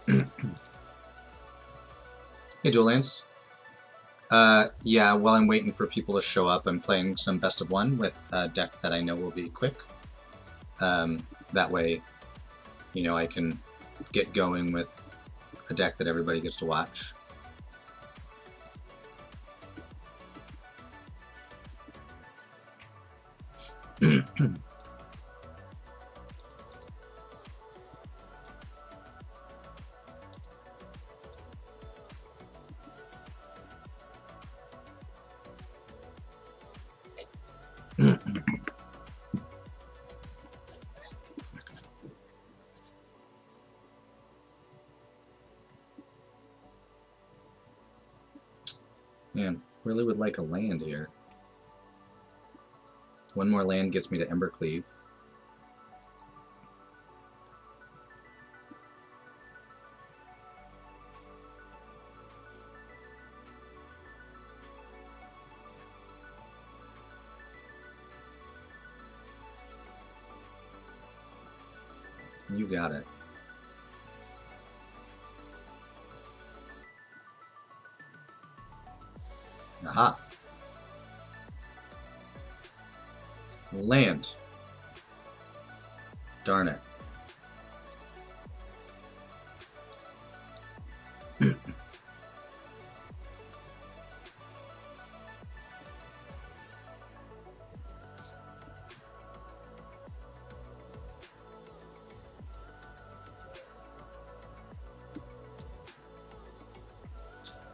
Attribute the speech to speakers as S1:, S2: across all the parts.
S1: Hey, Dual Lance. Yeah, while I'm waiting for people to show up, I'm playing some Best of One with a deck that I know will be quick. That way, I can get going with a deck that everybody gets to watch. Man, really would like a land here. One more land gets me to Embercleave. You got it. Aha. Land. Darn it.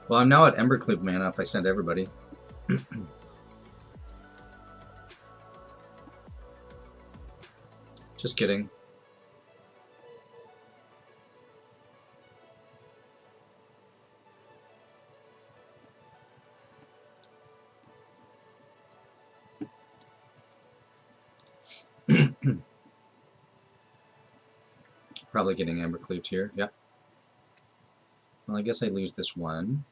S1: Well, I'm now at Embercleave mana if I send everybody. Just kidding. Probably getting Embercleaved here. Yep. Well, I guess I lose this one.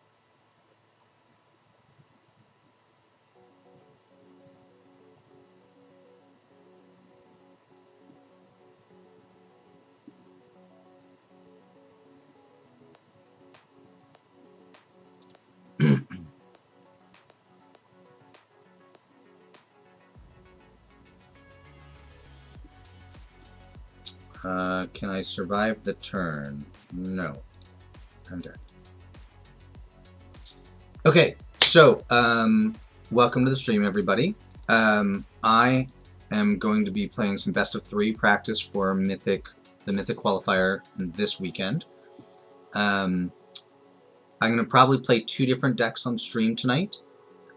S1: Can I survive the turn? No. I'm dead. Okay, so, welcome to the stream, everybody. I am going to be playing some Best of 3 practice for the Mythic Qualifier this weekend. I'm going to probably play 2 different decks on stream tonight,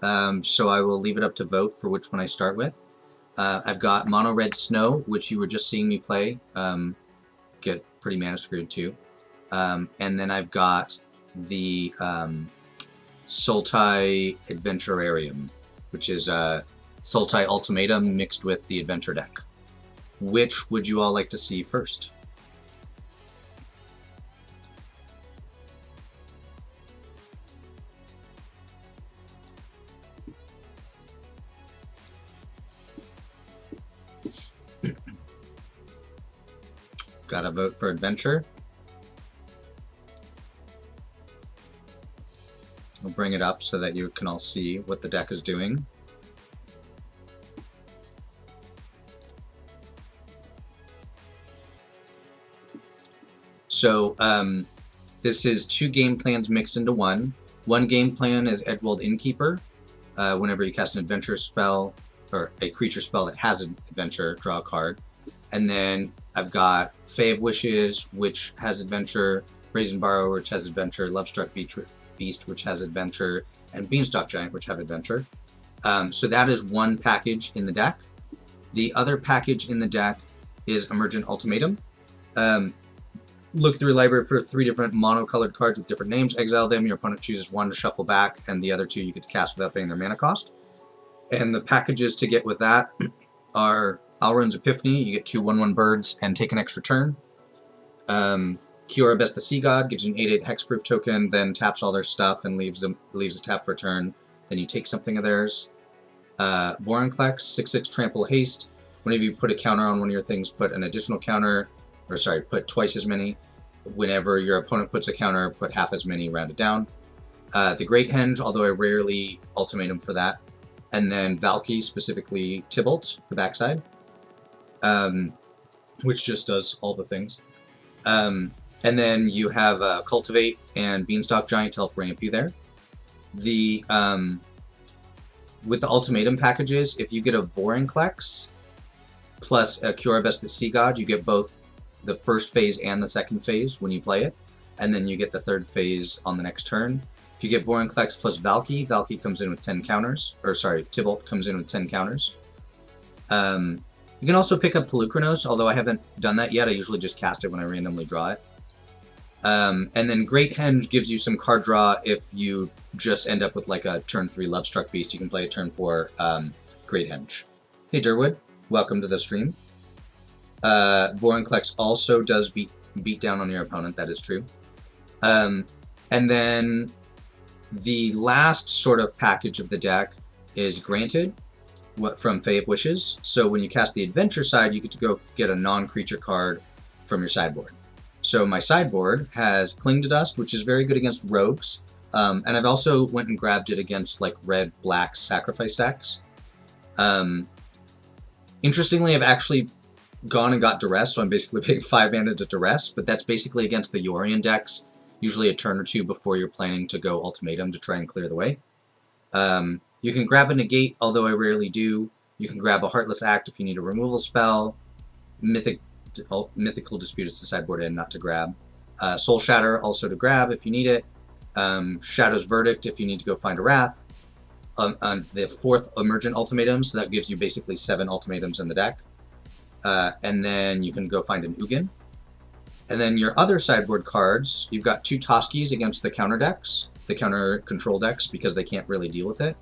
S1: so I will leave it up to vote for which one I start with. I've got Mono Red Snow, which you were just seeing me play, get pretty mana screwed too. And then I've got the Sultai Adventurarium, which is Sultai Ultimatum mixed with the Adventure deck. Which would you all like to see first? Gotta vote for Adventure. I'll bring it up so that you can all see what the deck is doing. So this is 2 game plans mixed into one. One game plan is Edgewald Innkeeper. Whenever you cast an adventure spell, or a creature spell that has an adventure, draw a card. And then I've got Fae of Wishes, which has adventure, Brazen Borrower, which has adventure, Lovestruck Beast, which has adventure, and Beanstalk Giant, which have adventure. So that is one package in the deck. The other package in the deck is Emergent Ultimatum. Look through your library for 3 different mono-colored cards with different names. Exile them. Your opponent chooses 1 to shuffle back, and the other 2 you get to cast without paying their mana cost. And the packages to get with that are Alrund's Epiphany. You get 2 1/1 birds and take an extra turn. Kiora Best the Sea God gives you an 8/8 hexproof token, then taps all their stuff and leaves a tap for a turn. Then you take something of theirs. Vorinclex, 6/6 Trample Haste. Whenever you put a counter on one of your things, put an additional counter, or sorry, put twice as many. whenever your opponent puts a counter, put half as many, rounded down. The Great Henge, although I rarely ultimatum for that. And then Valky, specifically Tybalt, the backside, which just does all the things. And then you have Cultivate and Beanstalk Giant to help ramp you there. With the ultimatum packages, if you get a Vorinclex plus a Curaves the Sea God, you get both the first phase and the second phase when you play it, and then you get the third phase on the next turn. If you get Vorinclex plus Valky, Valky comes in with 10 counters, or sorry, Tybalt comes in with 10 counters. You can also pick up Pelucranos, although I haven't done that yet. I usually just cast it when I randomly draw it. And then Great Henge gives you some card draw if you just end up with like a turn 3 Lovestruck Beast. You can play a turn 4 Great Henge. Hey Durwood, welcome to the stream. Vorinclex also does beat down on your opponent, that is true. And then the last sort of package of the deck is Granted from Fae of Wishes. So when you cast the Adventure side, you get to go get a non-creature card from your sideboard. So my sideboard has Cling to Dust, which is very good against rogues, and I've also went and grabbed it against like red-black sacrifice decks. Interestingly, I've actually gone and got Duress, so I'm basically paying 5 mana to Duress, but that's basically against the Yorion decks, usually a turn or two before you're planning to go Ultimatum to try and clear the way. You can grab a Negate, although I rarely do. You can grab a Heartless Act if you need a removal spell. Mythical Dispute is the sideboard in, not to grab. Soul Shatter, also to grab if you need it. Shadow's Verdict if you need to go find a Wrath. On the 4th Emergent Ultimatum, so that gives you basically 7 ultimatums in the deck. And then you can go find an Ugin. And then your other sideboard cards, you've got 2 Toskis against the counter decks, the counter control decks, because they can't really deal with it.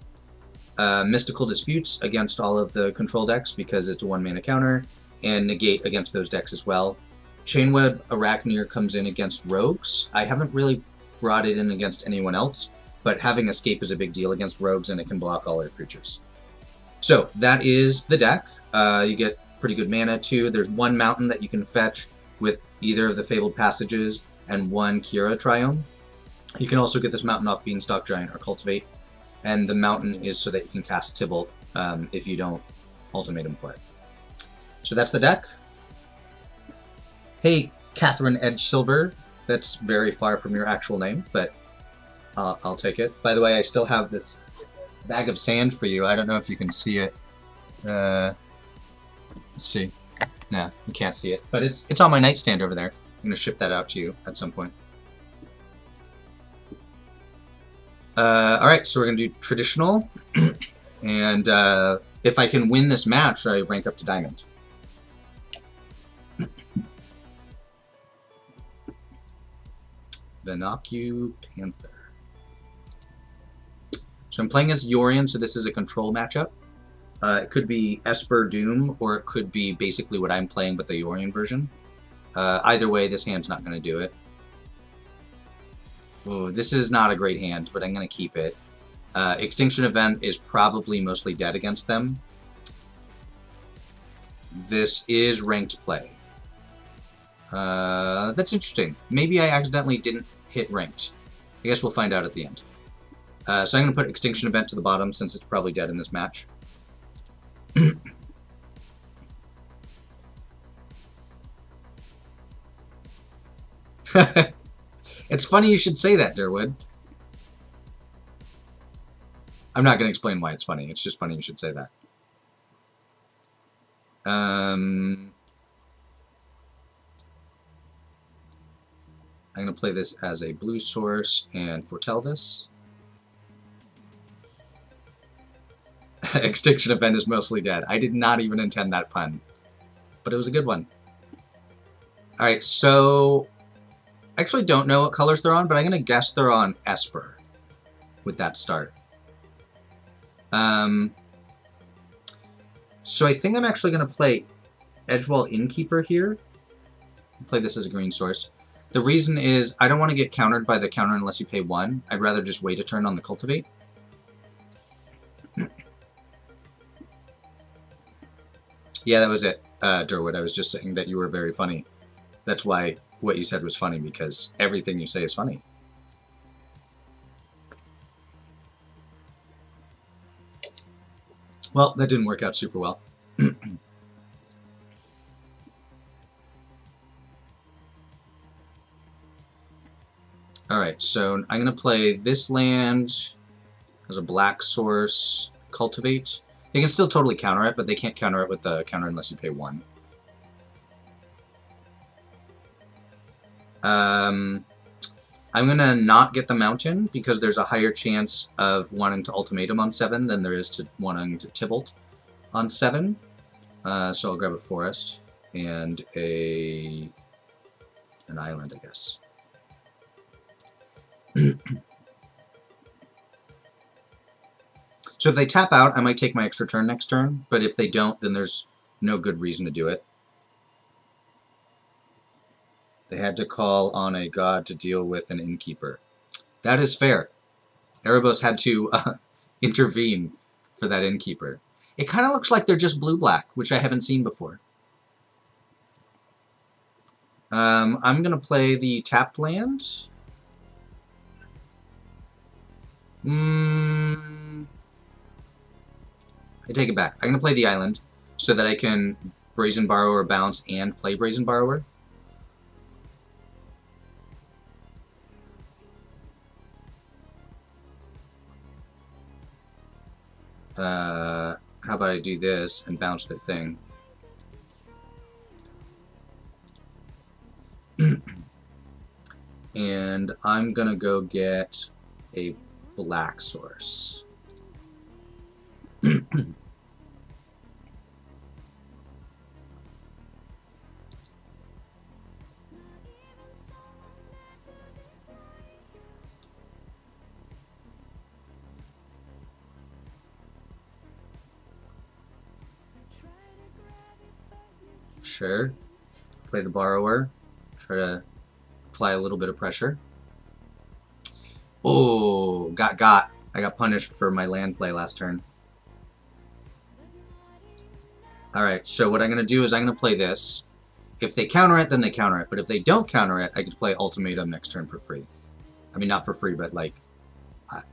S1: Mystical Disputes against all of the control decks because it's a 1-mana counter, and Negate against those decks as well. Chainweb Arachneer comes in against rogues. I haven't really brought it in against anyone else, but having Escape is a big deal against rogues, and it can block all your creatures. So that is the deck. You get pretty good mana too. There's 1 mountain that you can fetch with either of the Fabled Passages and 1 Kira Triome. You can also get this mountain off Beanstalk Giant or Cultivate, and the mountain is so that you can cast Tybalt if you don't ultimatum for it. So that's the deck. Hey, Catherine Edge Silver. That's very far from your actual name, but I'll take it. By the way, I still have this bag of sand for you. I don't know if you can see it. Let's see. No, you can't see it, but it's on my nightstand over there. I'm going to ship that out to you at some point. Alright, so we're going to do traditional, and if I can win this match, I rank up to Diamond. Venoku Panther. So I'm playing against Yorion, so this is a control matchup. It could be Esper Doom, or it could be basically what I'm playing, but the Yorion version. Either way, this hand's not going to do it. Oh, this is not a great hand, but I'm going to keep it. Extinction Event is probably mostly dead against them. This is ranked play. That's interesting. Maybe I accidentally didn't hit ranked. I guess we'll find out at the end. So I'm going to put Extinction Event to the bottom since it's probably dead in this match. It's funny you should say that, Durwood. I'm not going to explain why it's funny. It's just funny you should say that. I'm going to play this as a blue source and foretell this. Extinction Event is mostly dead. I did not even intend that pun, but it was a good one. Alright, so I actually don't know what colors they're on, but I'm going to guess they're on Esper with that start. So I think I'm actually going to play Edgewall Innkeeper here. I'll play this as a green source. The reason is I don't want to get countered by the counter unless you pay 1. I'd rather just wait a turn on the Cultivate. Yeah, that was it, Durwood. I was just saying that you were very funny. That's why what you said was funny, because everything you say is funny. Well, that didn't work out super well. Alright, so I'm going to play this land as a black source, cultivate. They can still totally counter it, but they can't counter it with the counter unless you pay 1. I'm going to not get the mountain because there's a higher chance of wanting to ultimatum on 7 than there is to wanting to Tibalt on 7. So I'll grab a forest and an island, I guess. So if they tap out, I might take my extra turn next turn, but if they don't, then there's no good reason to do it. They had to call on a god to deal with an innkeeper. That is fair. Erebos had to intervene for that innkeeper. It kind of looks like they're just blue-black, which I haven't seen before. I'm going to play the tapped land. I take it back. I'm going to play the island so that I can Brazen Borrower bounce and play Brazen Borrower. How about I do this and bounce their thing? And I'm going to go get a black source. Sure. Play the borrower. Try to apply a little bit of pressure. Oh, got. I got punished for my land play last turn. Alright, so what I'm going to do is I'm going to play this. If they counter it, then they counter it. But if they don't counter it, I can play Ultimatum next turn for free. I mean, not for free, but like,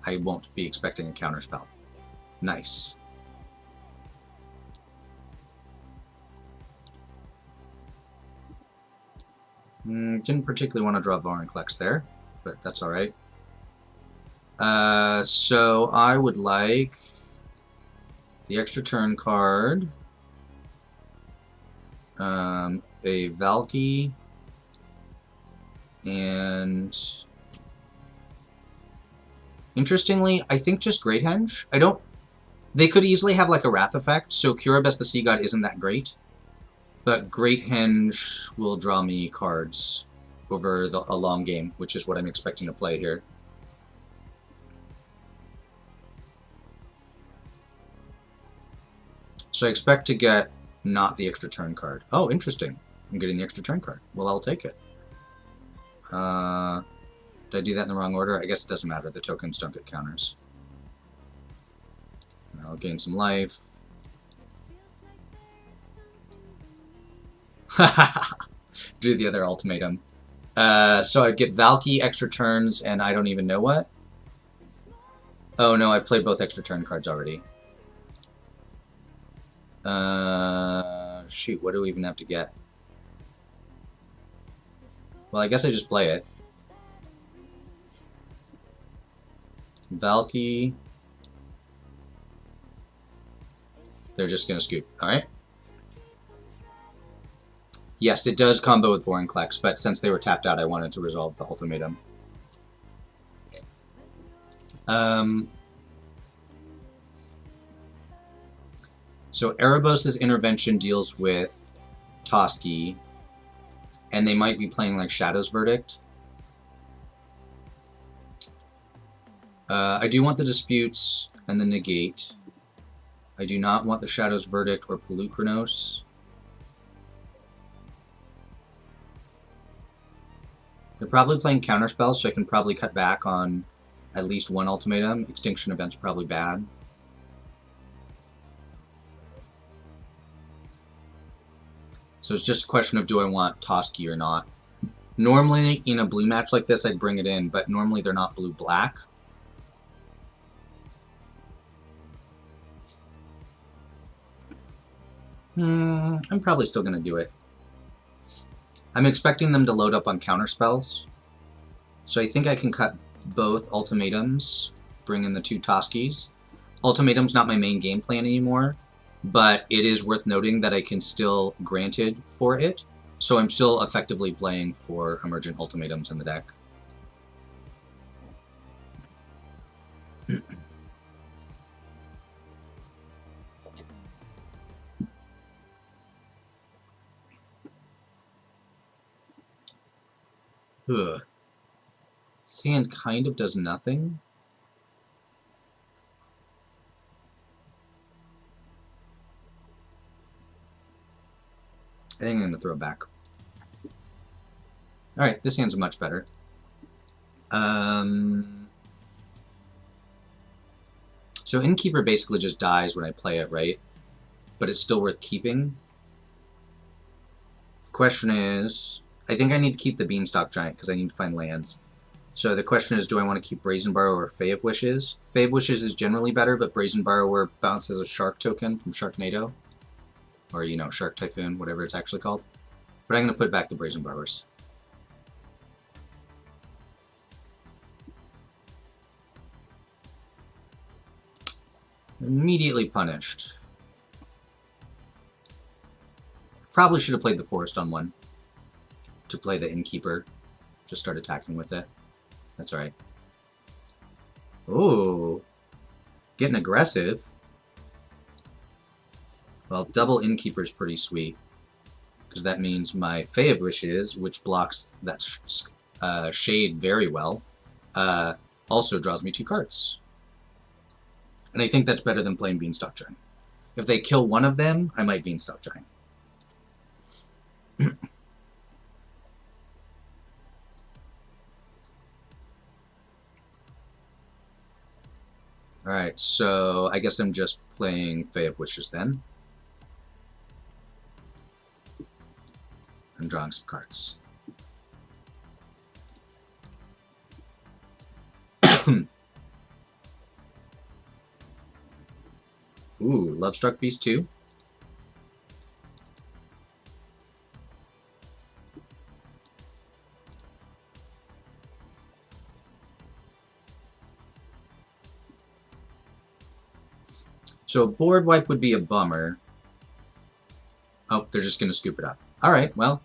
S1: I won't be expecting a counter spell. Nice. Didn't particularly want to draw Vorinclex there, but that's alright. So I would like the extra turn card, a Valky, and interestingly, I think just Great Henge. They could easily have like a Wrath effect, so Curabest the Sea God isn't that great. But Great Henge will draw me cards over a long game, which is what I'm expecting to play here. So I expect to get not the extra turn card. Oh, interesting. I'm getting the extra turn card. Well, I'll take it. Did I do that in the wrong order? I guess it doesn't matter. The tokens don't get counters. I'll gain some life. Do the other ultimatum. So I'd get Valky extra turns, and I don't even know what. Oh no, I played both extra turn cards already. Shoot, what do we even have to get? Well, I guess I just play it. Valky. They're just gonna scoop. Alright. Yes, it does combo with Vorinclex, but since they were tapped out, I wanted to resolve the ultimatum. So Erebos' intervention deals with Toski, and they might be playing like Shadow's Verdict. I do want the Disputes and the Negate. I do not want the Shadow's Verdict or Polukranos. They're probably playing counterspells, so I can probably cut back on at least one ultimatum. Extinction Event's probably bad. So it's just a question of do I want Toski or not. Normally, in a blue match like this, I'd bring it in, but normally they're not blue-black. I'm probably still going to do it. I'm expecting them to load up on counterspells. So I think I can cut both ultimatums, bring in the 2 Toskies. Ultimatum's not my main game plan anymore, but it is worth noting that I can still Granted for it, so I'm still effectively playing for Emergent Ultimatums in the deck. Ugh. This hand kind of does nothing. I think I'm going to throw it back. Alright, this hand's much better. So Innkeeper basically just dies when I play it, right? But it's still worth keeping. The question is, I think I need to keep the Beanstalk Giant because I need to find lands. So the question is, do I want to keep Brazen Borrower or Fae of Wishes? Fae of Wishes is generally better, but Brazen Borrower bounces a Shark token from Sharknado. Or, you know, Shark Typhoon, whatever it's actually called. But I'm going to put back the Brazen Borrowers. Immediately punished. Probably should have played the Forest on one to play the Innkeeper. Just start attacking with it. That's alright. Ooh. Getting aggressive. Well, double Innkeeper is pretty sweet. Because that means my Fae of Wishes, which blocks that shade very well, also draws me 2 cards. And I think that's better than playing Beanstalk Giant. If they kill one of them, I might Beanstalk Giant. Alright, so I guess I'm just playing Fae of Wishes then. I'm drawing some cards. Ooh, Lovestruck Beast 2. So a board wipe would be a bummer. Oh, they're just going to scoop it up. Alright, well,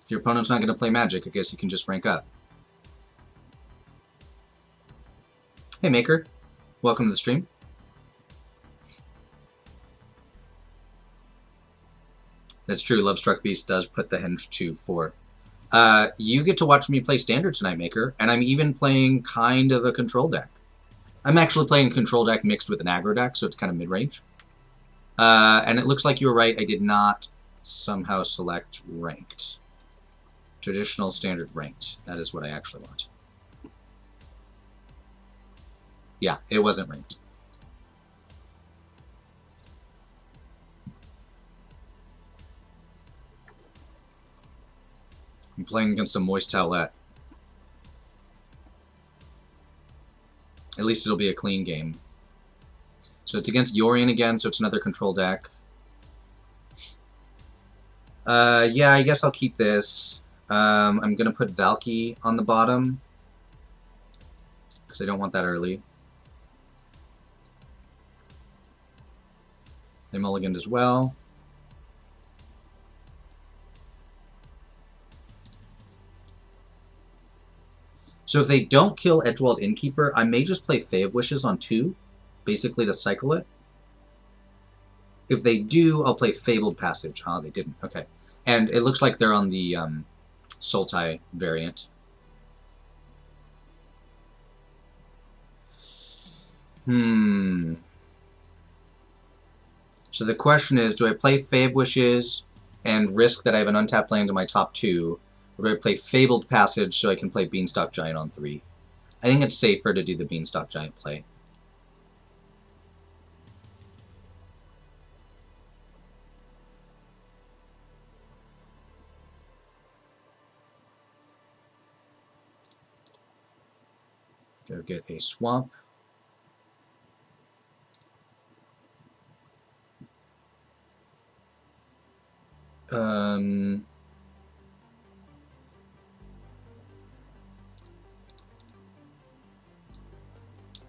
S1: if your opponent's not going to play Magic, I guess you can just rank up. Hey Maker, welcome to the stream. That's true, Lovestruck Beast does put the Henge 2-4. You get to watch me play Standard tonight, Maker, and I'm even playing kind of a control deck. I'm actually playing a control deck mixed with an aggro deck, so it's kind of mid-range. And it looks like you were right, I did not somehow select Ranked. Traditional, Standard, Ranked. That is what I actually want. Yeah, it wasn't Ranked. I'm playing against a Moist Towelette. At least it'll be a clean game. So it's against Yorion again, so it's another control deck. Yeah, I guess I'll keep this. I'm going to put Valky on the bottom, because I don't want that early. They mulliganed as well. So if they don't kill Edgewald Innkeeper, I may just play Fae of Wishes on 2, basically to cycle it. If they do, I'll play Fabled Passage. Ah, they didn't. Okay. And it looks like they're on the Sultai variant. So the question is, do I play Fae of Wishes and risk that I have an untapped land in my top 2, or do I play Fabled Passage so I can play Beanstalk Giant on 3? I think it's safer to do the Beanstalk Giant play. Go get a swamp.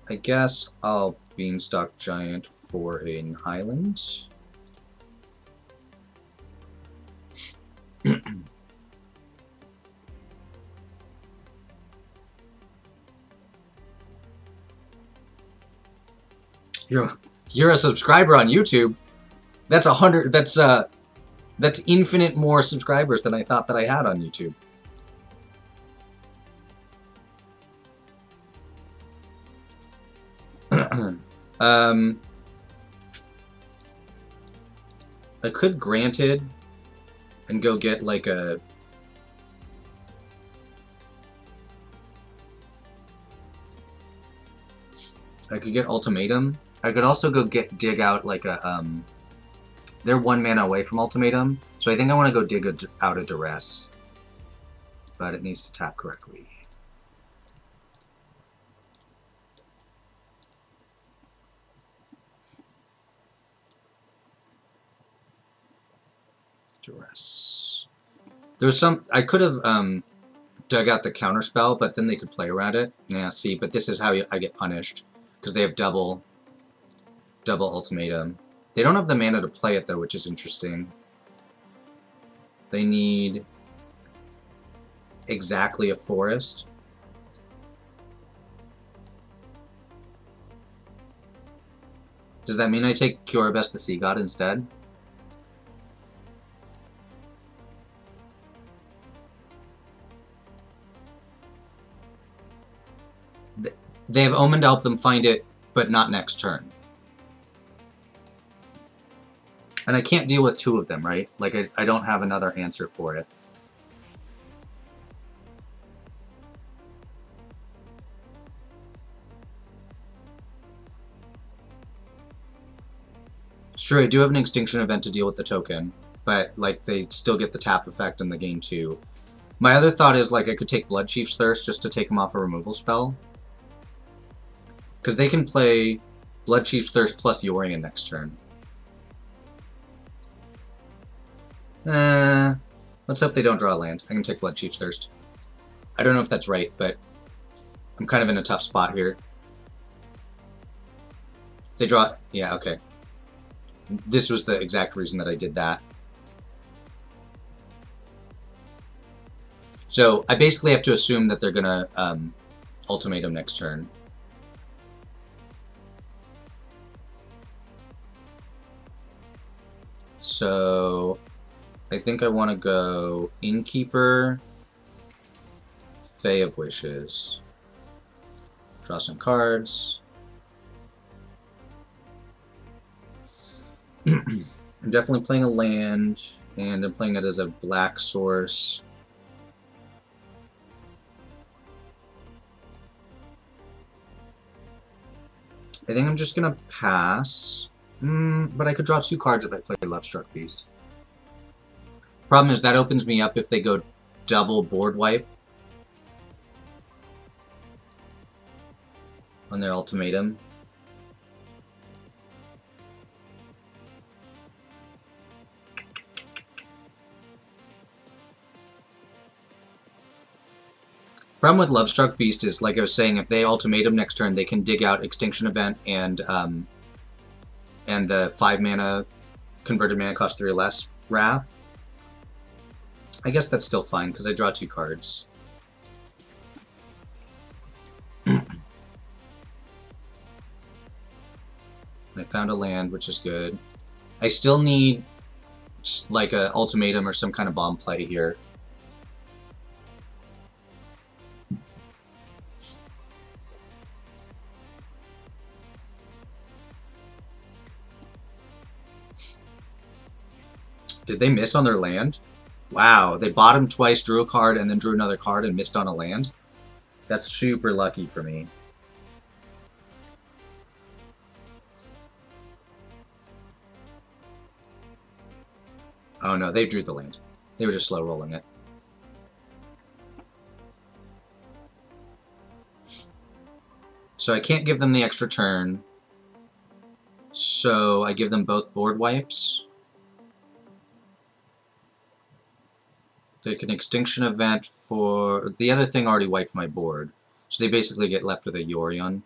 S1: I guess I'll Beanstalk Giant for an island. You're a subscriber on YouTube. That's 100. That's infinite more subscribers than I thought that I had on YouTube. I could Granted and go get like a... I could get Ultimatum. I could also go dig out like a they're 1 mana away from Ultimatum, so I think I want to go dig out a Duress, but it needs to tap correctly. Duress. There's some... I could have dug out the counterspell, but then they could play around it. Yeah, see, but this is how I get punished, because they have double Ultimatum. They don't have the mana to play it, though, which is interesting. They need exactly a forest. Does that mean I take Curaibest the Sea God instead? They have Omen to help them find it, but not next turn. And I can't deal with 2 of them, right? Like, I don't have another answer for it. It's true, I do have an Extinction event to deal with the token, but, like, they still get the tap effect in the game, too. My other thought is, like, I could take Bloodchief's Thirst just to take them off a removal spell. Because they can play Bloodchief's Thirst plus Yorion next turn. Let's hope they don't draw a land. I can take Bloodchief's Thirst. I don't know if that's right, but I'm kind of in a tough spot here. If they draw... Yeah, okay. This was the exact reason that I did that. So I basically have to assume that they're going to Ultimatum next turn. So I think I want to go Innkeeper, Fae of Wishes. Draw some cards. I'm definitely playing a land, and I'm playing it as a black source. I think I'm just gonna pass. But I could draw 2 cards if I play Lovestruck Beast. Problem is that opens me up if they go double board wipe on their Ultimatum. Problem with Lovestruck Beast is, like I was saying, if they Ultimatum next turn, they can dig out Extinction Event and the 5 mana converted mana cost 3 or less Wrath. I guess that's still fine because I draw 2 cards. I found a land, which is good. I still need like a Ultimatum or some kind of bomb play here. Did they miss on their land? Wow, they bottomed twice, drew a card, and then drew another card and missed on a land? That's super lucky for me. Oh no, they drew the land. They were just slow rolling it. So I can't give them the extra turn. So I give them both board wipes. They can Extinction Event for... The other thing already wiped my board. So they basically get left with a Yorion.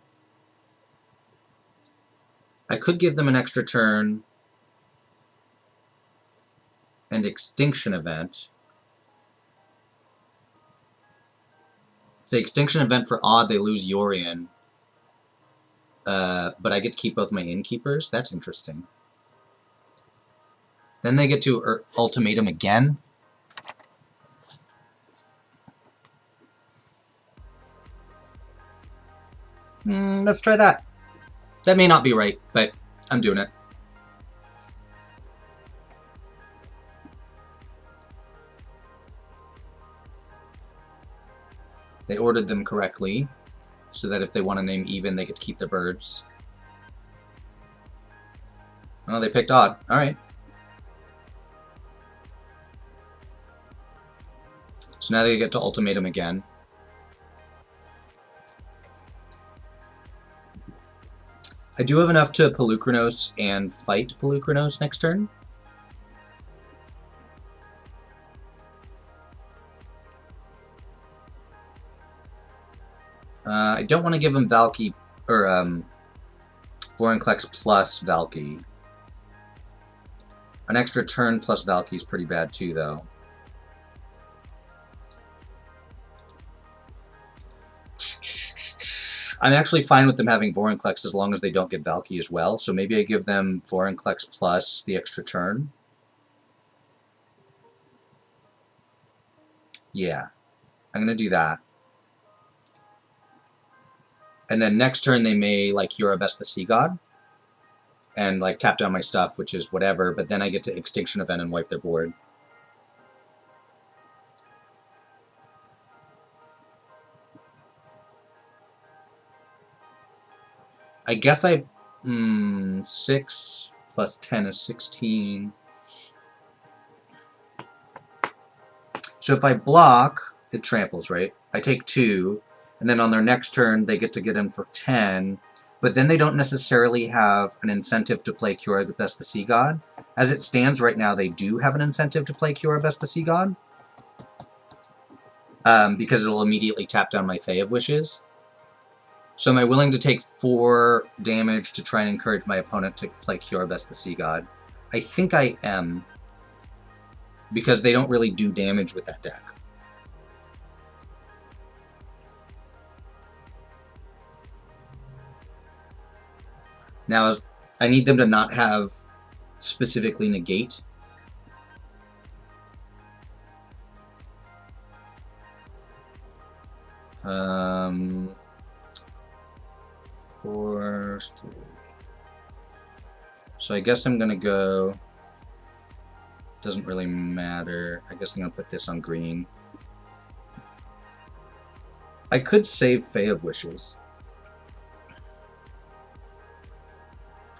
S1: I could give them an extra turn and Extinction Event. The Extinction Event for odd, they lose Yorion. But I get to keep both my Innkeepers. That's interesting. Then they get to Ultimatum again. Let's try that. That may not be right, but I'm doing it. They ordered them correctly, so that if they want to name even, they get to keep their birds. Oh, they picked odd. Alright. So now they get to Ultimatum again. I do have enough to Polukranos and fight Polukranos next turn. I don't want to give him Valky, or Vorinclex plus Valky. An extra turn plus Valky is pretty bad too, though. I'm actually fine with them having Vorinclex as long as they don't get Valky as well, so maybe I give them Vorinclex plus the extra turn. Yeah, I'm going to do that. And then next turn they may, like, Eurobest the Sea God, and, like, tap down my stuff, which is whatever, but then I get to Extinction Event and wipe their board. I guess 6 plus 10 is 16. So if I block, it tramples, right? I take 2, and then on their next turn, they get in for 10, but then they don't necessarily have an incentive to play Eurobest the Sea God. As it stands right now, they do have an incentive to play Eurobest the Sea God, because it'll immediately tap down my Fae of Wishes. So am I willing to take 4 damage to try and encourage my opponent to play Eurobest the Sea God? I think I am, because they don't really do damage with that deck. Now, I need them to not have specifically negate. Force 3. So I guess I'm gonna go. Doesn't really matter. I guess I'm gonna put this on green. I could save Fae of Wishes.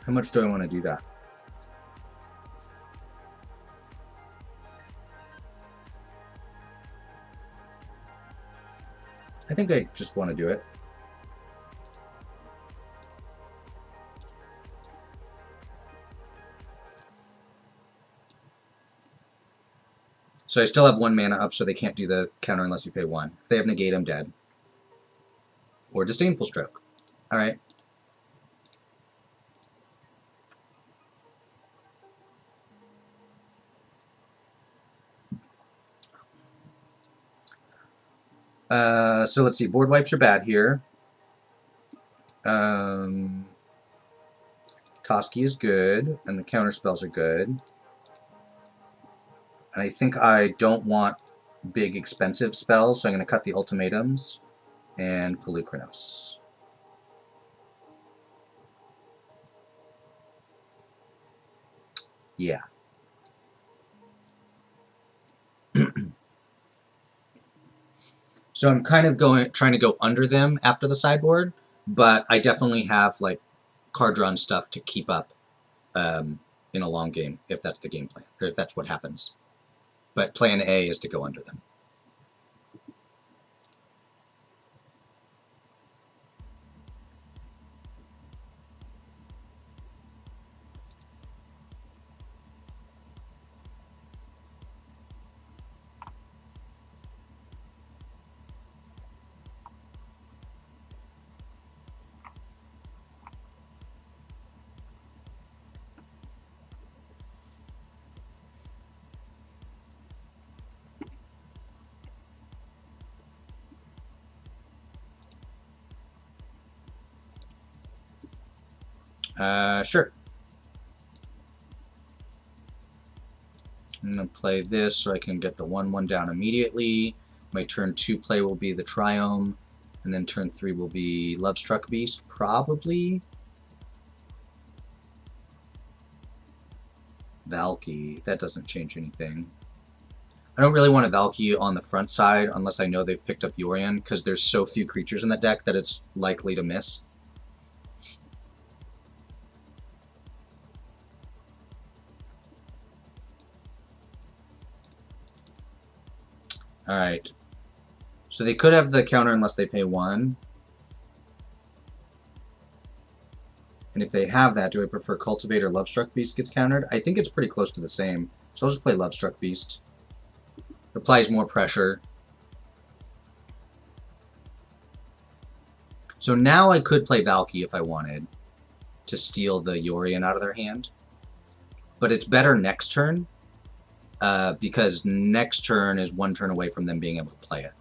S1: How much do I want to do that? I think I just want to do it. So I still have 1 mana up, so they can't do the counter unless you pay 1. If they have negate, I'm dead. Or Disdainful Stroke. Alright. So let's see, board wipes are bad here. Toski is good, and the counter spells are good. And I think I don't want big expensive spells, so I'm going to cut the ultimatums and Polukranos. Yeah. So I'm kind of trying to go under them after the sideboard, but I definitely have like card drawn stuff to keep up in a long game, if that's the game plan, or if that's what happens. But plan A is to go under them. Sure. I'm going to play this so I can get the 1/1 down immediately. My turn 2 play will be the Triome, and then turn 3 will be Lovestruck Beast, probably. Valki, that doesn't change anything. I don't really want a Valki on the front side unless I know they've picked up Yorion, because there's so few creatures in that deck that it's likely to miss. Alright. So they could have the counter unless they pay 1. And if they have that, do I prefer Cultivate or Lovestruck Beast gets countered? I think it's pretty close to the same. So I'll just play Lovestruck Beast. Applies more pressure. So now I could play Valki if I wanted to steal the Yorion out of their hand. But it's better next turn, because next turn is 1 turn away from them being able to play it.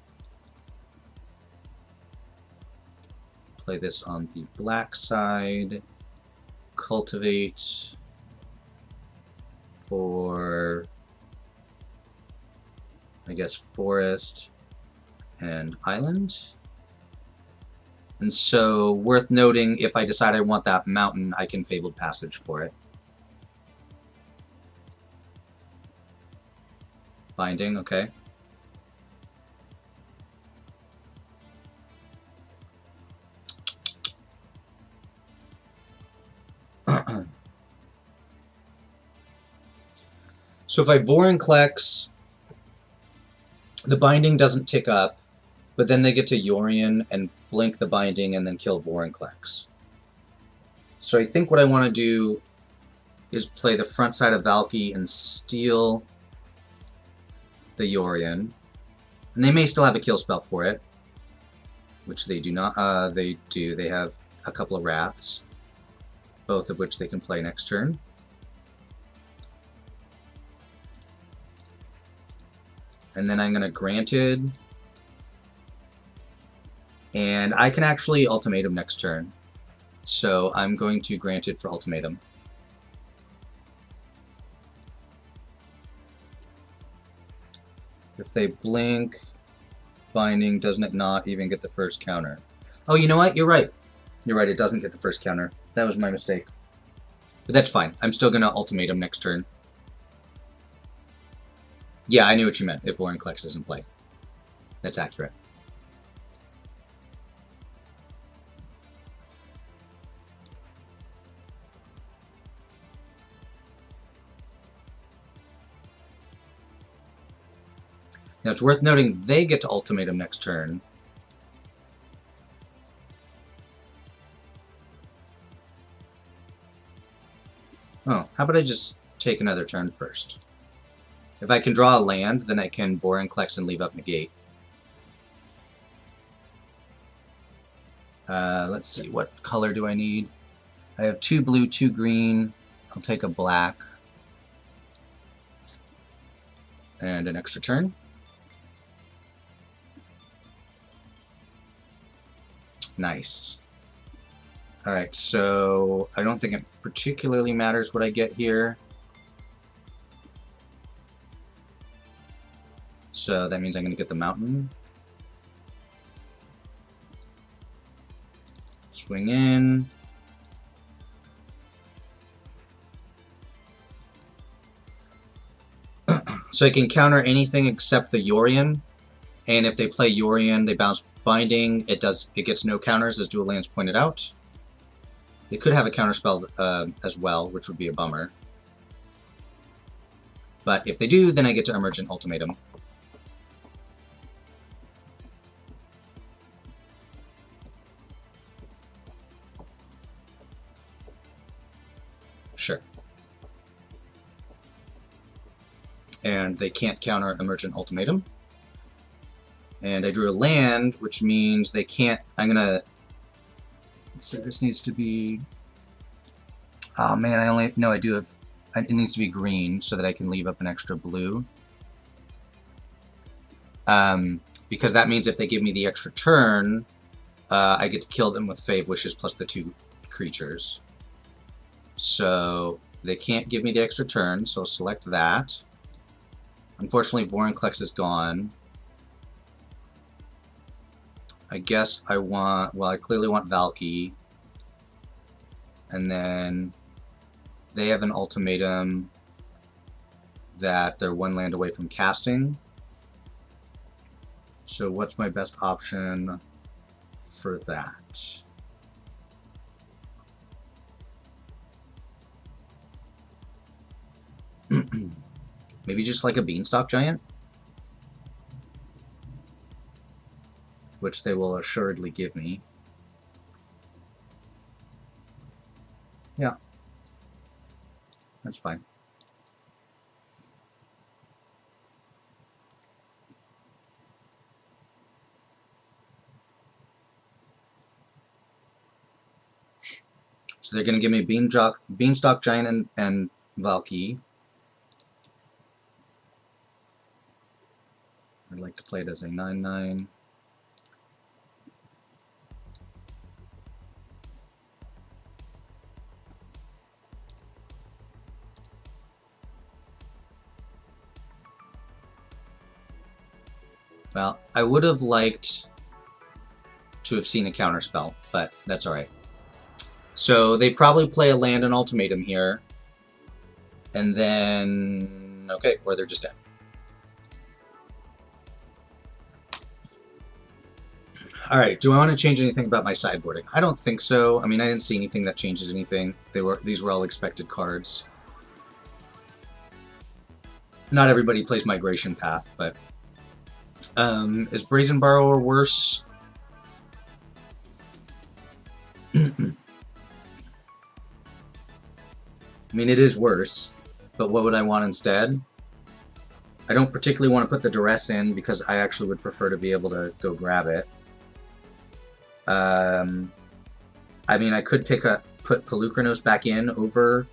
S1: Play this on the black side. Cultivate for, I guess, Forest and Island. And so, worth noting, if I decide I want that mountain, I can Fabled Passage for it. Binding, okay. So if I Vorinclex, the binding doesn't tick up, but then they get to Yorion and blink the binding and then kill Vorinclex. So I think what I want to do is play the front side of Valki and steal the Yorion. And they may still have a kill spell for it, which they do not. They do. They have a couple of Wraths, both of which they can play next turn. And then I'm going to Granted. And I can actually Ultimatum next turn. So I'm going to Granted for Ultimatum. If they blink, Binding, doesn't it not even get the first counter? Oh, you know what? You're right. You're right, it doesn't get the first counter. That was my mistake. But that's fine. I'm still going to Ultimatum next turn. Yeah, I knew what you meant, if Vorinclex is in play. That's accurate. Now, it's worth noting they get to Ultimatum next turn. Oh, how about I just take another turn first? If I can draw a land, then I can Vorinclex and leave up Negate. Let's see, what color do I need? I have 2 blue, 2 green. I'll take a black. And an extra turn. Nice. Alright, so I don't think it particularly matters what I get here. So that means I'm going to get the mountain. Swing in. So I can counter anything except the Yorion. And if they play Yorion, they bounce Binding. It gets no counters, as Dual Lands pointed out. They could have a counterspell as well, which would be a bummer. But if they do, then I get to Emergent Ultimatum. Sure. And they can't counter Emergent Ultimatum. And I drew a land, which means they can't. I'm gonna. Let's say this needs to be. Oh man, I do have. It needs to be green so that I can leave up an extra blue. Because that means if they give me the extra turn, I get to kill them with Fave Wishes plus the 2 creatures. So they can't give me the extra turn, so I'll select that. Unfortunately, Vorinclex is gone. I guess I want, well, I clearly want Valki. And then they have an ultimatum that they're one land away from casting. So what's my best option for that? Maybe just like a Beanstalk Giant? Which they will assuredly give me. Yeah. That's fine. So they're going to give me Beanstalk Giant and Valki. I'd like to play it as a 9/9. Well, I would have liked to have seen a counterspell, but that's alright. So they probably play a land and ultimatum here. And then, okay, or they're just dead. Alright, do I want to change anything about my sideboarding? I don't think so. I mean, I didn't see anything that changes anything. These were all expected cards. Not everybody plays Migration Path, but is Brazen Borrower worse? I mean, it is worse, but what would I want instead? I don't particularly want to put the Duress in because I actually would prefer to be able to go grab it. I mean, I could put Polukranos back in over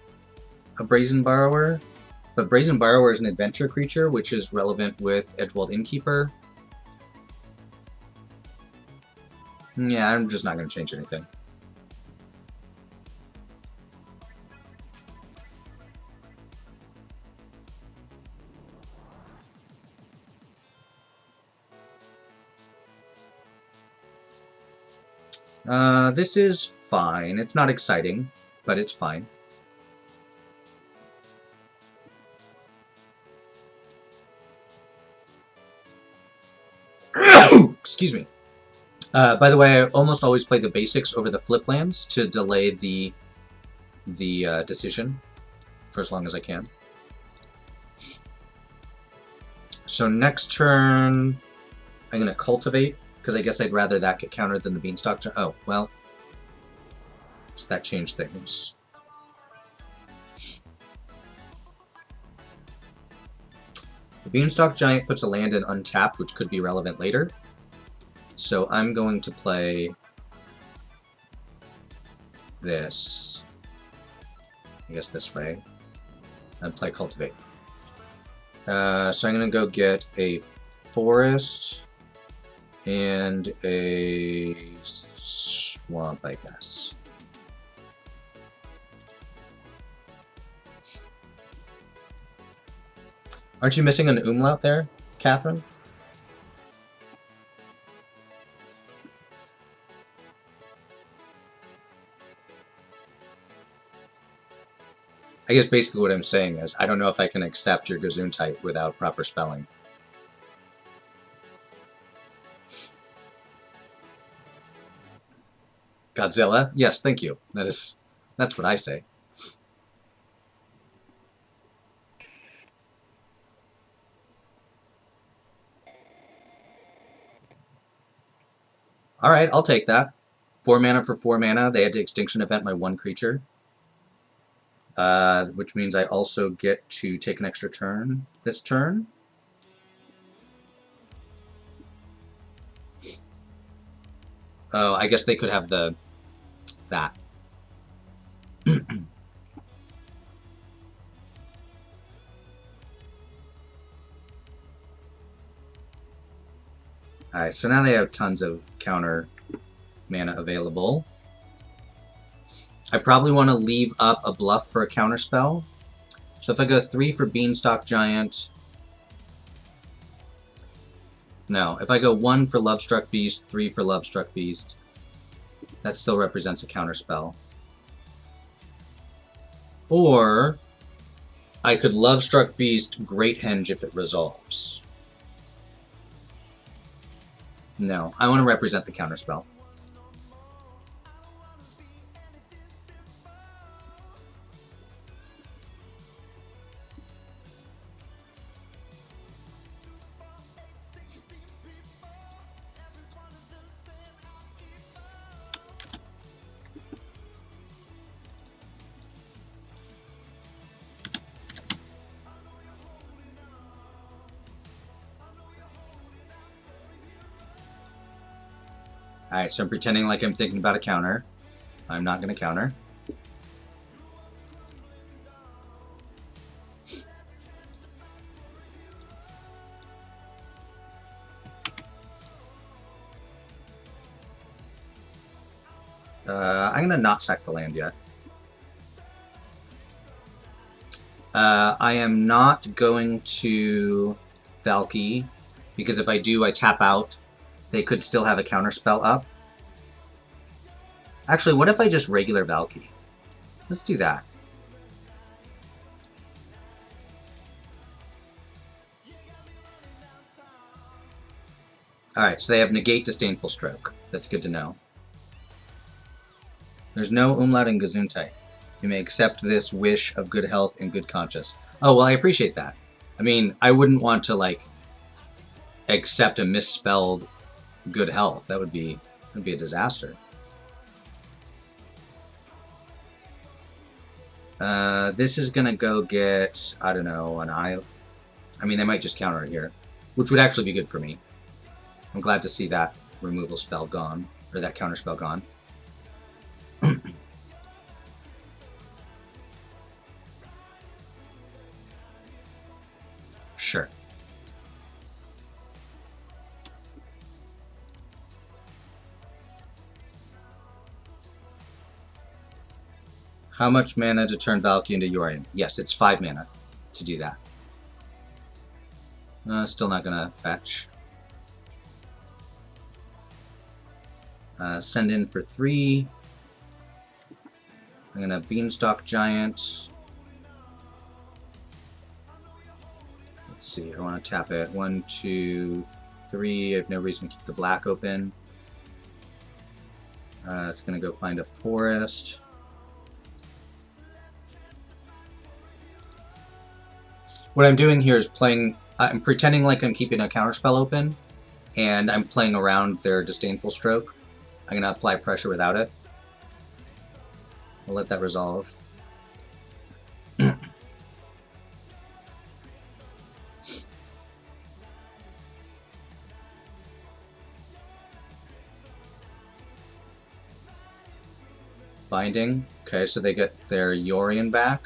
S1: a Brazen Borrower, but Brazen Borrower is an adventure creature, which is relevant with Edgewald Innkeeper. Yeah, I'm just not going to change anything. This is fine. It's not exciting, but it's fine. Excuse me. By the way, I almost always play the basics over the flip lands to delay the decision for as long as I can. So next turn, I'm going to cultivate, because I guess I'd rather that get countered than the Beanstalk Giant. Oh, well, so that changed things. The Beanstalk Giant puts a land in untapped, which could be relevant later. So I'm going to play this, I guess this way, and play Cultivate. So I'm going to go get a Forest and a Swamp, I guess. Aren't you missing an umlaut there, Catherine? I guess basically what I'm saying is, I don't know if I can accept your Gesundheit without proper spelling. Godzilla? Yes, thank you. That's what I say. Alright, I'll take that. 4 mana for 4 mana. They had to Extinction Event my 1 creature. Which means I also get to take an extra turn this turn. Oh, I guess they could have that. Alright, so now they have tons of counter mana available. I probably want to leave up a bluff for a counterspell. So if I go 3 for Beanstalk Giant... No, if I go 1 for Lovestruck Beast, 3 for Lovestruck Beast, that still represents a counterspell. Or I could Lovestruck Beast Great Henge if it resolves. No, I want to represent the counterspell. Alright, so I'm pretending like I'm thinking about a counter. I'm not going to counter. I'm going to not sack the land yet. I am not going to Valki, because if I do, I tap out. They could still have a counterspell up. Actually, what if I just regular Valki? Let's do that. Alright, so they have Negate Disdainful Stroke. That's good to know. There's no umlaut in Gesundheit. You may accept this wish of good health and good conscience. Oh, well, I appreciate that. I mean, I wouldn't want to, like, accept a misspelled good health. That would be a disaster. This is gonna go get, I don't know, an eye. I mean, they might just counter it here, which would actually be good for me. I'm glad to see that removal spell gone, or that counter spell gone. Sure. How much mana to turn Valki into Yorion? Yes, it's 5 mana to do that. Still not gonna fetch. Send in for 3. I'm gonna Beanstalk Giant. Let's see, I want to tap it. 1, 2, 3. I have no reason to keep the black open. It's gonna go find a forest. What I'm doing here is playing, I'm pretending like I'm keeping a counterspell open, and I'm playing around their Disdainful Stroke. I'm going to apply pressure without it. We'll let that resolve. Binding. Okay, so they get their Yorion back.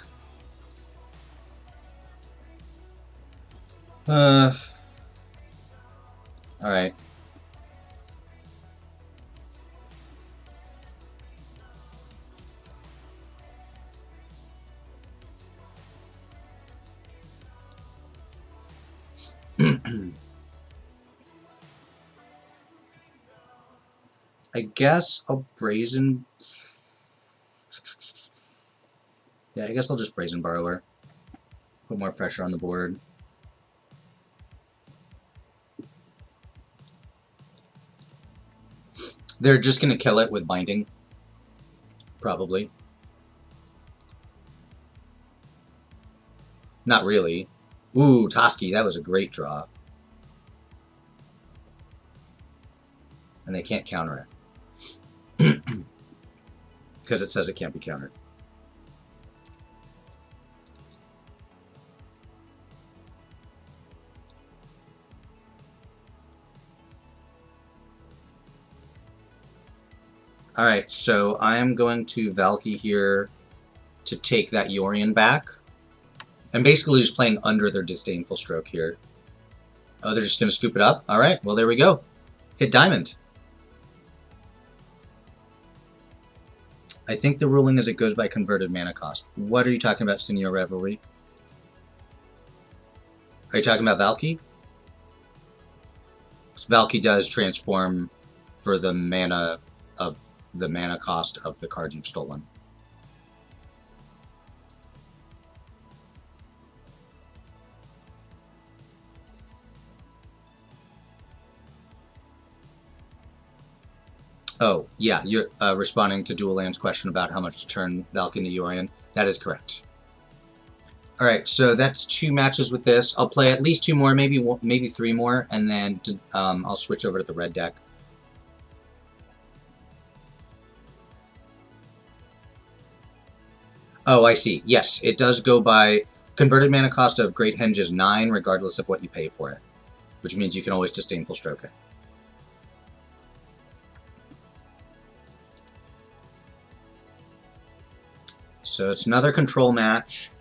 S1: Alright. I guess I'll Brazen... Yeah, I guess I'll just Brazen Borrower. Put more pressure on the board. They're just going to kill it with Binding. Probably. Not really. Ooh, Toski, that was a great draw. And they can't counter it. Because it says it can't be countered. Alright, so I'm going to Valki here to take that Yorion back. I'm basically just playing under their Disdainful Stroke here. Oh, they're just going to scoop it up? Alright, well there we go. Hit Diamond. I think the ruling is it goes by converted mana cost. What are you talking about, Senior Revelry? Are you talking about Valki? Valki does transform for the mana cost of the card you've stolen. Oh, yeah, you're responding to Dual Land's question about how much to turn Valki into Yorion. That is correct. Alright, so that's 2 matches with this. I'll play at least 2 more, maybe 3 more, and then I'll switch over to the red deck. Oh, I see. Yes, it does go by converted mana cost of Great Henge is 9, regardless of what you pay for it, which means you can always Disdainful Stroke it. So it's another control match.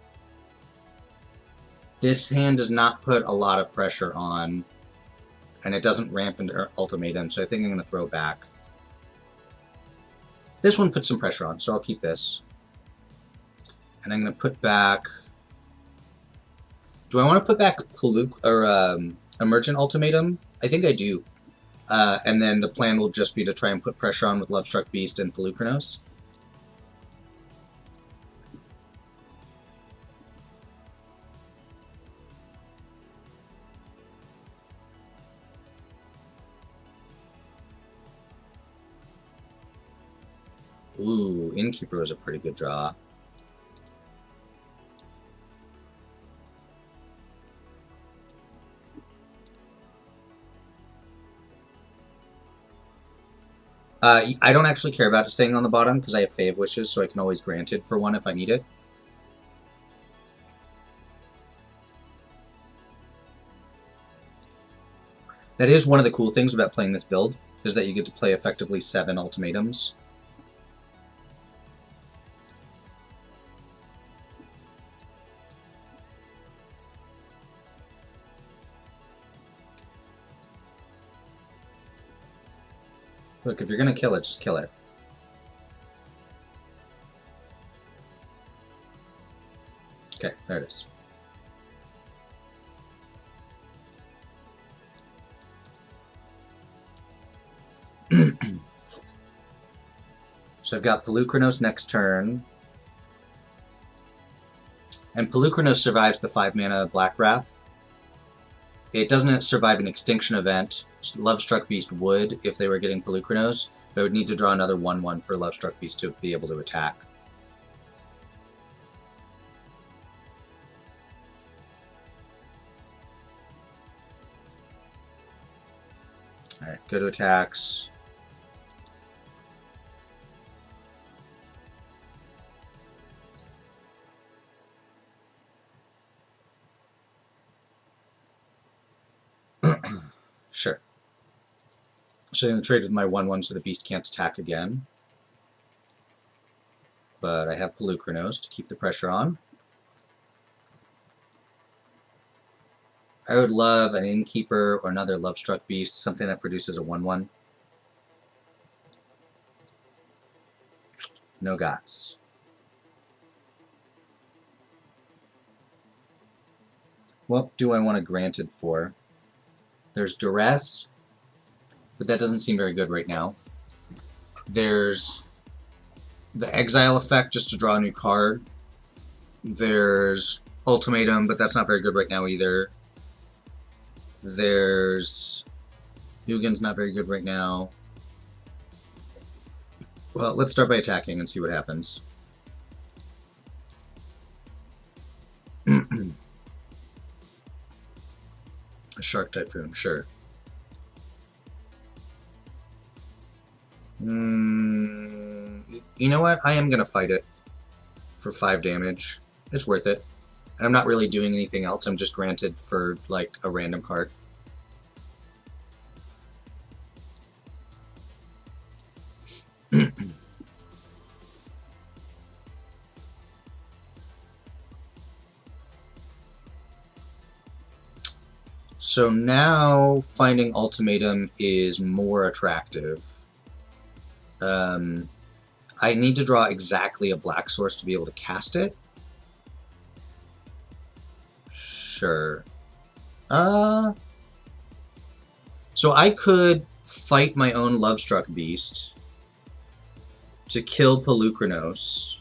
S1: This hand does not put a lot of pressure on, and it doesn't ramp into Ultimatum, so I think I'm going to throw back. This one puts some pressure on, so I'll keep this. And I'm going to put back... Do I want to put back Emergent Ultimatum? I think I do. And then the plan will just be to try and put pressure on with Lovestruck Beast and Polukranos. Ooh, Innkeeper was a pretty good draw. I don't actually care about it staying on the bottom because I have Fave Wishes, so I can always grant it for 1 if I need it. That is one of the cool things about playing this build, is that you get to play effectively 7 ultimatums. Look, if you're gonna kill it, just kill it. Okay, there it is. So I've got Polukranos next turn. And Polukranos survives the 5-mana Black Wrath. It doesn't survive an extinction event. Lovestruck Beast would if they were getting Polukranos, but it would need to draw another 1/1 for Lovestruck Beast to be able to attack. Alright, go to attacks. Sure. So I'm going to trade with my 1/1 so the beast can't attack again. But I have Polukranos to keep the pressure on. I would love an Innkeeper or another Lovestruck Beast, something that produces a 1/1. No gots. What do I want to Granted for? There's Duress, but that doesn't seem very good right now. There's the Exile effect just to draw a new card. There's Ultimatum, but that's not very good right now either. There's Ugin's not very good right now. Well, let's start by attacking and see what happens. A Shark Typhoon, sure. You know what? I am going to fight it for 5 damage. It's worth it. And I'm not really doing anything else. I'm just granted for, like, a random card. So now finding Ultimatum is more attractive. I need to draw exactly a black source to be able to cast it. Sure. So I could fight my own Lovestruck Beast to kill Pelucranos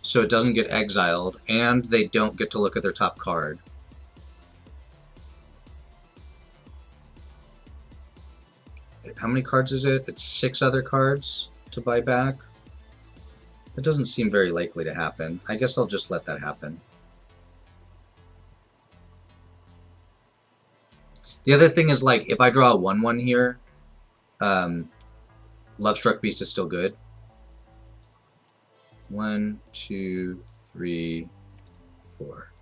S1: so it doesn't get exiled, and they don't get to look at their top card. How many cards is it? It's 6 other cards to buy back. That doesn't seem very likely to happen. I guess I'll just let that happen. The other thing is, like, if I draw a 1/1 here, Lovestruck Beast is still good. 1, 2, 3, 4.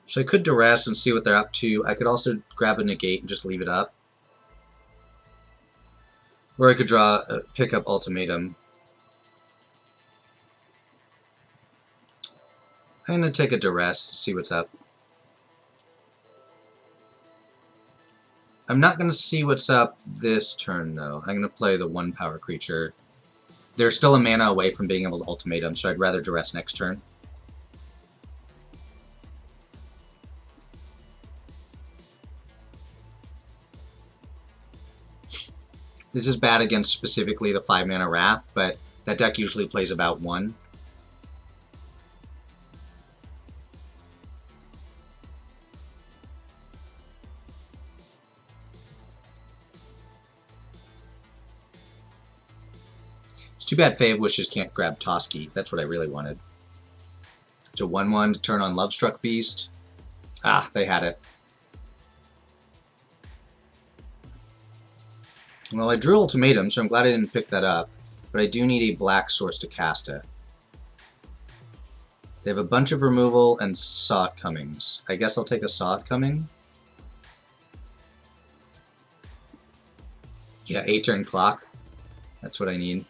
S1: So I could duress and see what they're up to. I could also grab a negate and just leave it up. Or I could pick up Ultimatum. I'm going to take a duress to see what's up. I'm not going to see what's up this turn, though. I'm going to play the 1-power creature. They're still a mana away from being able to Ultimatum, so I'd rather duress next turn. This is bad against specifically the 5-mana Wrath, but that deck usually plays about 1. It's too bad Fae of Wishes can't grab Toski. That's what I really wanted. It's a 1/1 to turn on Lovestruck Beast. Ah, they had it. Well, I drew Ultimatum, so I'm glad I didn't pick that up. But I do need a black source to cast it. They have a bunch of removal and Sot Cummings. I guess I'll take a Sot Cumming. Yeah, 8-turn clock. That's what I need.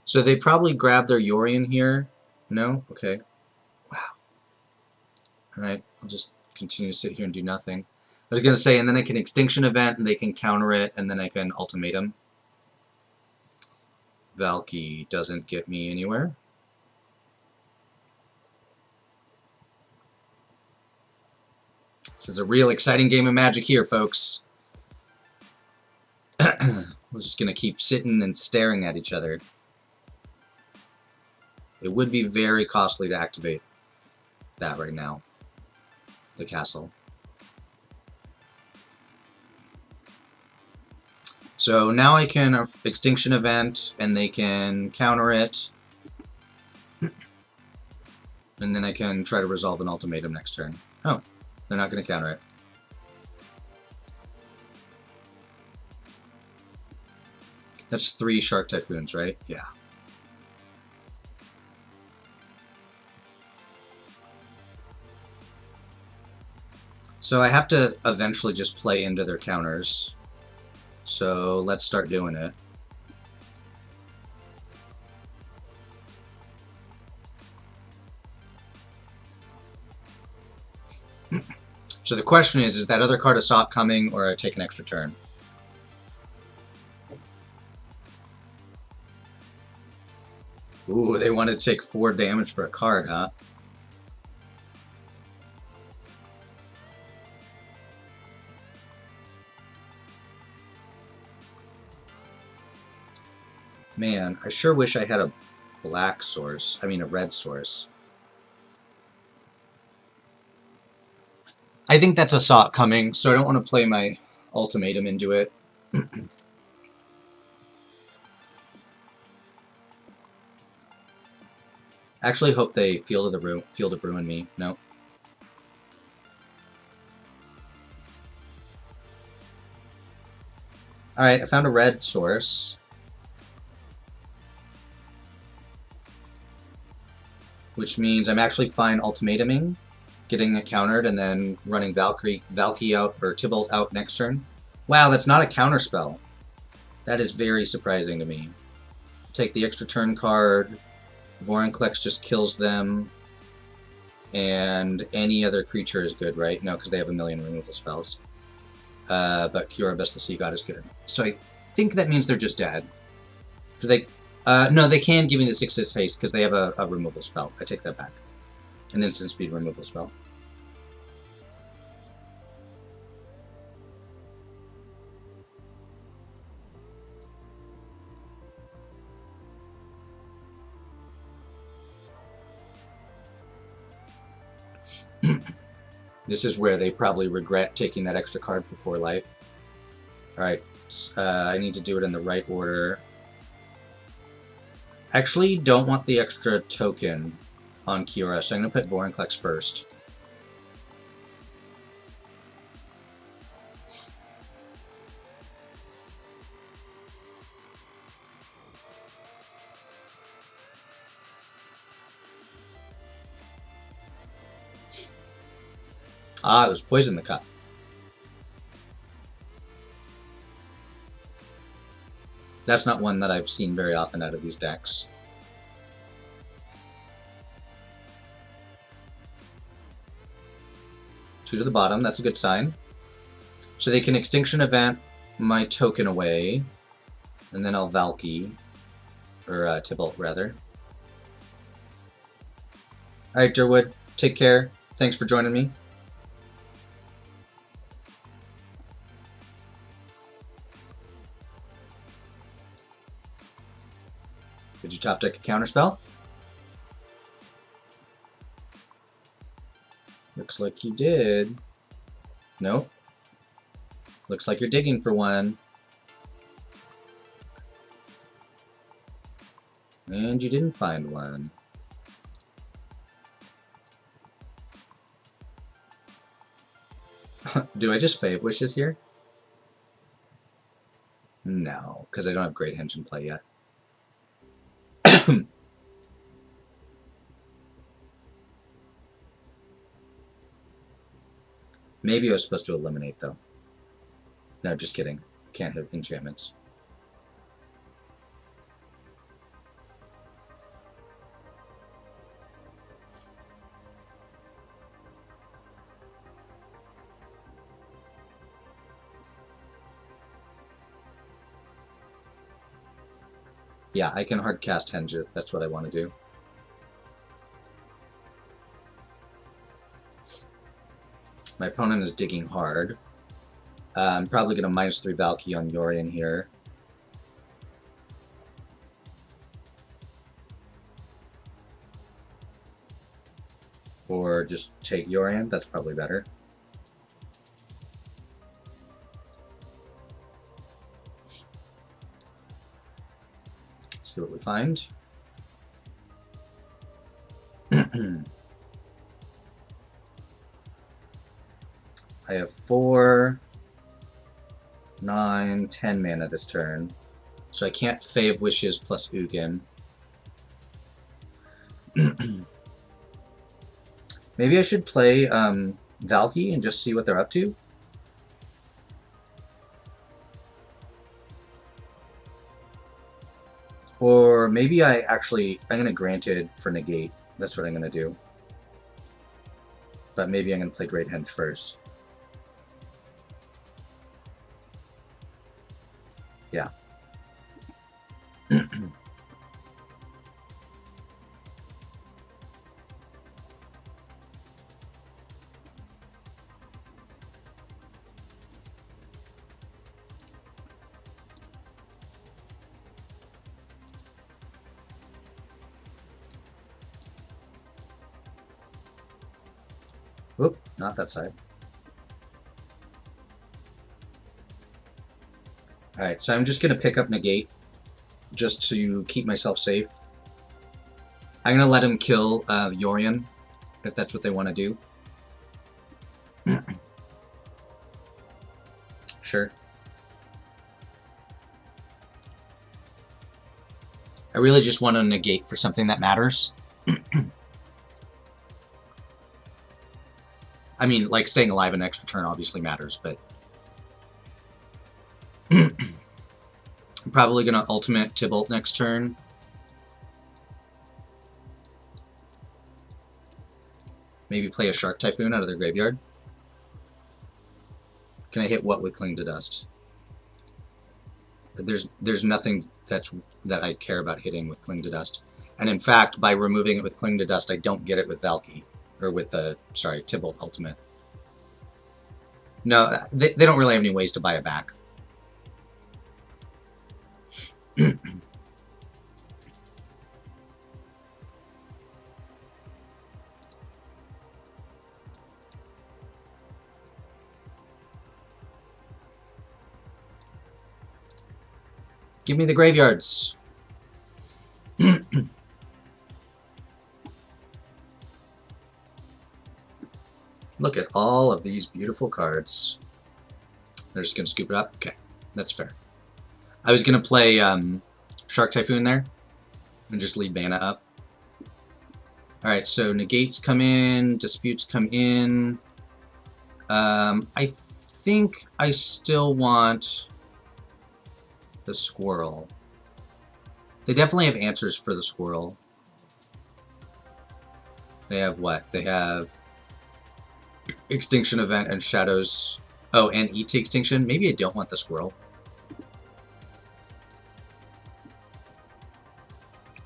S1: So they probably grab their Yorion here. No? Okay. Wow. Alright, I'll just continue to sit here and do nothing. I was going to say, and then I can Extinction Event, and they can counter it, and then I can Ultimatum. Valki doesn't get me anywhere. This is a real exciting game of Magic here, folks. We're just going to keep sitting and staring at each other. It would be very costly to activate that right now. The castle. So now I can Extinction Event, and they can counter it. And then I can try to resolve an Ultimatum next turn. Oh, they're not going to counter it. That's 3 Shark Typhoons, right? Yeah. So I have to eventually just play into their counters. So let's start doing it. So the question is that other card a Sot coming, or I take an extra turn? Ooh, they want to take 4 damage for a card, huh? Man, I sure wish I had a black source. I mean, a red source. I think that's a Sot coming, so I don't want to play my Ultimatum into it. Actually hope they Field of Ruin me. No. Alright, I found a red source. Which means I'm actually fine Ultimatuming, getting it countered, and then running Valki out, or Tibalt out next turn. Wow, that's not a counter spell. That is very surprising to me. Take the extra turn card. Vorinclex just kills them, and any other creature is good, right? No, because they have a million removal spells. But Kiora the Sea God is good. So I think that means they're just dead. Because they... no, they can give me the 6 haste because they have a removal spell. I take that back. An instant speed removal spell. This is where they probably regret taking that extra card for 4 life. Alright, I need to do it in the right order. Actually, don't want the extra token on Kiora, so I'm going to put Vorinclex first. Ah, it was Poison the Cup. That's not one that I've seen very often out of these decks. Two to the bottom, that's a good sign. So they can Extinction Event my token away, and then I'll Valky, or Tibalt rather. Alright, Durwood, take care. Thanks for joining me. Did you top deck a counterspell? Looks like you did. Nope. Looks like you're digging for one. And you didn't find one. Do I just Fave Wishes here? No, because I don't have Great Henge in play yet. Maybe I was supposed to eliminate, though. No, just kidding. I can't have enchantments. Yeah, I can hard cast Henge if that's what I want to do. My opponent is digging hard. I'm probably going to -3 Valky on Yorion here. Or just take Yorion, that's probably better. Let's see what we find. I have 4, 9, 10 mana this turn, so I can't Fave Wishes plus Ugin. Maybe I should play Valky and just see what they're up to. Or maybe I'm going to Granted for negate. That's what I'm going to do. But maybe I'm going to play Great Henge first. Yeah. Whoop, not that side. Alright, so I'm just going to pick up Negate, just to keep myself safe. I'm going to let him kill Yorion, if that's what they want to do. Sure. I really just want to negate for something that matters. I mean, like, staying alive an extra turn obviously matters, but... I'm probably going to ultimate Tibalt next turn. Maybe play a Shark Typhoon out of their graveyard. Can I hit what with Cling to Dust? There's nothing that I care about hitting with Cling to Dust. And in fact, by removing it with Cling to Dust, I don't get it with Valki. Or with, Tibalt Ultimate. No, they don't really have any ways to buy it back. Give me the graveyards. Look at all of these beautiful cards. They're just going to scoop it up? Okay, that's fair. I was going to play Shark Typhoon there and just leave mana up. Alright, so negates come in, disputes come in. I think I still want the squirrel. They definitely have answers for the squirrel. They have what? They have Extinction Event and Shadows. Oh, and ET Extinction? Maybe I don't want the squirrel.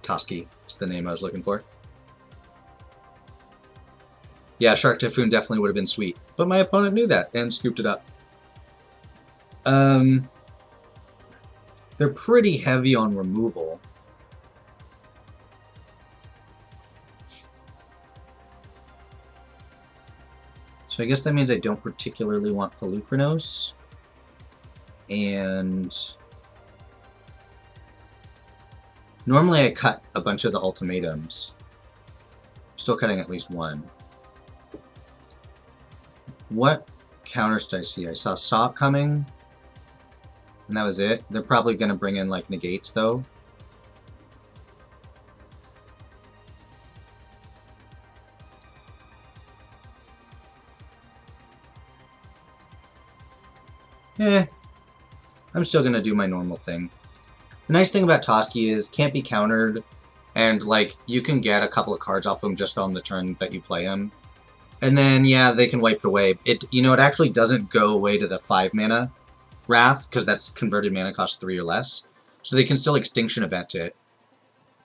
S1: Toski is the name I was looking for. Yeah, Shark Typhoon definitely would have been sweet. But my opponent knew that and scooped it up. They're pretty heavy on removal. So I guess that means I don't particularly want Polukranos. And normally I cut a bunch of the ultimatums. I'm still cutting at least one. What counters did I see? I saw Sop coming. And that was it. They're probably going to bring in, like, negates, though. I'm still going to do my normal thing. The nice thing about Toski is can't be countered, and, like, you can get a couple of cards off him just on the turn that you play him. And then, yeah, they can wipe it away. It actually doesn't go away to the 5 mana Wrath, because that's converted mana cost 3 or less. So they can still Extinction Event it.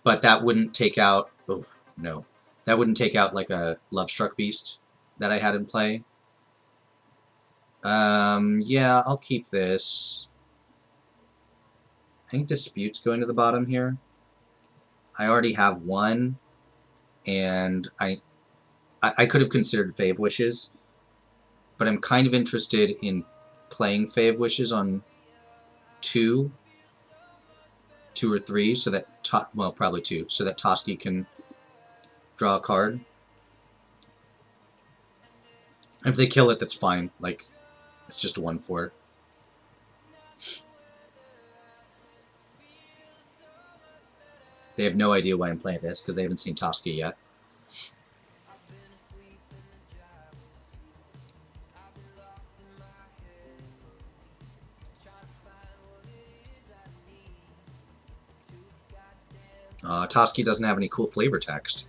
S1: But that wouldn't take out... Oh, no. That wouldn't take out, like, a Lovestruck Beast that I had in play. Yeah, I'll keep this. I think Dispute's going to the bottom here. I already have one. And I could have considered Fave Wishes. But I'm kind of interested in playing Fave Wishes on 2 or 3, so that well, probably 2, so that Toski can draw a card. If they kill it, that's fine. Like, it's just a 1/4. They have no idea why I'm playing this because they haven't seen Toski yet. Toski doesn't have any cool flavor text.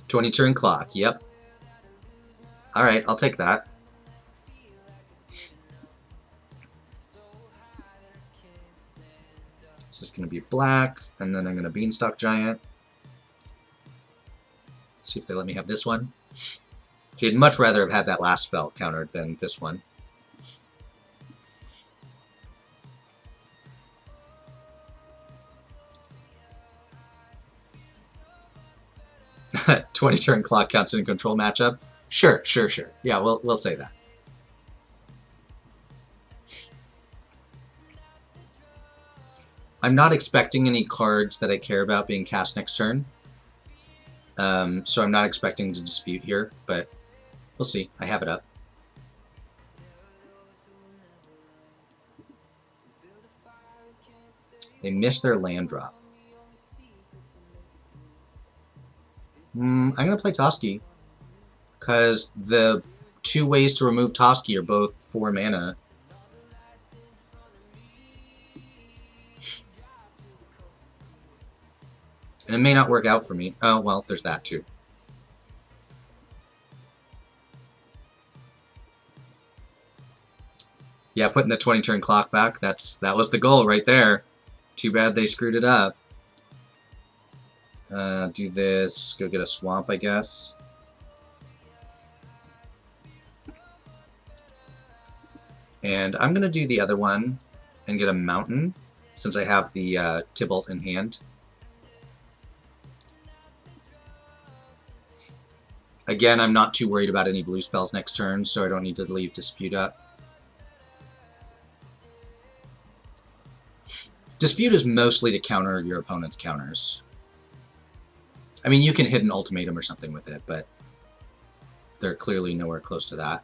S1: 20 turn clock, yep. Alright, I'll take that. This is going to be black, and then I'm going to Beanstalk Giant. See if they let me have this one. So you'd much rather have had that last spell countered than this one. 20 turn clock counts in a control matchup? Sure. Yeah, we'll say that. I'm not expecting any cards that I care about being cast next turn. So I'm not expecting to dispute here, but we'll see. I have it up. They missed their land drop. I'm going to play Toski, because the 2 ways to remove Toski are both 4 mana. And it may not work out for me. Oh, well, there's that too. Yeah, putting the 20-turn clock back, that was the goal right there. Too bad they screwed it up. Do this, go get a swamp, I guess. And I'm going to do the other one and get a mountain, since I have the Tibalt in hand. Again, I'm not too worried about any blue spells next turn, so I don't need to leave Dispute up. Dispute is mostly to counter your opponent's counters. I mean, you can hit an ultimatum or something with it, but they're clearly nowhere close to that.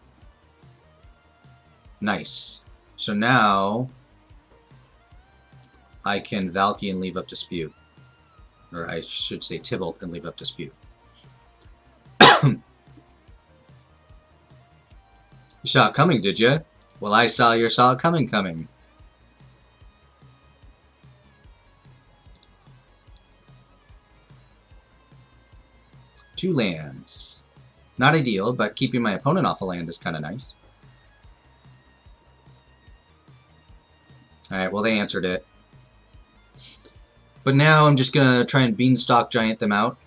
S1: Nice. So now I can Valky and leave up Dispute. Or I should say Tibalt and leave up Dispute. You saw it coming, did you? Well, I saw you saw it coming. 2 lands. Not ideal, but keeping my opponent off a land is kind of nice. Alright, well they answered it. But now I'm just going to try and Beanstalk Giant them out.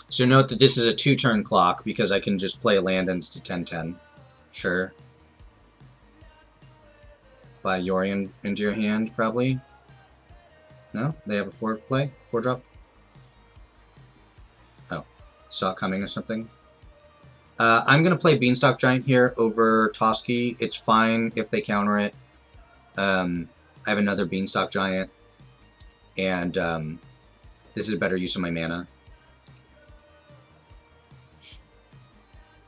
S1: So note that this is a 2-turn clock because I can just play a land and it's to 10-10. Sure. Buy Yorion into your hand, probably. No? They have a 4-play? 4-drop? Oh. Saw it coming or something? I'm going to play Beanstalk Giant here over Toski. It's fine if they counter it. I have another Beanstalk Giant. And this is a better use of my mana.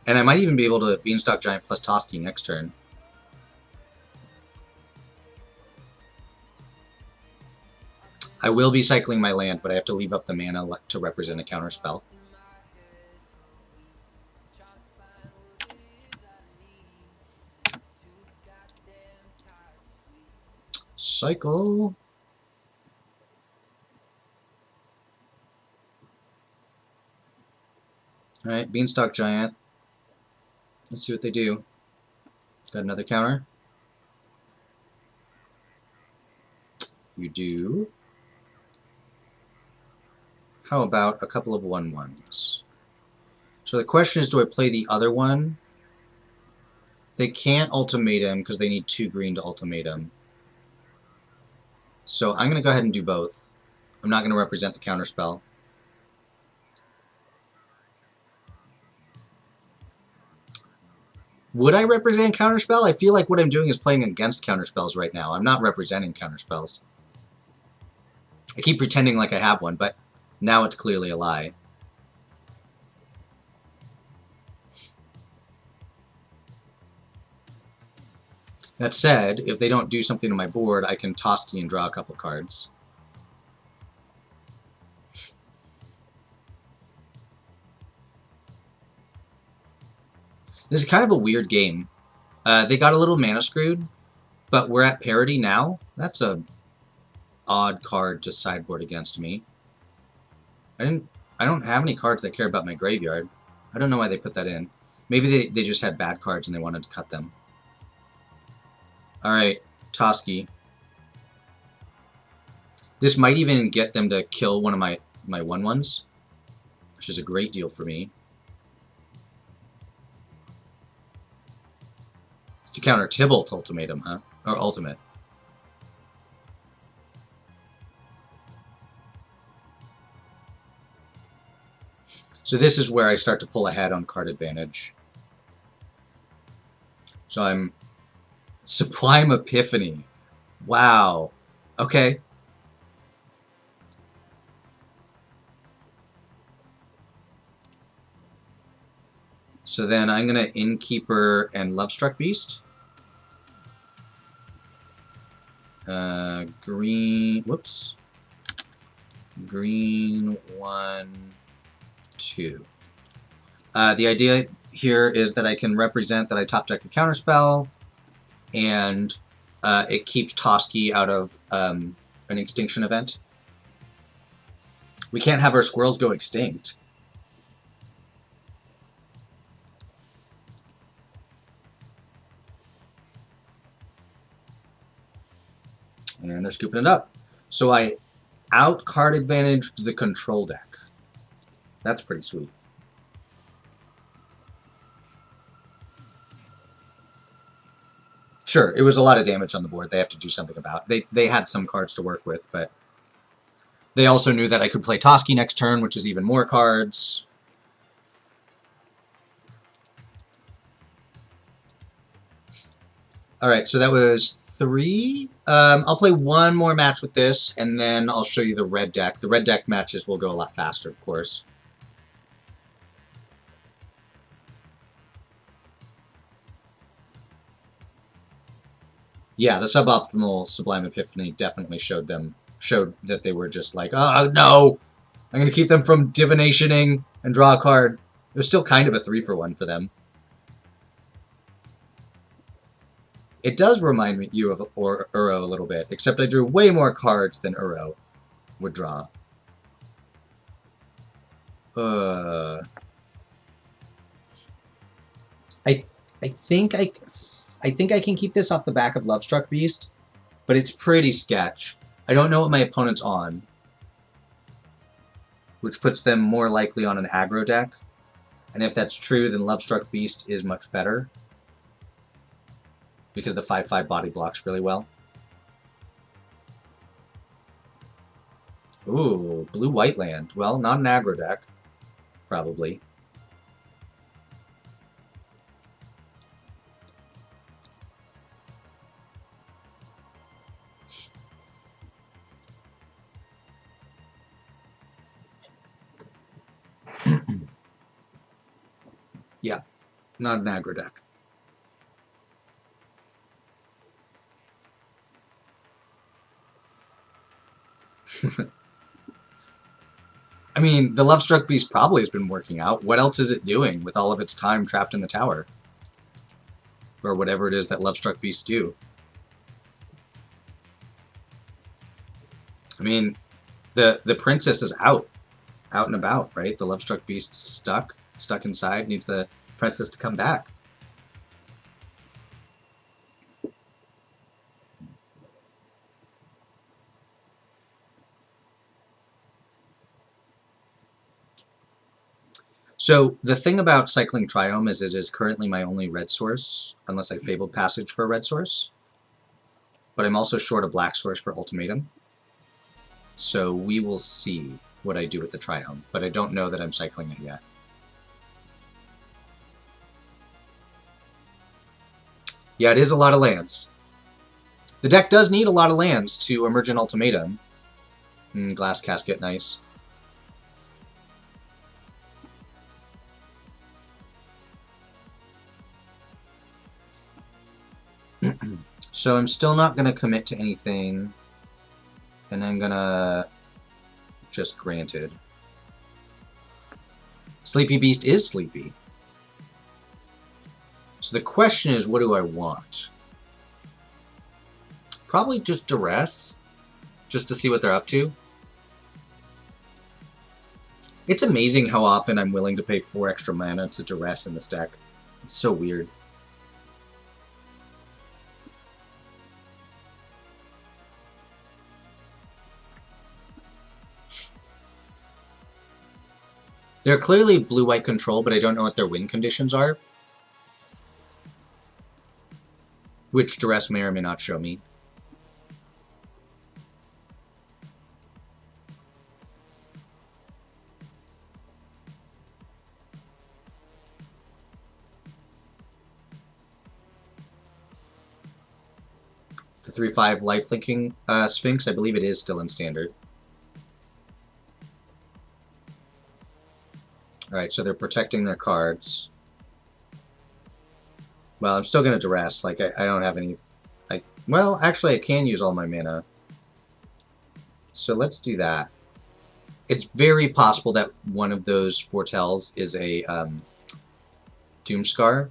S1: And I might even be able to Beanstalk Giant plus Toski next turn. I will be cycling my land, but I have to leave up the mana to represent a counterspell. Cycle. Alright, Beanstalk Giant. Let's see what they do. Got another counter. You do. How about a couple of 1/1s? So the question is, do I play the other one? They can't ultimatum because they need 2 green to ultimatum. So I'm going to go ahead and do both. I'm not going to represent the counterspell. Would I represent counterspell? I feel like what I'm doing is playing against counterspells right now. I'm not representing counterspells. I keep pretending like I have one, but now it's clearly a lie. That said, if they don't do something to my board, I can Toski and draw a couple cards. This is kind of a weird game. They got a little mana screwed, but we're at parity now. That's a odd card to sideboard against me. I don't have any cards that care about my graveyard. I don't know why they put that in. Maybe they just had bad cards and they wanted to cut them. Alright, Toski. This might even get them to kill one of my 1/1s, which is a great deal for me. It's to counter Tibalt's ultimatum, huh? Or ultimate. So this is where I start to pull ahead on card advantage. So I'm Sublime Epiphany. Wow. Okay. So then I'm going to Innkeeper and Lovestruck Beast. Green, whoops. Green 1, 2. The idea here is that I can represent that I top deck a counterspell, and It keeps Toski out of an extinction event. We can't have our squirrels go extinct. And they're scooping it up. So I out-card advantaged the control deck. That's pretty sweet. Sure, it was a lot of damage on the board. They have to do something about. They had some cards to work with, but they also knew that I could play Toski next turn, which is even more cards. Alright, so that was 3. I'll play one more match with this, and then I'll show you the red deck. The red deck matches will go a lot faster, of course. Yeah, the suboptimal Sublime Epiphany definitely showed that they were just like, oh no! I'm going to keep them from divinationing and draw a card. It was still kind of a 3-for-1 for them. It does remind you of Uro a little bit, except I drew way more cards than Uro would draw. I think I can keep this off the back of Lovestruck Beast, but it's pretty sketch. I don't know what my opponent's on, which puts them more likely on an aggro deck. And if that's true, then Lovestruck Beast is much better, because the 5/5 body blocks really well. Ooh, blue-white land. Well, not an aggro deck, probably. Yeah, not an aggro deck. I mean, the Lovestruck Beast probably has been working out. What else is it doing with all of its time trapped in the tower? Or whatever it is that Lovestruck Beasts do. I mean, the princess is out and about, right? The Lovestruck Beast stuck inside, needs the princess to come back. So the thing about cycling Triome is it is currently my only red source, unless I Fabled Passage for a red source. But I'm also short a black source for Ultimatum. So we will see what I do with the Triome, but I don't know that I'm cycling it yet. Yeah, it is a lot of lands. The deck does need a lot of lands to Emergent Ultimatum. Glass Casket, nice. So I'm still not going to commit to anything, and I'm going to just Granted. Sleepy Beast is sleepy. So the question is, what do I want? Probably just Duress, just to see what they're up to. It's amazing how often I'm willing to pay 4 extra mana to Duress in this deck. It's so weird. They're clearly blue-white control, but I don't know what their win conditions are. Which Duress may or may not show me. The 3/5 lifelinking Sphinx, I believe it is still in Standard. Alright, so they're protecting their cards. Well, I'm still going to Duress. Like, I don't have any... well, actually, I can use all my mana. So let's do that. It's very possible that one of those foretells is a Doomscar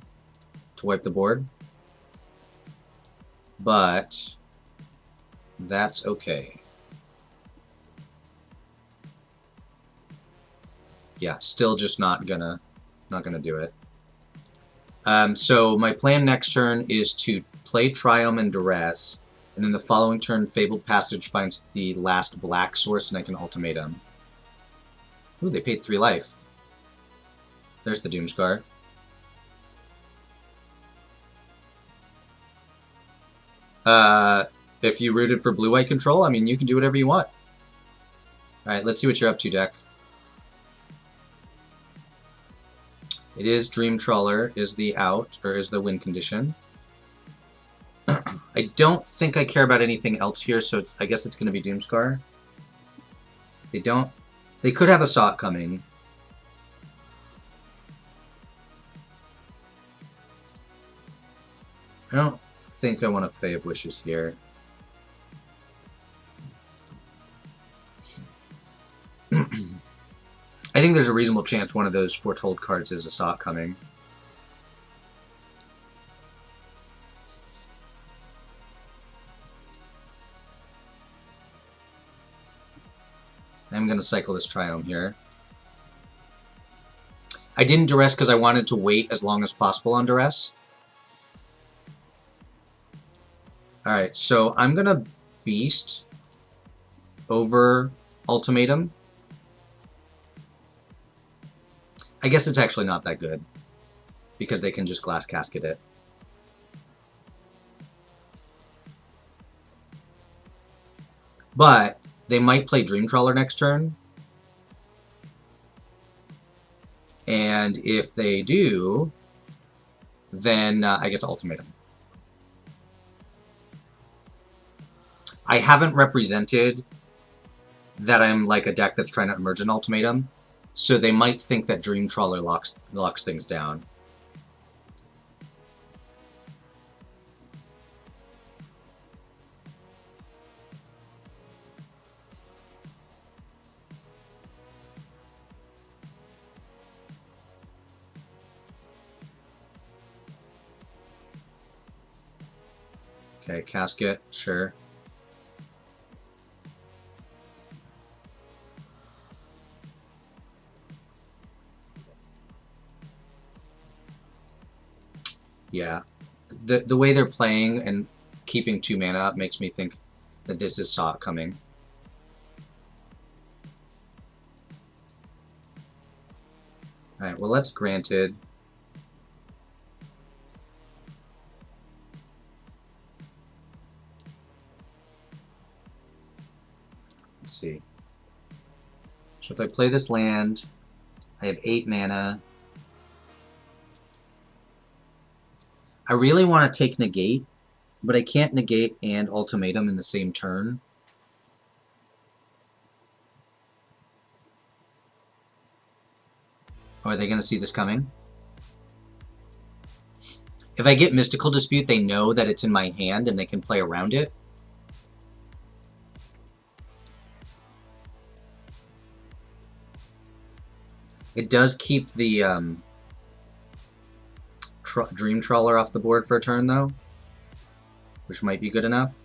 S1: to wipe the board. but that's okay. Yeah, still just not gonna do it. So my plan next turn is to play Triumph and Duress, and then the following turn, Fabled Passage finds the last black source, and I can Ultimatum. Ooh, they paid 3 life. There's the Doomscar. If you rooted for blue-white control, I mean, you can do whatever you want. Alright, let's see what you're up to, deck. It is Dream Trawler, is the out, or is the win condition. I don't think I care about anything else here, so I guess it's going to be Doomscar. They don't... They could have a Sot coming. I don't think I want a Fae of Wishes here. I think there's a reasonable chance one of those Foretold cards is a Sot coming. I'm going to cycle this Triome here. I didn't Duress because I wanted to wait as long as possible on Duress. Alright, so I'm going to Beast over Ultimatum. I guess it's actually not that good, because they can just Glass Casket it. But they might play Dream Trawler next turn. And if they do, then I get to Ultimatum. I haven't represented that I'm like a deck that's trying to emerge an Ultimatum, so they might think that Dream Trawler locks things down. Okay, Casket, sure. Yeah. The way they're playing and keeping 2 mana up makes me think that this is Sot coming. Alright, well, let's Granted. Let's see. So if I play this land, I have 8 mana. I really want to take Negate, but I can't Negate and Ultimatum in the same turn. Oh, are they going to see this coming? If I get Mystical Dispute, they know that it's in my hand and they can play around it. It does keep the Dream Trawler off the board for a turn, though, which might be good enough.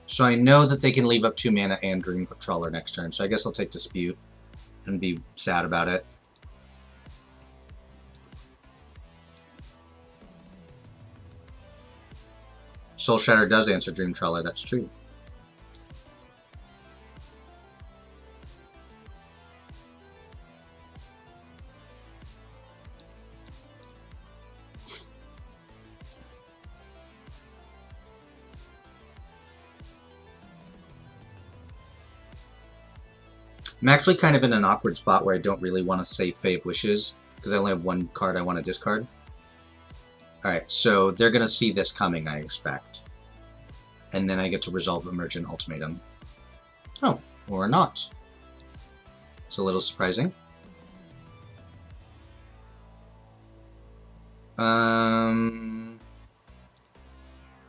S1: So I know that they can leave up 2 mana and Dream Trawler next turn, so I guess I'll take Dispute and be sad about it. Soul Shatter does answer Dream Trawler, that's true. I'm actually kind of in an awkward spot where I don't really want to say Fae of Wishes, because I only have 1 card I want to discard. Alright, so they're going to see this coming, I expect. And then I get to resolve Emergent Ultimatum. Oh, or not. It's a little surprising. I'll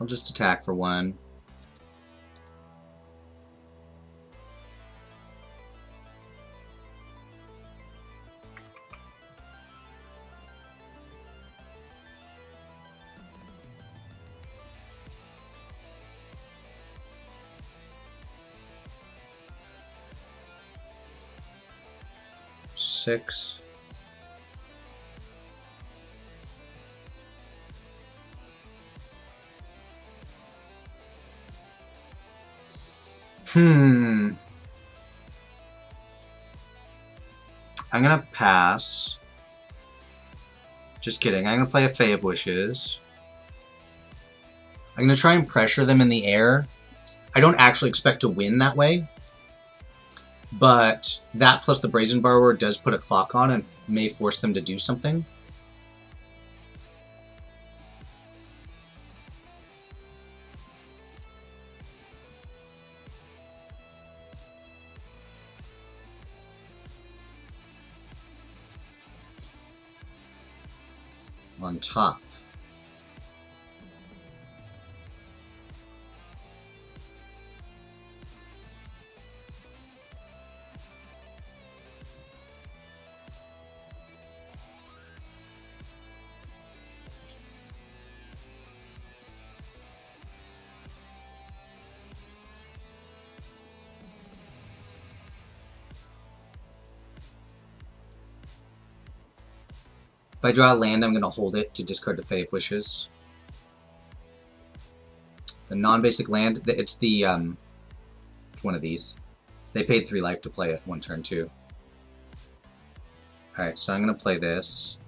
S1: just attack for 1. 6. I'm gonna pass. Just kidding. I'm gonna play a Fae of Wishes. I'm gonna try and pressure them in the air. I don't actually expect to win that way, but that plus the Brazen Borrower does put a clock on and may force them to do something. On top. If I draw a land, I'm going to hold it to discard the Fae of Wishes. The non-basic land, it's the, it's one of these. They paid 3 life to play it 1 turn too. Alright, so I'm going to play this.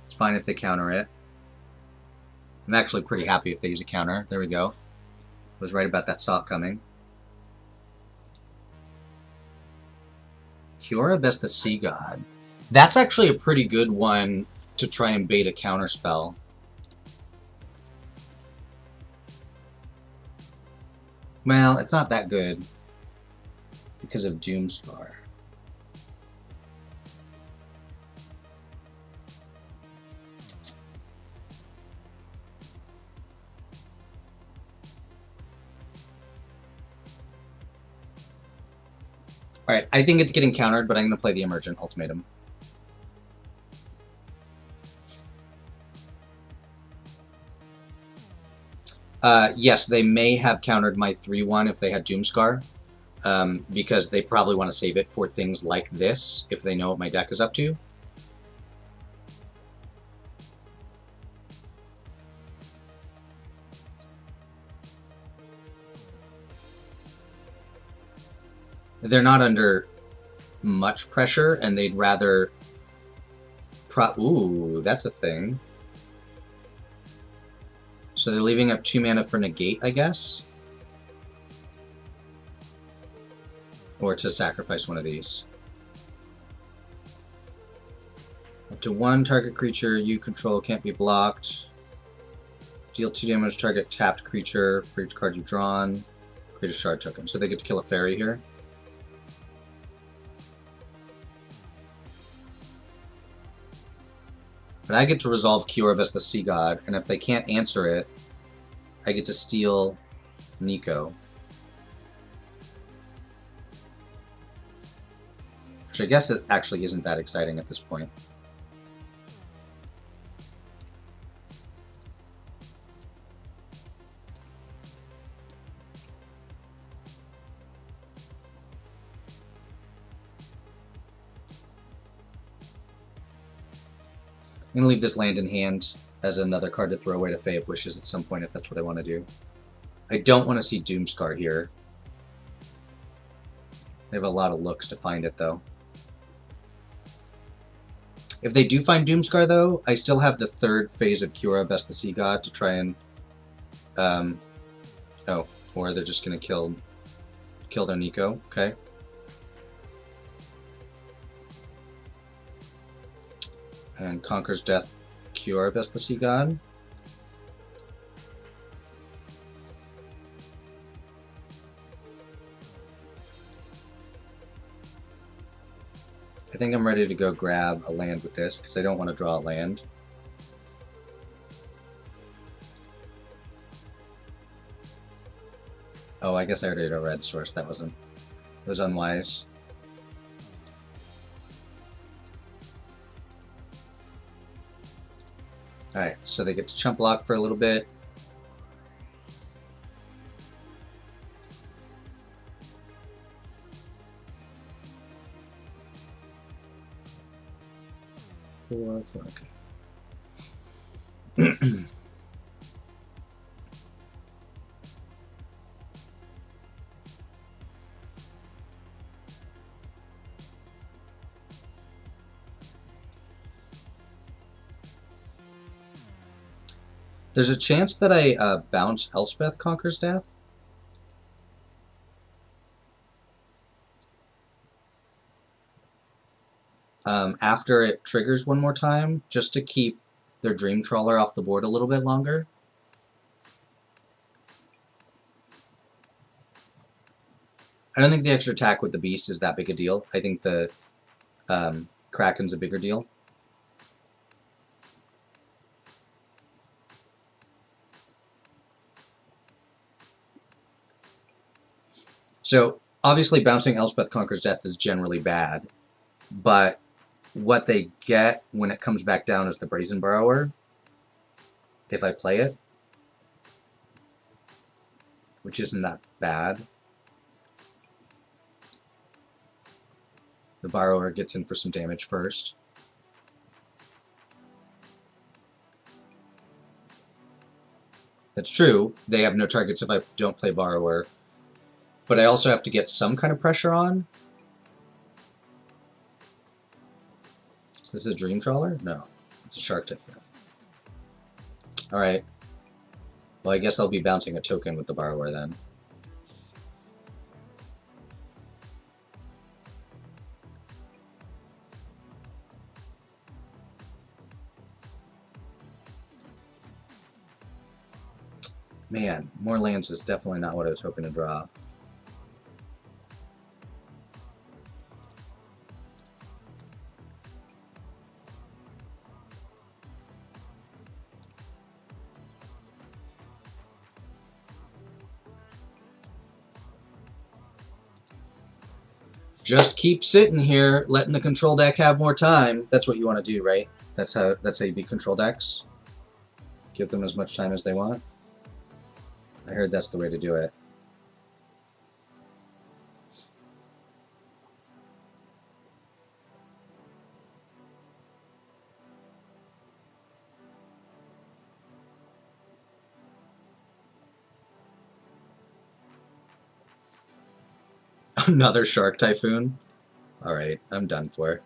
S1: It's fine if they counter it. I'm actually pretty happy if they use a counter. There we go. Was right about that saw coming. Kiora Best the Sea God. That's actually a pretty good one to try and bait a counter spell. Well, it's not that good because of Doomscar. Alright, I think it's getting countered, but I'm going to play the Emergent Ultimatum. Yes, they may have countered my 3-1 if they had Doomscar, because they probably want to save it for things like this, if they know what my deck is up to. They're not under much pressure, and they'd rather... Ooh, that's a thing. So they're leaving up 2 mana for negate, I guess? Or to sacrifice one of these. Up to 1 target creature you control can't be blocked. Deal 2 damage to target tapped creature for each card you've drawn. Create a shard token. So they get to kill a fairy here. But I get to resolve Kiora Best the Sea God, and if they can't answer it, I get to steal Nico. Which I guess it actually isn't that exciting at this point. I'm going to leave this land in hand as another card to throw away to Fae of Wishes at some point if that's what I want to do. I don't want to see Doomscar here. They have a lot of looks to find it, though. If they do find Doomscar, though, I still have the 3rd phase of Kiora Best the Sea God to try and... oh, or they're just going to kill their Nico. Okay. And Conquers Death, Kiora Best the Sea God. I think I'm ready to go grab a land with this, because I don't want to draw a land. Oh, I guess I already had a red source. That was unwise. Alright, so they get to chump block for a little bit. 4, 4, okay. There's a chance that I bounce Elspeth Conquers Death. After it triggers one more time, just to keep their Dream Trawler off the board a little bit longer. I don't think the extra attack with the Beast is that big a deal. I think the Kraken's a bigger deal. So, obviously bouncing Elspeth Conquers Death is generally bad, but what they get when it comes back down is the Brazen Borrower, if I play it, which isn't that bad. The Borrower gets in for some damage first. That's true, they have no targets if I don't play Borrower, but I also have to get some kind of pressure on. Is this a Dream Trawler? No, it's a Shark Typhoon. Alright. Well, I guess I'll be bouncing a token with the Borrower then. Man, more lands is definitely not what I was hoping to draw. Just keep sitting here, letting the control deck have more time. That's what you want to do, right? That's how you beat control decks. Give them as much time as they want. I heard that's the way to do it. Another Shark Typhoon? Alright, I'm done for.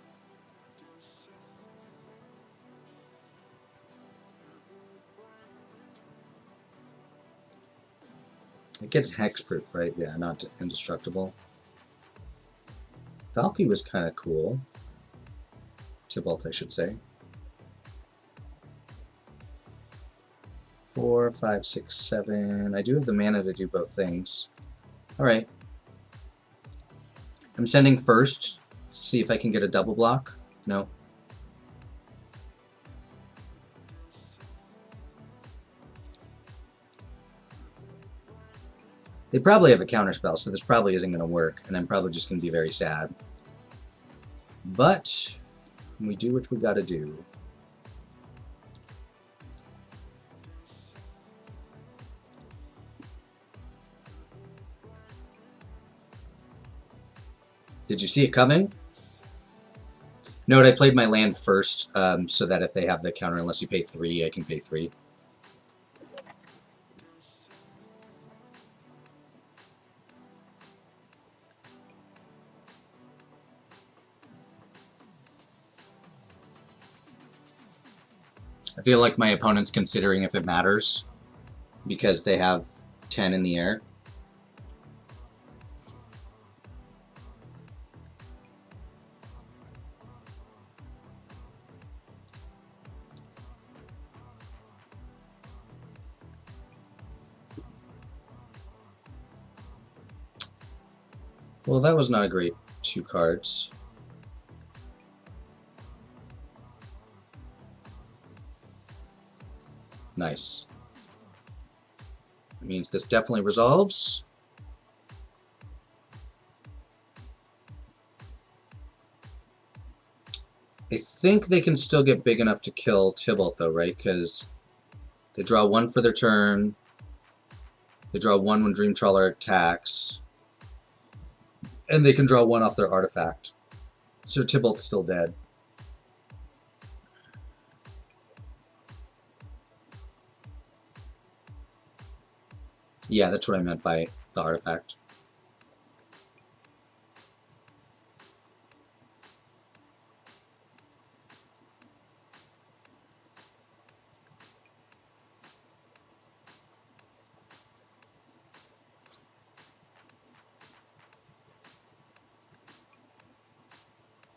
S1: It gets hexproof, right? Yeah, not indestructible. Valky was kind of cool. Tibalt, I should say. 4, 5, 6, 7. I do have the mana to do both things. Alright. I'm sending first to see if I can get a double block. No. They probably have a counterspell, so this probably isn't going to work, and I'm probably just going to be very sad. But we do what we got to do. Did you see it coming? Note I played my land first, so that if they have the counter, unless you pay 3, I can pay 3. I feel like my opponent's considering if it matters, because they have 10 in the air. Well, that was not a great 2 cards. Nice. That means this definitely resolves. I think they can still get big enough to kill Tibalt though, right? Because they draw 1 for their turn. They draw 1 when Dream Trawler attacks. And they can draw 1 off their artifact. So Tibalt's still dead. Yeah, that's what I meant by the artifact.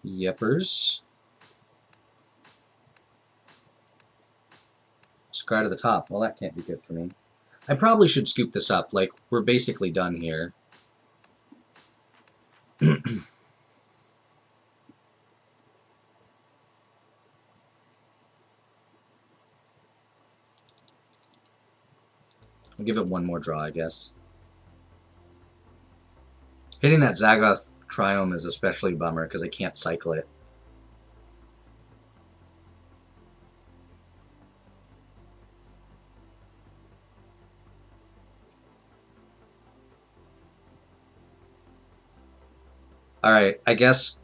S1: Yepers. Scry to the top. Well, that can't be good for me. I probably should scoop this up. Like, we're basically done here. I'll give it one more draw, I guess. Hitting that Zagoth Triome is especially a bummer because I can't cycle it. Alright, I guess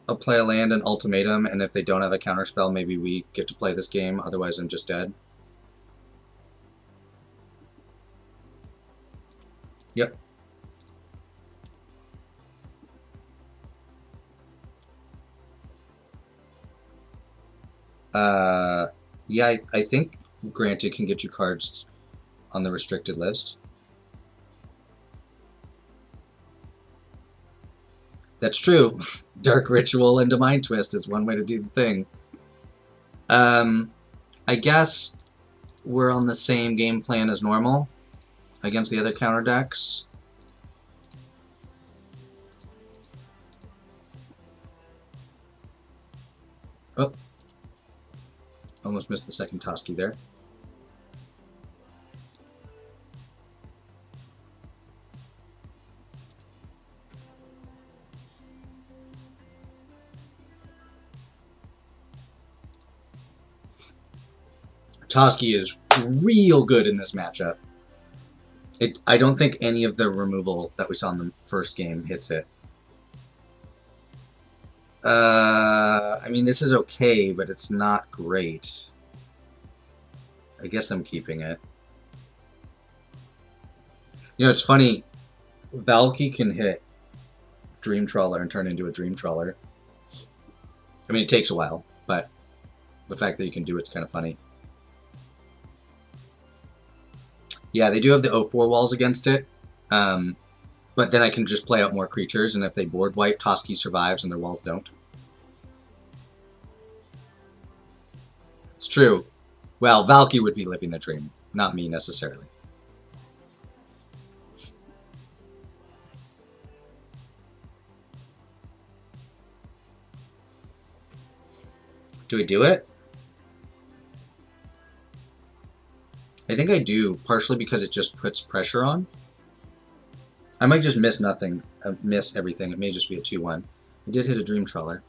S1: I'll play a land and ultimatum, and if they don't have a counterspell, maybe we get to play this game, otherwise I'm just dead. Yep. Yeah, I think Granted can get you cards on the restricted list. That's true. Dark Ritual into Mind Twist is one way to do the thing. I guess we're on the same game plan as normal against the other counter decks. Oh. Almost missed the second Toski there. Toski is real good in this matchup. I don't think any of the removal that we saw in the first game hits it. I mean, this is okay, but it's not great. I guess I'm keeping it. You know, it's funny. Valki can hit Dream Trawler and turn into a Dream Trawler. I mean, it takes a while, but the fact that you can do it's kind of funny. Yeah, they do have the 0-4 walls against it, but then I can just play out more creatures, and if they board wipe, Toski survives and their walls don't. It's true. Well, Valki would be living the dream, not me necessarily. Do we do it? I think I do, partially because it just puts pressure on. I might just miss nothing, miss everything. It may just be a 2-1. I did hit a Dream Trawler.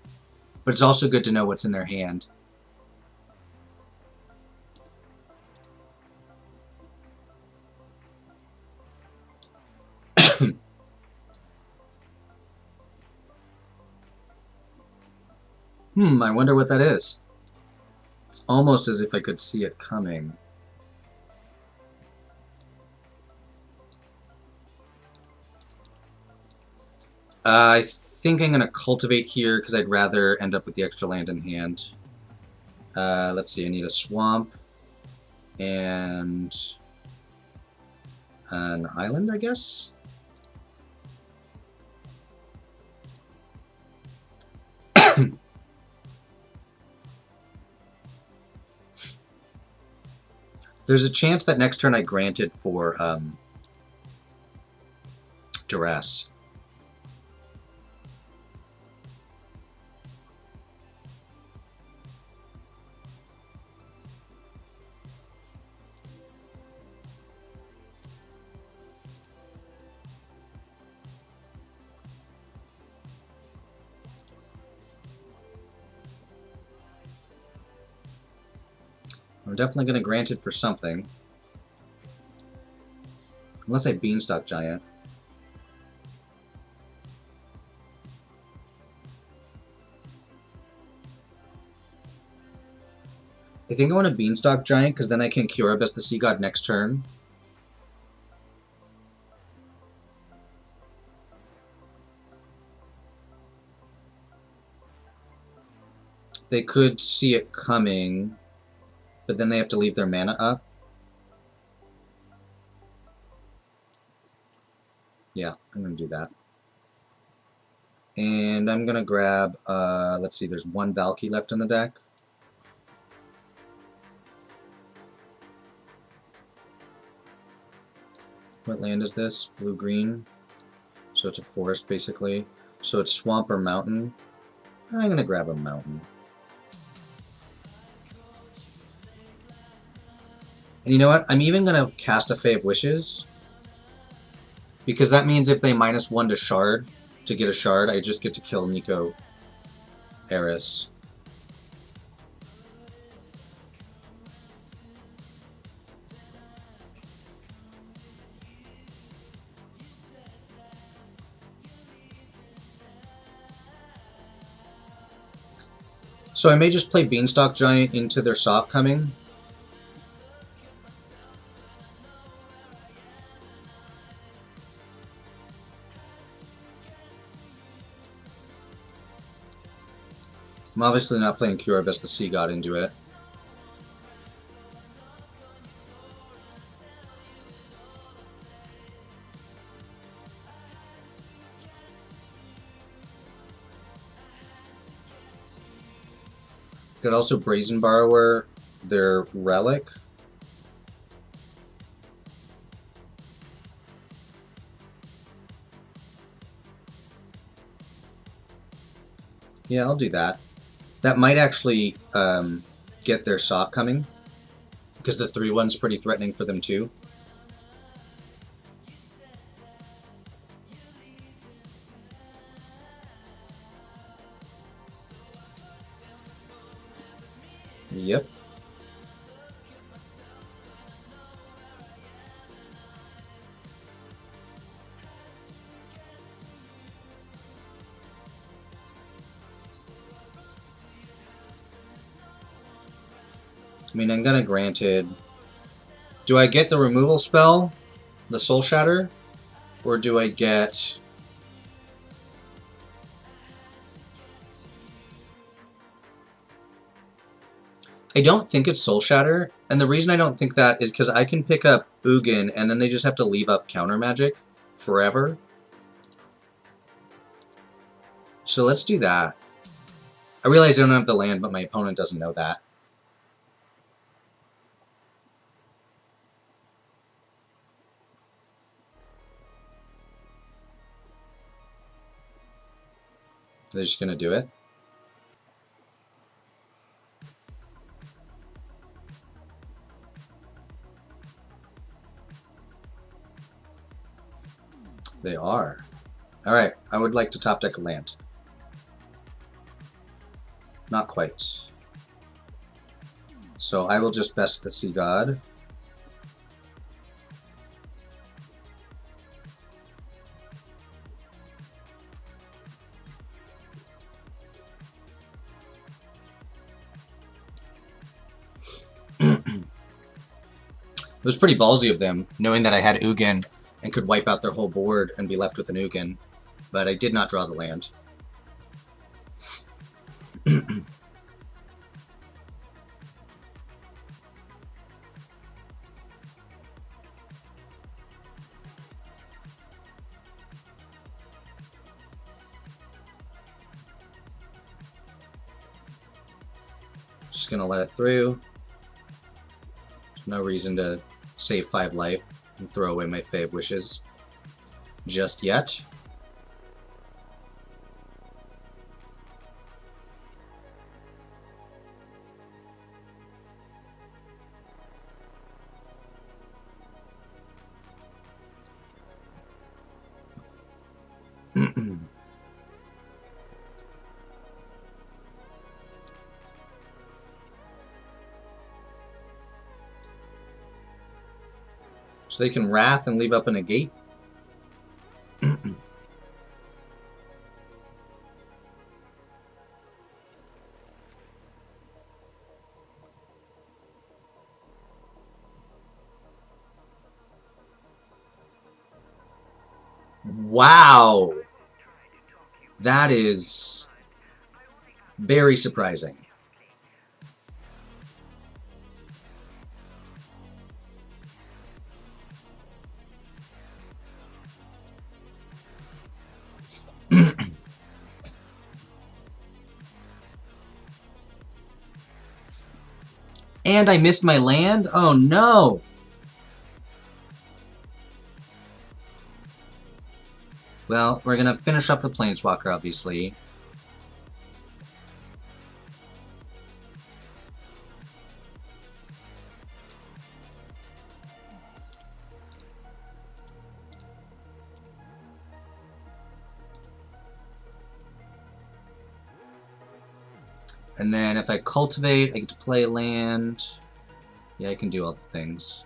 S1: But it's also good to know what's in their hand. I wonder what that is. It's almost as if I could see it coming. I think I'm going to cultivate here because I'd rather end up with the extra land in hand. Let's see, I need a swamp and an island, I guess? There's a chance that next turn I grant it for Duress. I'm definitely going to grant it for something. Unless I Beanstalk Giant. I think I want a Beanstalk Giant because then I can Curibus the Sea God next turn. They could see it coming, but then they have to leave their mana up. Yeah, I'm going to do that. And I'm going to grab, let's see, there's one Valky left in the deck. What land is this? Blue-green. So it's a forest, basically. So it's swamp or mountain. I'm going to grab a mountain. And you know what? I'm even going to cast a Fae of Wishes. Because that means if they -1 to Shard, to get a Shard, I just get to kill Nico Eris. So I may just play Beanstalk Giant into their Sock coming. I'm obviously not playing Curavis the Sea God into it. Could also Brazen Borrower their Relic. Yeah, I'll do that. That might actually get their Sock coming, because the 3/1's pretty threatening for them too. Yep. I mean, I'm gonna Granted. Do I get the removal spell, the Soul Shatter, or do I get... I don't think it's Soul Shatter, and the reason I don't think that is because I can pick up Ugin, and then they just have to leave up counter magic forever. So let's do that. I realize I don't have the land, but my opponent doesn't know that. They're just gonna do it. They are. Alright, I would like to top deck a land. Not quite. So I will just best the Sea God. It was pretty ballsy of them, knowing that I had Ugin and could wipe out their whole board and be left with an Ugin, but I did not draw the land. Just gonna let it through. There's no reason to save 5 life and throw away my Fae of Wishes just yet. So they can Wrath and leave up a negate. Wow! That is very surprising. And I missed my land? Oh no! Well, we're gonna finish off the Planeswalker, obviously. And then if I cultivate, I get to play land. Yeah, I can do all the things.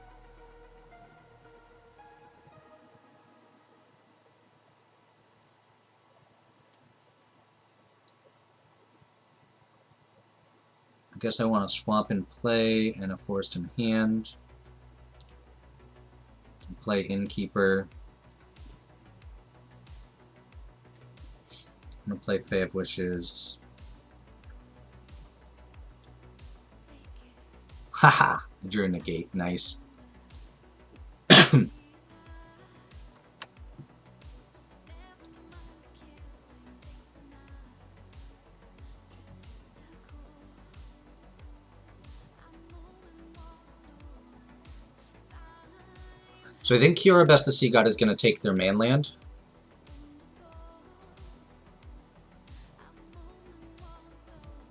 S1: I guess I want to swap in play and a forest in hand. Play Innkeeper. I'm going to play Fae of Wishes. Haha! I drew a negate. Nice. So I think Kiora Best the Sea God is going to take their mainland.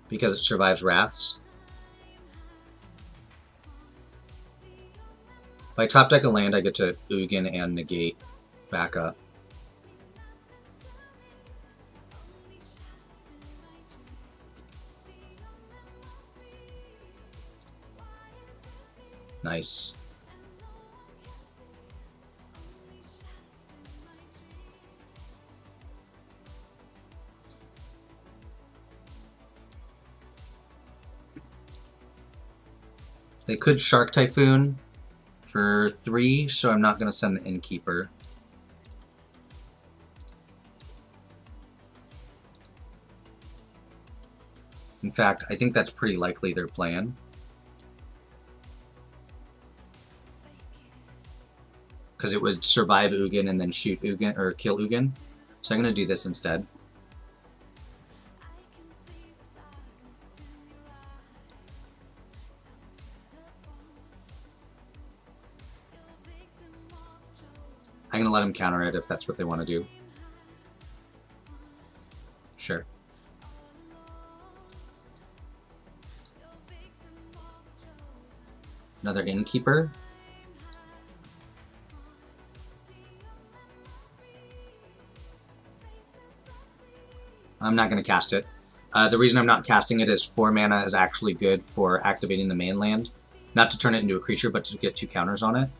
S1: Because it survives Wraths. If I top deck a land, I get to Ugin and negate back up. Nice. They could Shark Typhoon for 3, so I'm not going to send the Innkeeper. In fact, I think that's pretty likely their plan. Because it would survive Ugin and then shoot Ugin, or kill Ugin. So I'm going to do this instead. I'm going to let him counter it if that's what they want to do. Sure. Another Innkeeper. I'm not going to cast it. The reason I'm not casting it is 4 mana is actually good for activating the mainland. Not to turn it into a creature, but to get 2 counters on it.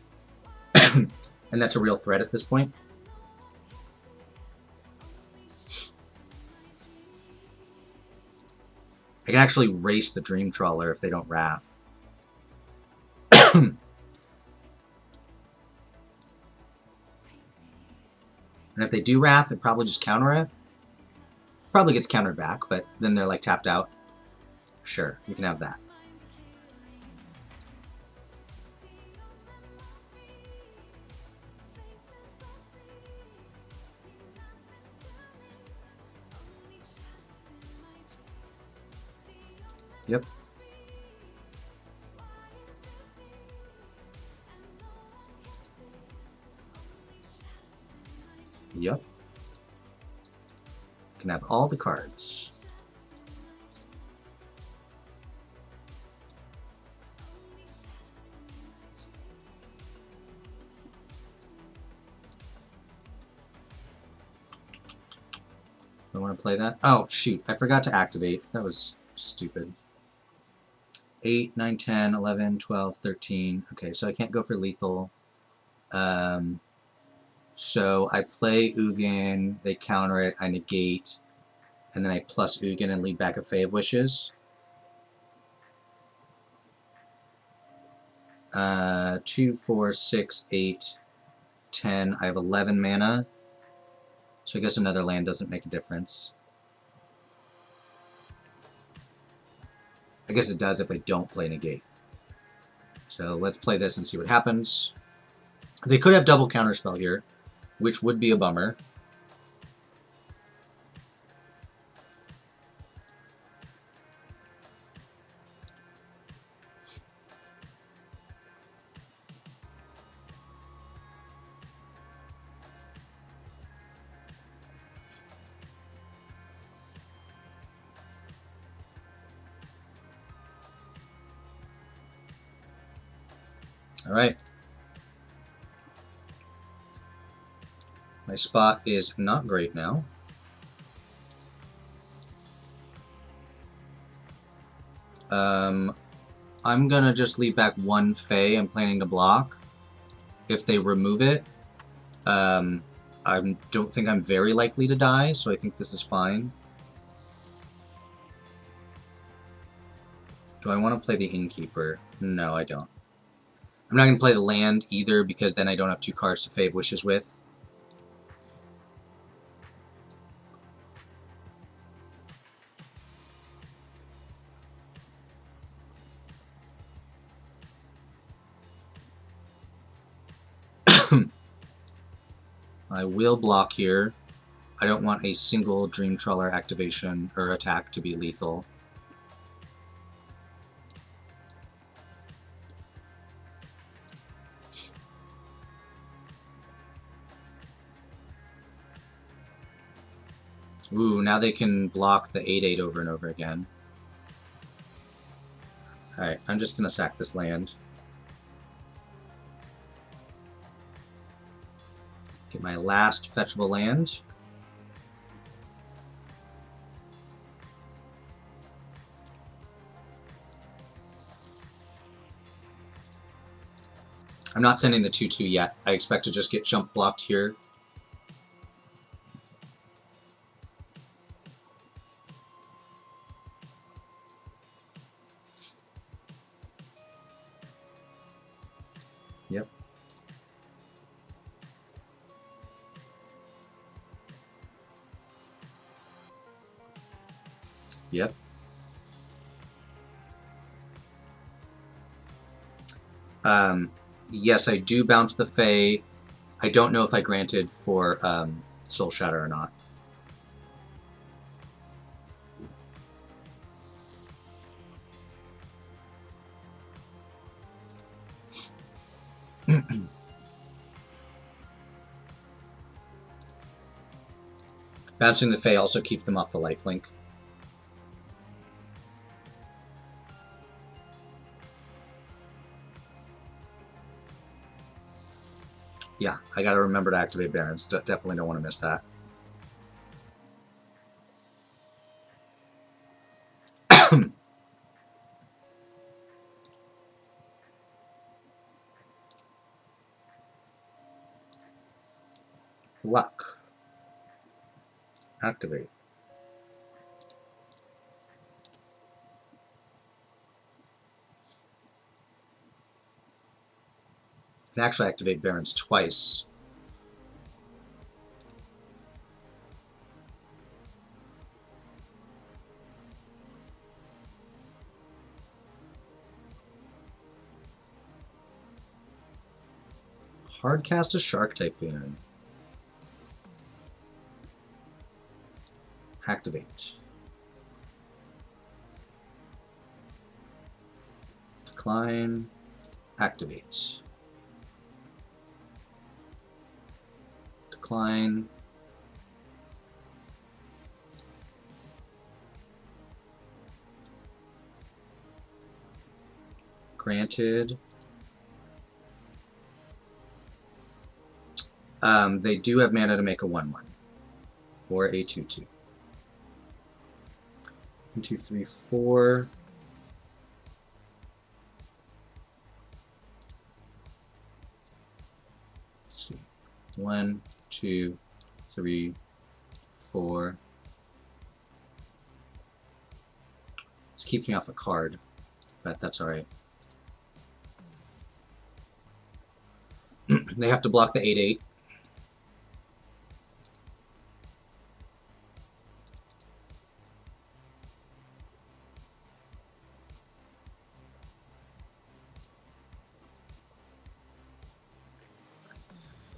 S1: And that's a real threat at this point. I can actually race the Dream Trawler if they don't Wrath. And if they do Wrath, they probably just counter it. Probably gets countered back, but then they're like tapped out. Sure, you can have that. Yep. Yep. You can have all the cards. I want to play that. Oh, shoot. I forgot to activate. That was stupid. 8, 9, 10, 11, 12, 13. Okay, so I can't go for lethal. So I play Ugin, they counter it, I negate, and then I plus Ugin and lead back a Fae of Wishes. 2, 4, 6, 8, 10. I have 11 mana. So I guess another land doesn't make a difference. I guess it does if I don't play negate. So let's play this and see what happens. They could have double counterspell here, which would be a bummer. Alright. My spot is not great now. I'm gonna just leave back one Fae I'm planning to block. If they remove it, I don't think I'm very likely to die, so I think this is fine. Do I want to play the Innkeeper? No, I don't. I'm not going to play the land either, because then I don't have 2 cards to Fave Wishes with. I will block here. I don't want a single Dream Trawler activation or attack to be lethal. Ooh, now they can block the 8/8 over and over again. Alright, I'm just going to sack this land. Get my last fetchable land. I'm not sending the 2/2 yet. I expect to just get jump blocked here. Yep. Yep. Yes, I do bounce the Fae. I don't know if I granted for Soul Shatter or not. Bouncing the Fae also keeps them off the lifelink. Yeah, I gotta remember to activate Barrens. Definitely don't want to miss that. Luck. Activate. I can actually activate Barrens twice. Hardcast a Shark Typhoon. Activate. Decline. Activate. Decline. Granted. They do have mana to make a 1/1 or a 2/2. 1, 2, 3, 4. Let's see. 1, 2, 3, 4. This keeps me off a card, but that's alright. They have to block the 8/8.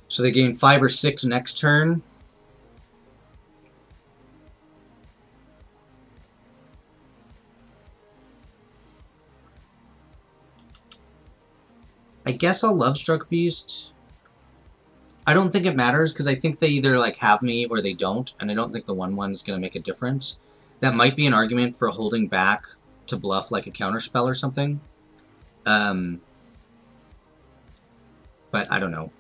S1: So they gain 5 or 6 next turn. I guess I'll Lovestruck Beast. I don't think it matters, because I think they either like have me or they don't, and I don't think the 1/1 is going to make a difference. That might be an argument for holding back to bluff like a counterspell or something. But I don't know.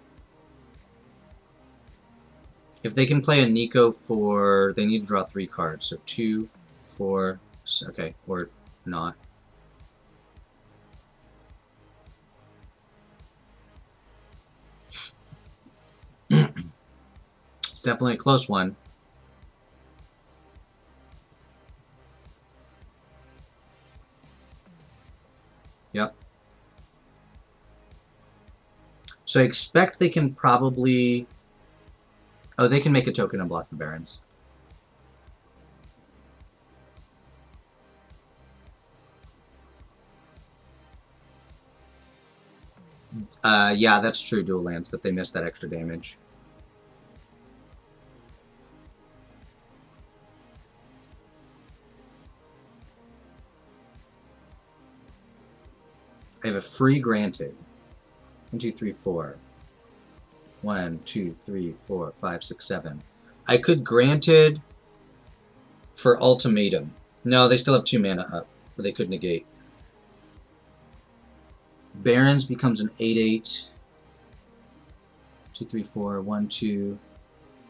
S1: If they can play a Nico for... They need to draw 3 cards. So 2, 4... Okay, or not. It's definitely a close one. Yep. So I expect they can probably... Oh, they can make a token and block the Barons. Yeah, that's true, dual lands, that they missed that extra damage. I have a free granted. 1, 2, 3, 4. 1, 2, 3, 4, 5, 6, 7. I could granted for ultimatum. No, they still have 2 mana up, but they could negate. Barons becomes an 8/8. 2, 3, 4. 1, 2,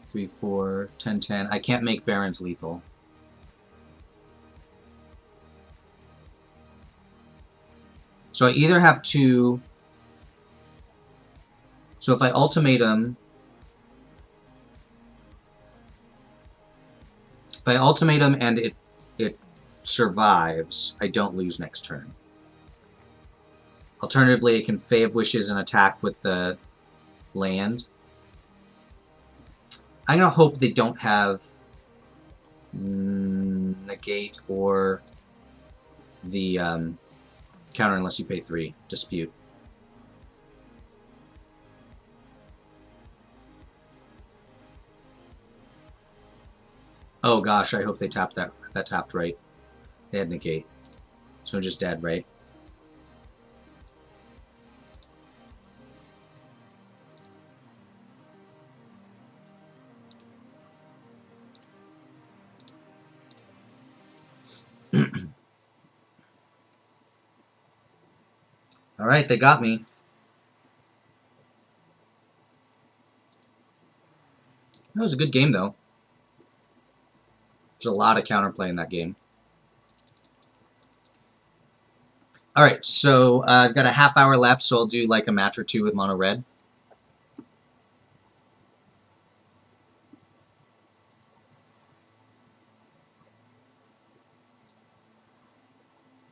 S1: 3, 4. 10, 10. I can't make Barons lethal. So I either have to... So if I ultimatum... If I ultimatum and it survives, I don't lose next turn. Alternatively, I can Fae of Wishes and attack with the land. I'm going to hope they don't have negate or the counter unless you pay 3. Dispute. Oh gosh, I hope they tapped that. That tapped right. They had negate. So I'm just dead, right? Alright, they got me. That was a good game, though. There's a lot of counterplay in that game. Alright, so I've got a half hour left, so I'll do like a match or 2 with mono red.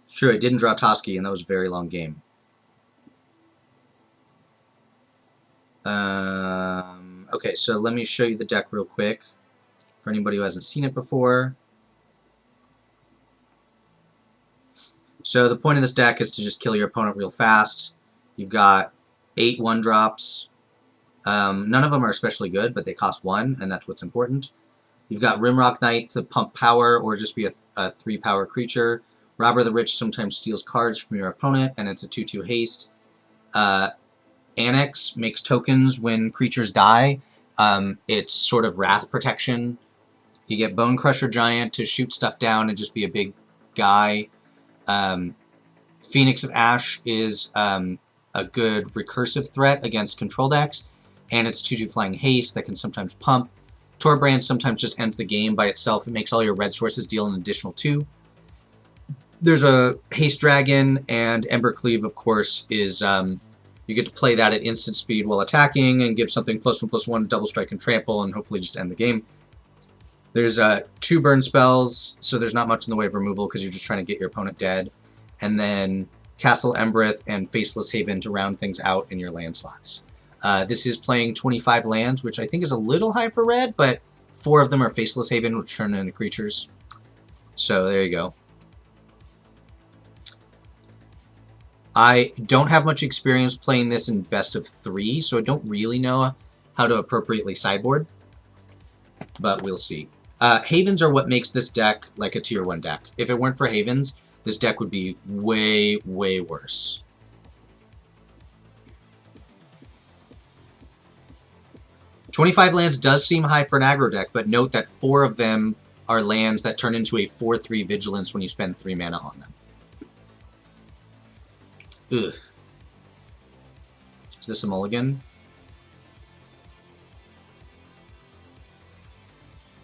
S1: It's true, I didn't draw Toski, and that was a very long game. Okay, so let me show you the deck real quick for anybody who hasn't seen it before. So the point of this deck is to just kill your opponent real fast. You've got 8 1-drops. None of them are especially good, but they cost 1, and that's what's important. You've got Rimrock Knight to pump power or just be a 3-power creature. Robber the Rich sometimes steals cards from your opponent, and it's a 2/2 haste. Annex makes tokens when creatures die. It's sort of wrath protection. You get Bone Crusher Giant to shoot stuff down and just be a big guy. Phoenix of Ash is a good recursive threat against control decks, and it's 2/2 flying haste that can sometimes pump. Torbrand sometimes just ends the game by itself. It makes all your red sources deal an additional 2. There's a Haste Dragon, and Embercleave, of course, is you get to play that at instant speed while attacking and give something +1/+1, double strike and trample, and hopefully just end the game. There's 2 burn spells, so there's not much in the way of removal because you're just trying to get your opponent dead. And then Castle Embereth and Faceless Haven to round things out in your land slots. This is playing 25 lands, which I think is a little high for red, but 4 of them are Faceless Haven, which turn into creatures. So there you go. I don't have much experience playing this in best of 3, so I don't really know how to appropriately sideboard, but we'll see. Havens are what makes this deck like a tier 1 deck. If it weren't for Havens, this deck would be way, way worse. $25 lands does seem high for an aggro deck, but note that 4 of them are lands that turn into a 4/3 Vigilance when you spend 3 mana on them. Ugh. Is this a mulligan?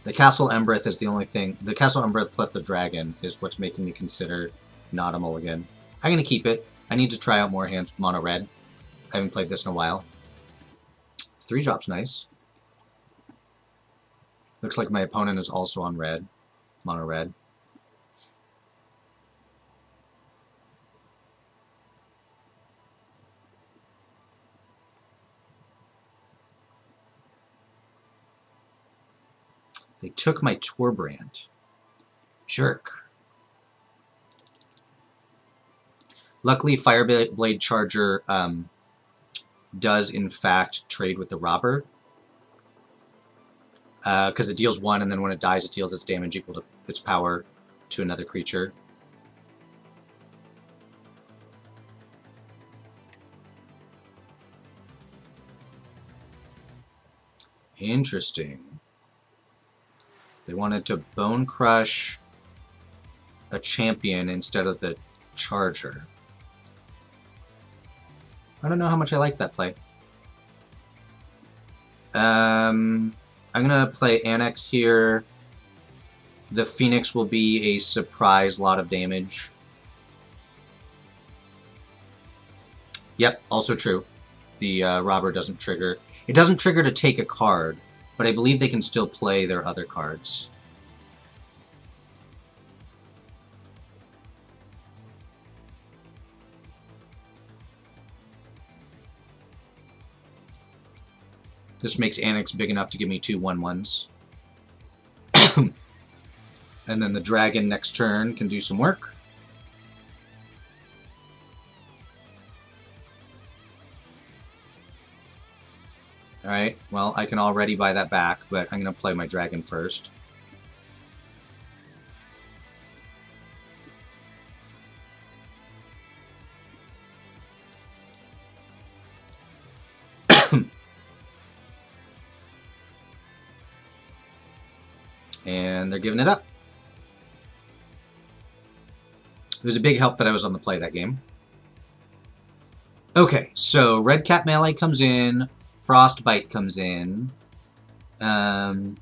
S1: The Castle Embereth is the only thing. The Castle Embereth plus the dragon is what's making me consider not a mulligan. I'm going to keep it. I need to try out more hands mono red. I haven't played this in a while. 3-drop's nice. Looks like my opponent is also on red. Mono red. They took my Tourbrand. Jerk. Luckily, Fireblade Charger does, in fact, trade with the Robber. Because it deals 1, and then when it dies, it deals its damage equal to its power to another creature. Interesting. They wanted to Bone Crush a champion instead of the Charger. I don't know how much I like that play. I'm gonna play Annex here. The Phoenix will be a surprise lot of damage. Yep, also true. The Robber doesn't trigger. It doesn't trigger to take a card, but I believe they can still play their other cards. This makes Annex big enough to give me 2 1/1s. And then the dragon next turn can do some work. Alright, well, I can already buy that back, but I'm going to play my dragon first. And they're giving it up. It was a big help that I was on the play that game. Okay, so Red Cap Melee comes in, Frostbite comes in. I'm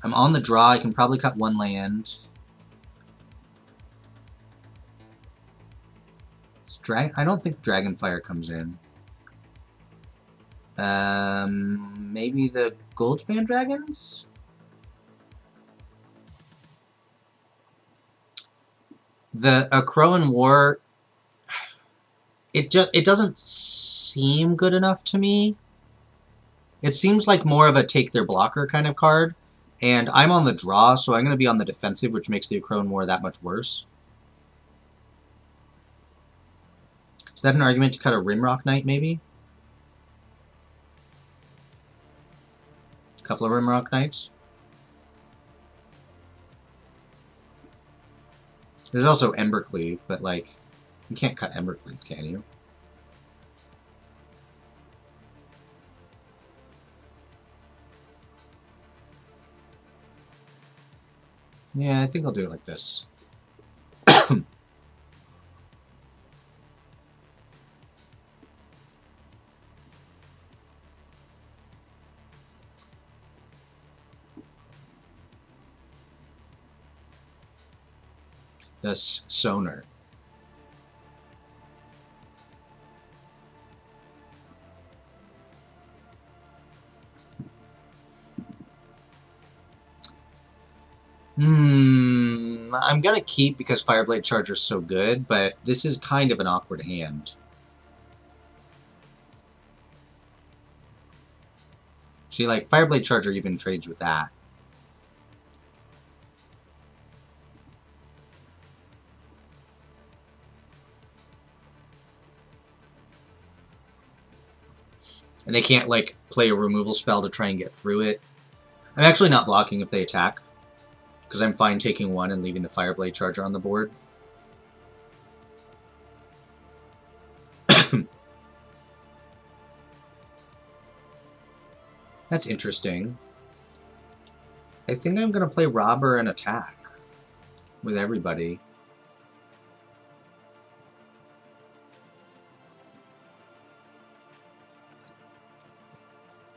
S1: on the draw. I can probably cut 1 land. I don't think Dragonfire comes in. Maybe the Goldspan Dragons? A Crow in War, it doesn't seem good enough to me. It seems like more of a take their blocker kind of card, and I'm on the draw, so I'm going to be on the defensive, which makes the Crow in War that much worse. Is that an argument to cut a Rimrock Knight, maybe? A couple of Rimrock Knights? There's also Embercleave, but, like, you can't cut Embercleave, can you? Yeah, I think I'll do it like this. The Sonar. I'm gonna keep because Fireblade Charger is so good, but this is kind of an awkward hand. See, like, Fireblade Charger even trades with that. And they can't, like, play a removal spell to try and get through it. I'm actually not blocking if they attack, because I'm fine taking 1 and leaving the Fireblade Charger on the board. That's interesting. I think I'm going to play Robber and attack with everybody.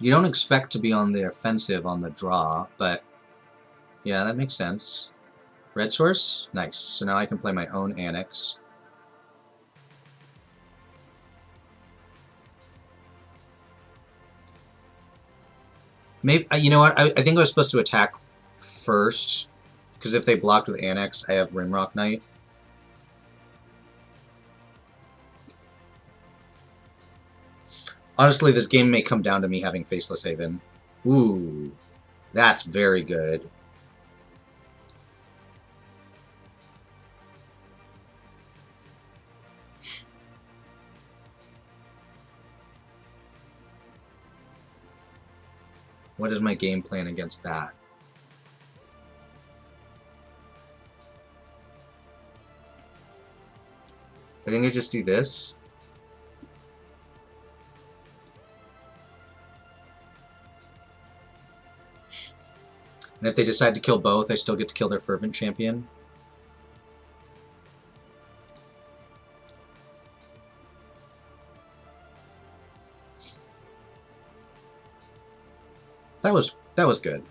S1: You don't expect to be on the offensive on the draw, but yeah, that makes sense. Red source? Nice. So now I can play my own Annex. Maybe, you know what, I think I was supposed to attack first, because if they blocked with Annex, I have Rimrock Knight. Honestly, this game may come down to me having Faceless Haven. Ooh, that's very good. What is my game plan against that? I think I just do this. And if they decide to kill both, I still get to kill their Fervent Champion. That was good.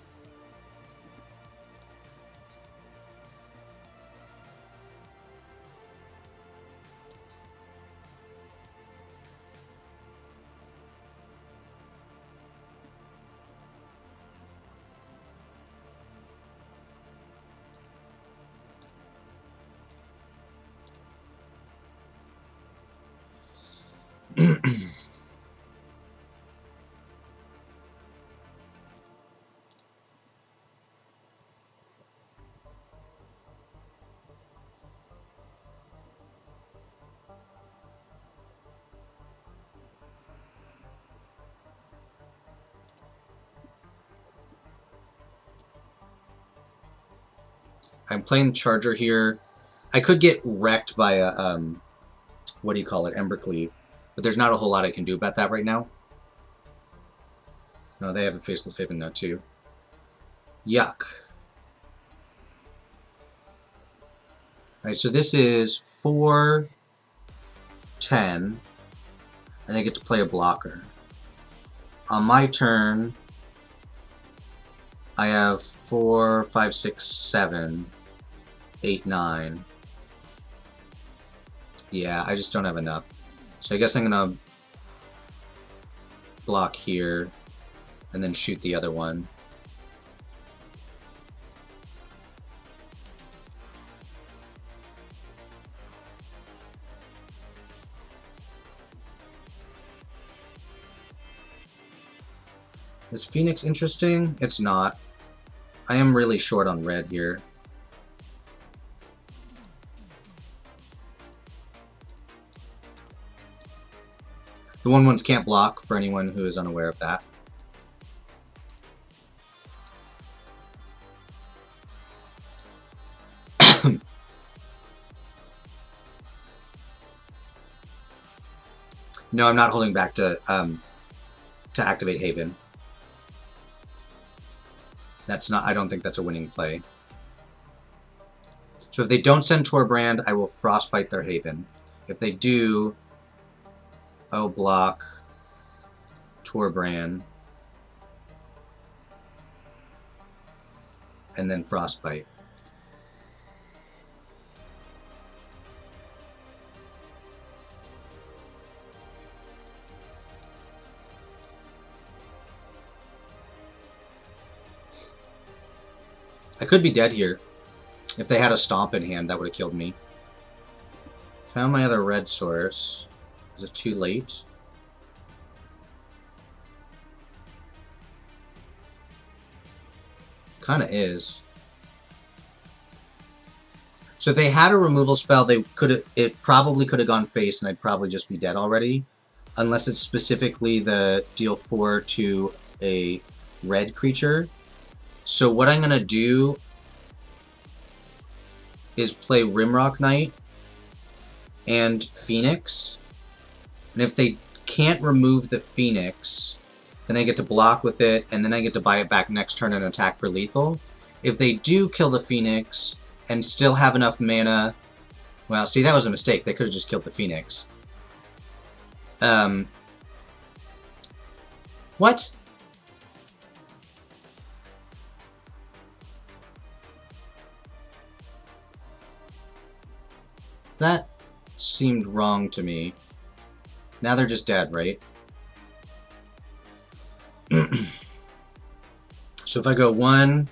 S1: I'm playing Charger here. I could get wrecked by a, what do you call it, Embercleave. But there's not a whole lot I can do about that right now. No, they have a Faceless Haven now too. Yuck. Alright, so this is 4, 10, and I get to play a blocker. On my turn, I have 4, 5, 6, 7, 8, 9. Yeah, I just don't have enough. So I guess I'm gonna block here and then shoot the other one. Is Phoenix interesting? It's not. I am really short on red here. The 1/1s can't block, for anyone who is unaware of that. No, I'm not holding back to activate Haven. That's not. I don't think that's a winning play. So if they don't send Torbrand, I will Frostbite their Haven. If they do, I'll block Torbrand and then Frostbite. I could be dead here. If they had a Stomp in hand, that would have killed me. Found my other red source. Is it too late? Kinda is. So if they had a removal spell, they could have. It probably could have gone face, and I'd probably just be dead already, unless it's specifically the deal 4 to a red creature. So what I'm gonna do is play Rimrock Knight and Phoenix, and if they can't remove the Phoenix, then I get to block with it, and then I get to buy it back next turn and attack for lethal. If they do kill the Phoenix and still have enough mana, well, see, that was a mistake. They could have just killed the Phoenix. What? That seemed wrong to me. Now they're just dead, right? So if I go 1,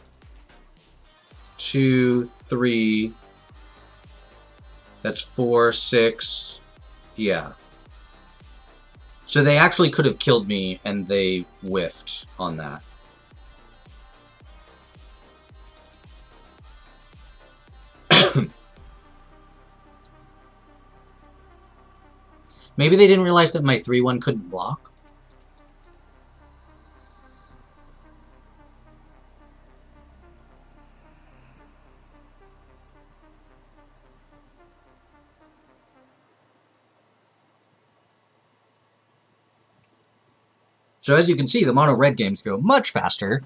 S1: 2, 3, that's 4, 6, yeah. So they actually could have killed me, and they whiffed on that. Maybe they didn't realize that my 3/1 couldn't block. So as you can see, the mono red games go much faster.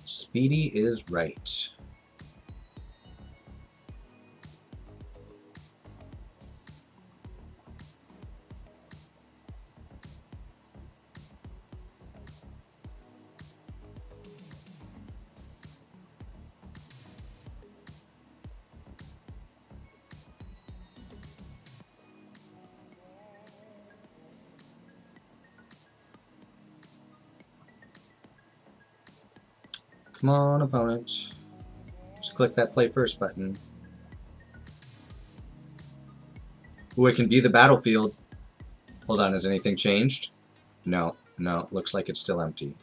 S1: Speedy is right. Come on, opponent. Just click that play first button. Ooh, I can view the battlefield. Hold on, has anything changed? No, no, looks like it's still empty.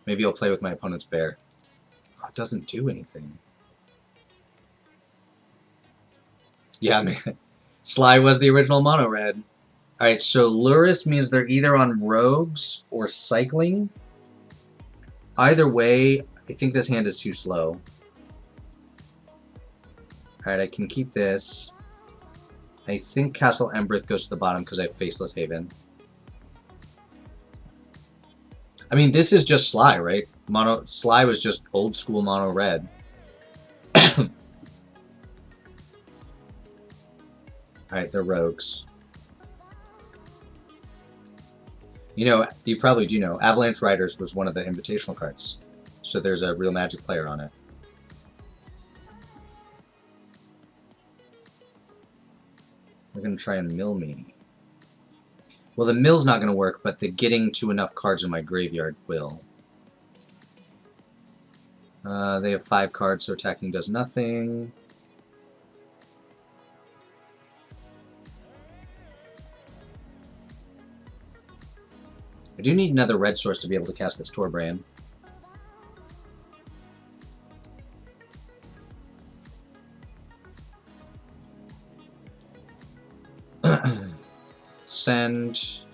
S1: Maybe I'll play with my opponent's bear. Oh, it doesn't do anything. Yeah, man. Sly was the original mono red. Alright, so Luris means they're either on rogues or cycling. Either way, I think this hand is too slow. Alright, I can keep this. I think Castle Embereth goes to the bottom because I have Faceless Haven. I mean, this is just Sly, right? Sly was just old school mono red. Alright, they're rogues. You know, you probably do know, Avalanche Riders was one of the invitational cards. So there's a real Magic player on it. They're going to try and mill me. Well, the mill's not going to work, but the getting to enough cards in my graveyard will. They have 5 cards, so attacking does nothing. I do need another red source to be able to cast this Torbrand. Send.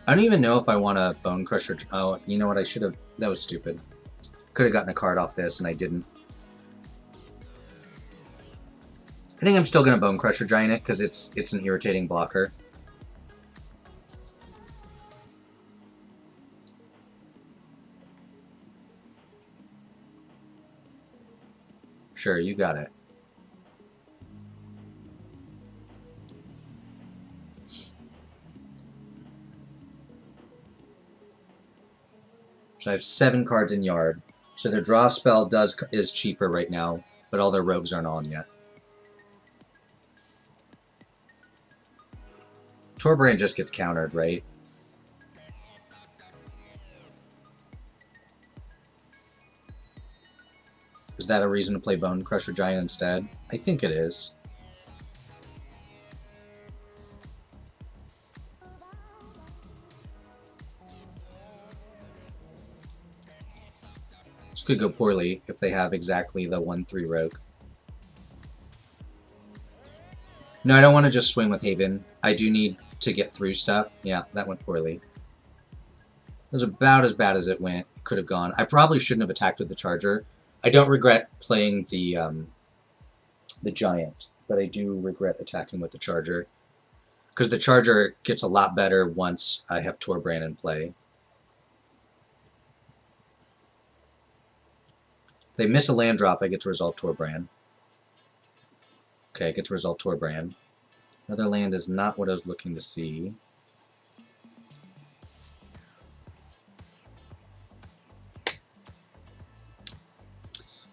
S1: I don't even know if I want a Bone Crusher. Oh, you know what? I should have. That was stupid. Could have gotten a card off this, and I didn't. I think I'm still going to Bone Crusher Giant it, because it's an irritating blocker. Sure, you got it. So I have 7 cards in Yard. So their draw spell is cheaper right now, but all their rogues aren't on yet. Torbrand just gets countered, right? Is that a reason to play Bone Crusher Giant instead? I think it is. This could go poorly if they have exactly the 1/3 rogue. No, I don't want to just swing with Haven. I do need to get through stuff. Yeah, that went poorly. It was about as bad as it went. It could have gone. I probably shouldn't have attacked with the Charger. I don't regret playing the Giant, but I do regret attacking with the Charger. Because the Charger gets a lot better once I have Torbrand in play. They miss a land drop, I get to resolve Torbrand. Okay, I get to resolve Torbrand. Another land is not what I was looking to see.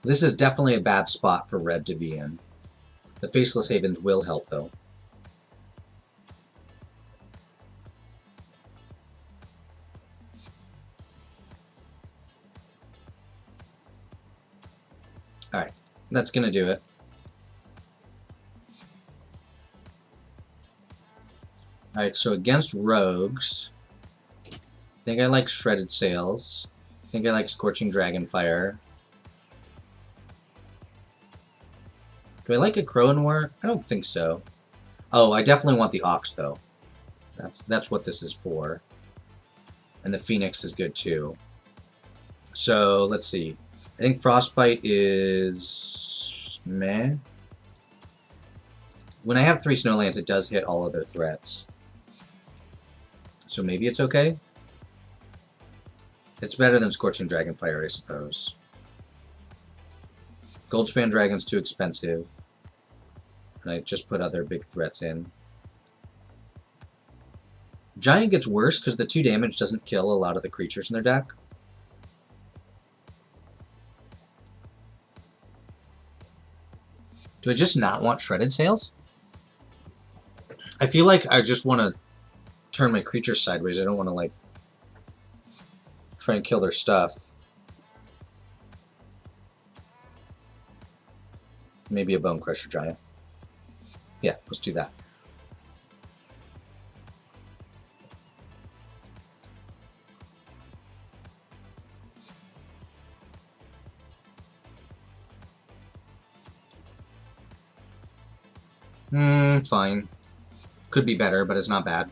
S1: This is definitely a bad spot for red to be in. The Faceless Havens will help, though. Alright, that's going to do it. Alright, so against rogues, I think I like Shredded Sails. I think I like Scorching Dragonfire. Do I like a Crow-Noir? I don't think so. Oh, I definitely want the Ox, though. That's what this is for. And the Phoenix is good, too. So, let's see. I think Frostbite is... meh. When I have 3 Snowlands, it does hit all other threats. So maybe it's okay? It's better than Scorching Dragonfire, I suppose. Goldspan Dragon's too expensive. And I just put other big threats in. Giant gets worse because the 2 damage doesn't kill a lot of the creatures in their deck. Do I just not want Shredded Sails? I feel like I just want to turn my creatures sideways. I don't want to, like, try and kill their stuff. Maybe a Bone Crusher Giant. Yeah, let's do that. Fine. Could be better, but it's not bad.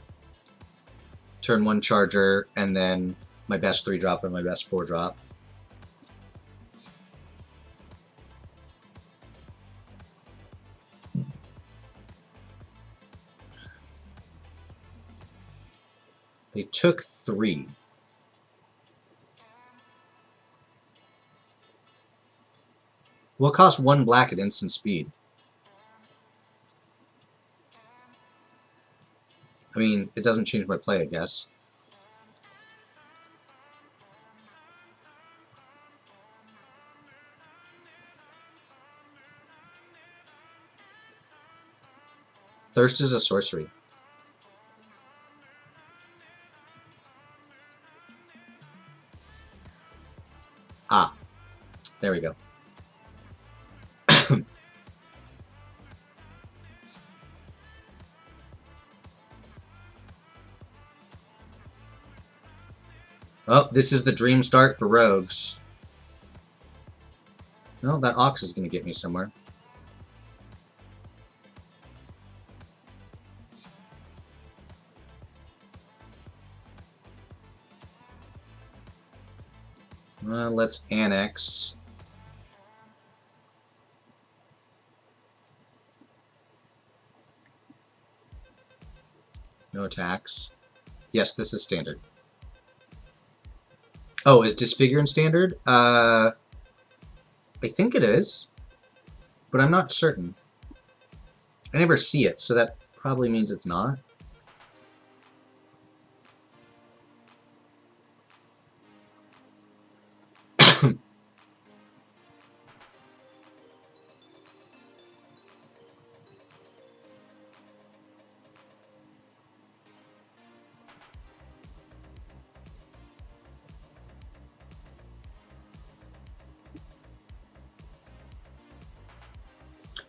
S1: Turn 1 Charger, and then my best 3-drop and my best 4-drop. They took 3. What costs 1 black at instant speed? I mean, it doesn't change my play, I guess. Thirst is a sorcery. Ah, there we go. Oh, this is the dream start for rogues. No, that Ox is going to get me somewhere. Let's annex. No attacks. Yes, this is standard. Oh, is Disfigure in standard? I think it is, but I'm not certain. I never see it, so that probably means it's not.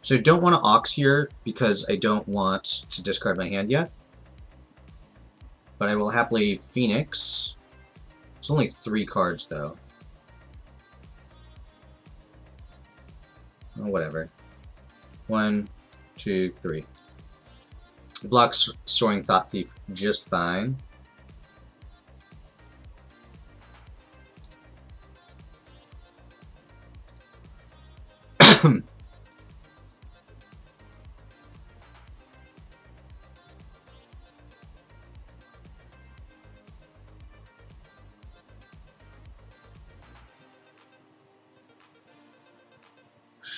S1: So I don't want to Ox here because I don't want to discard my hand yet. But I will happily Phoenix. It's only 3 cards though. Oh, whatever. 1, 2, 3. Blocks Soaring Thought Thief just fine.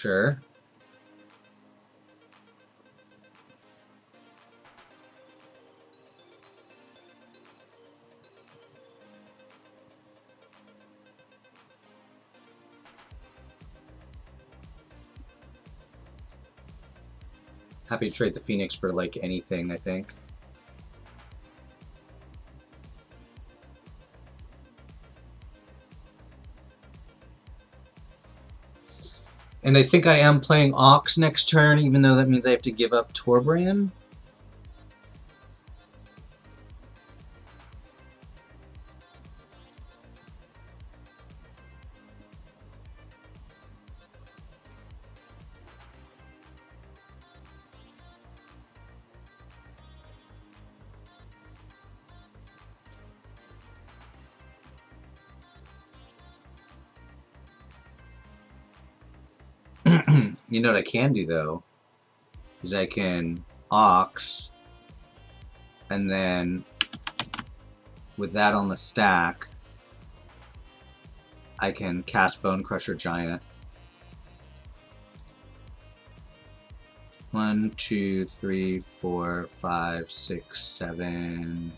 S1: Sure. Happy to trade the Phoenix for, like, anything, I think. And I think I am playing Ox next turn, even though that means I have to give up Torbran. You know what I can do, though, is I can Ox, and then with that on the stack, I can cast Bone Crusher Giant. 1, 2, 3, 4, 5, 6, 7,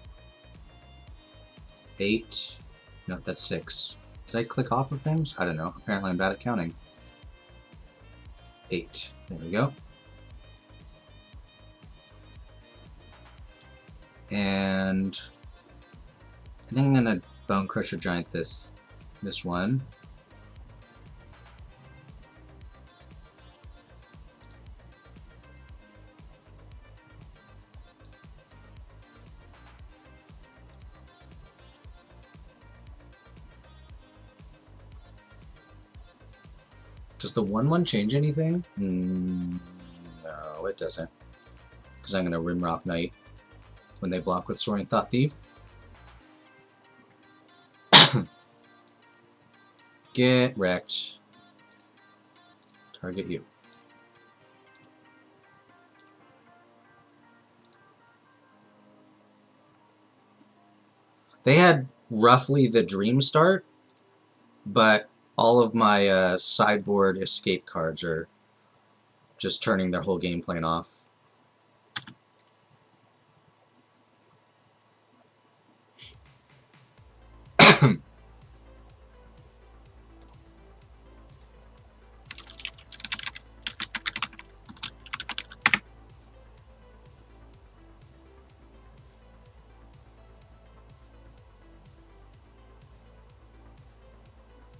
S1: 8. No, that's 6. Did I click off of things? I don't know. Apparently I'm bad at counting. 8. There we go. And I think I'm gonna Bone Crusher Giant this one. Does the 1/1 change anything? No, it doesn't. Because I'm gonna Rimrock Knight when they block with Soaring Thought Thief. Get wrecked. Target you. They had roughly the Dream start, but all of my sideboard escape cards are just turning their whole game plan off.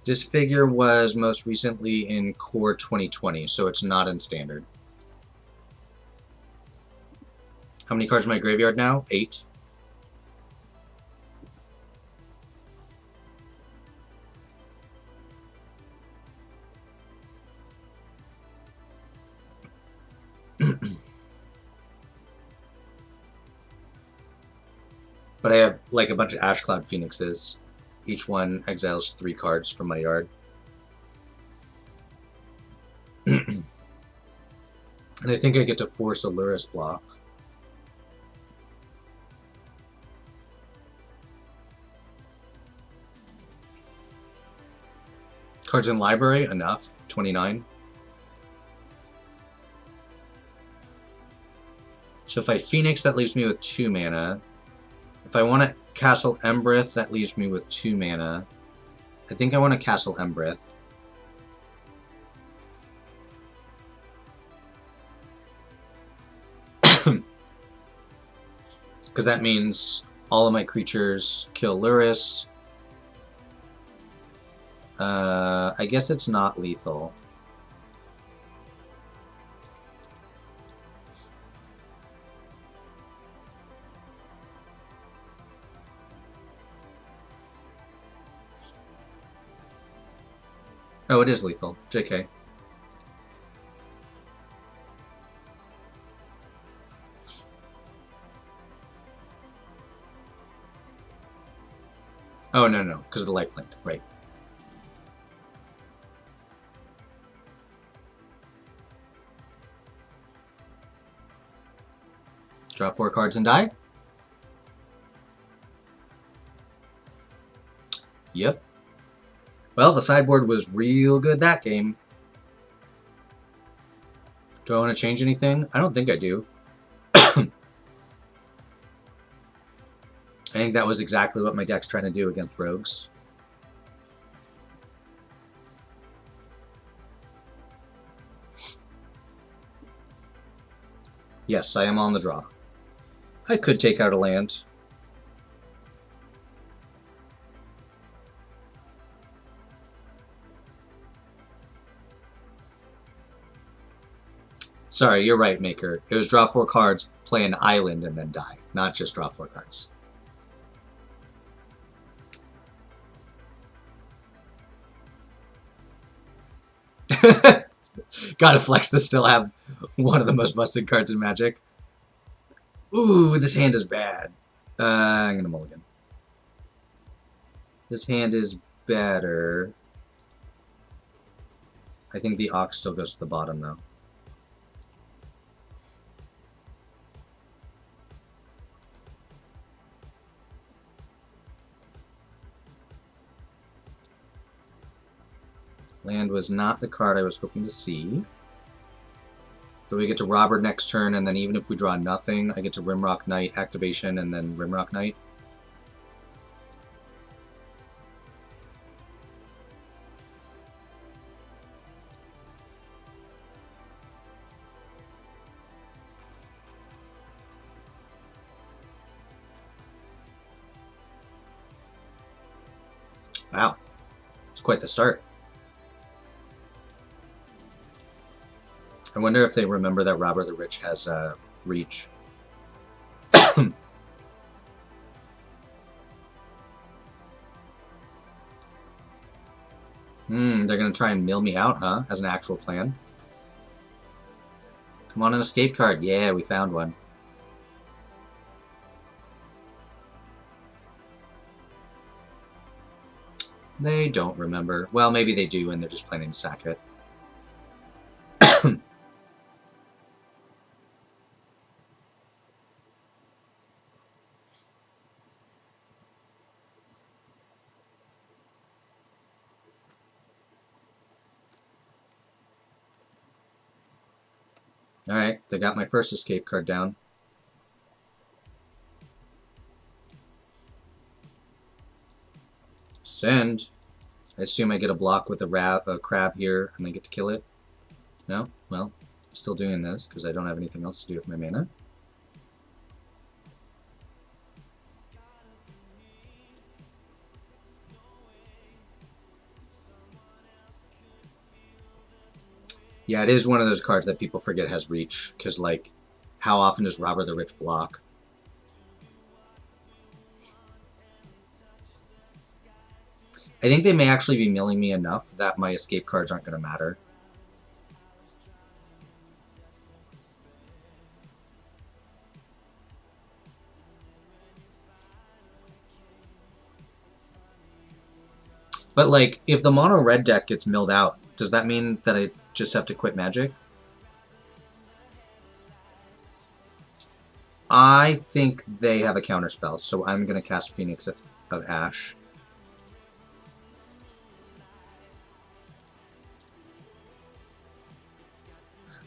S1: This figure was most recently in Core 2020, so it's not in Standard. How many cards in my graveyard now? 8. But I have like a bunch of Ash Cloud Phoenixes. Each one exiles 3 cards from my yard. And I think I get to force a Lurrus block. Cards in library, enough. 29. So if I Phoenix, that leaves me with 2 mana. If I want to Castle Embereth, that leaves me with 2 mana. I think I want to Castle Embereth. Because that means all of my creatures kill Lurrus. I guess it's not lethal. Oh, it is lethal. JK. Oh, no, no, because of the lifelink, right. Draw 4 cards and die? Yep. Well, the sideboard was real good that game. Do I want to change anything? I don't think I do. I think that was exactly what my deck's trying to do against rogues. Yes, I am on the draw. I could take out a land. Sorry, you're right, Maker. It was draw 4 cards, play an island, and then die. Not just draw 4 cards. Gotta flex to still have one of the most busted cards in Magic. Ooh, this hand is bad. I'm gonna mulligan. This hand is better. I think the Ox still goes to the bottom, though. Land was not the card I was hoping to see. So we get to Robber next turn, and then even if we draw nothing, I get to Rimrock Knight activation, and then Rimrock Knight. Wow. It's quite the start. I wonder if they remember that Robber the Rich has reach. They're going to try and mill me out, huh? As an actual plan. Come on, an escape card. Yeah, we found one. They don't remember. Well, maybe they do, and they're just planning to sack it. Alright, they got my first escape card down. Send. I assume I get a block with a crab here, and I get to kill it. No? Well, I'm still doing this, because I don't have anything else to do with my mana. Yeah, it is one of those cards that people forget has reach, because, like, how often does Robber the Rich block? I think they may actually be milling me enough that my escape cards aren't going to matter. But, like, if the mono red deck gets milled out, does that mean that I just have to quit Magic? I think they have a counterspell, so I'm going to cast Phoenix of Ash.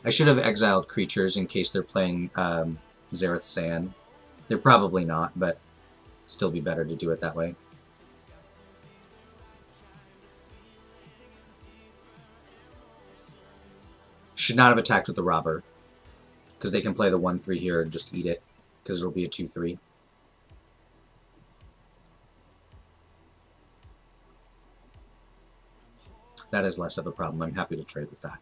S1: I should have exiled creatures in case they're playing Zareth San. They're probably not, but still be better to do it that way. Should not have attacked with the Robber, because they can play the 1-3 here and just eat it, because it'll be a 2-3. That is less of a problem. I'm happy to trade with that.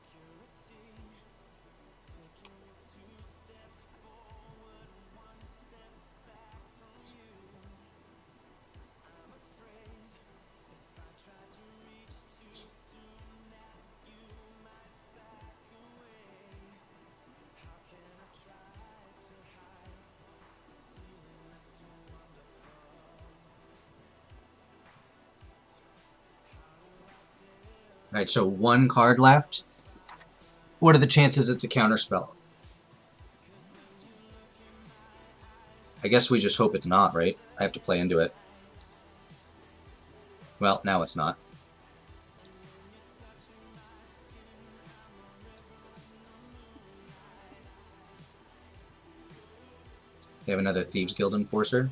S1: Alright, so one card left. What are the chances it's a counterspell? I guess we just hope it's not, right? I have to play into it. Well, now it's not. They have another Thieves Guild Enforcer.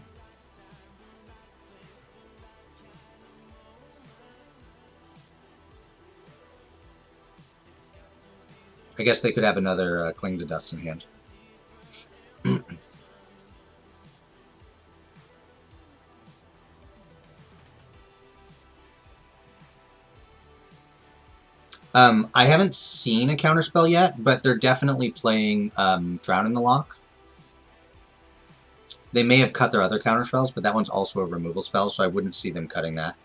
S1: I guess they could have another Cling to Dust in hand. I haven't seen a counterspell yet, but they're definitely playing Drown in the Loch. They may have cut their other counterspells, but that one's also a removal spell, so I wouldn't see them cutting that.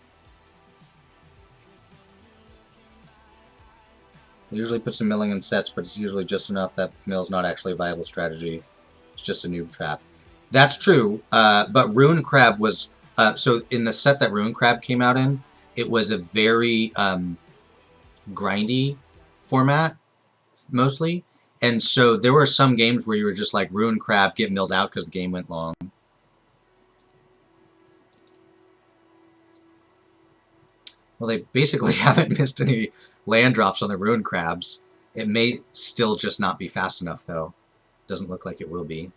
S1: They usually put some milling in sets, but it's usually just enough that mill's not actually a viable strategy. It's just a noob trap. That's true, but Ruin Crab was... so in the set that Ruin Crab came out in, it was a very grindy format, mostly. And so there were some games where you were just like, Ruin Crab, get milled out because the game went long. Well, they basically haven't missed any land drops on the Ruin Crabs. It may still just not be fast enough, though. Doesn't look like it will be.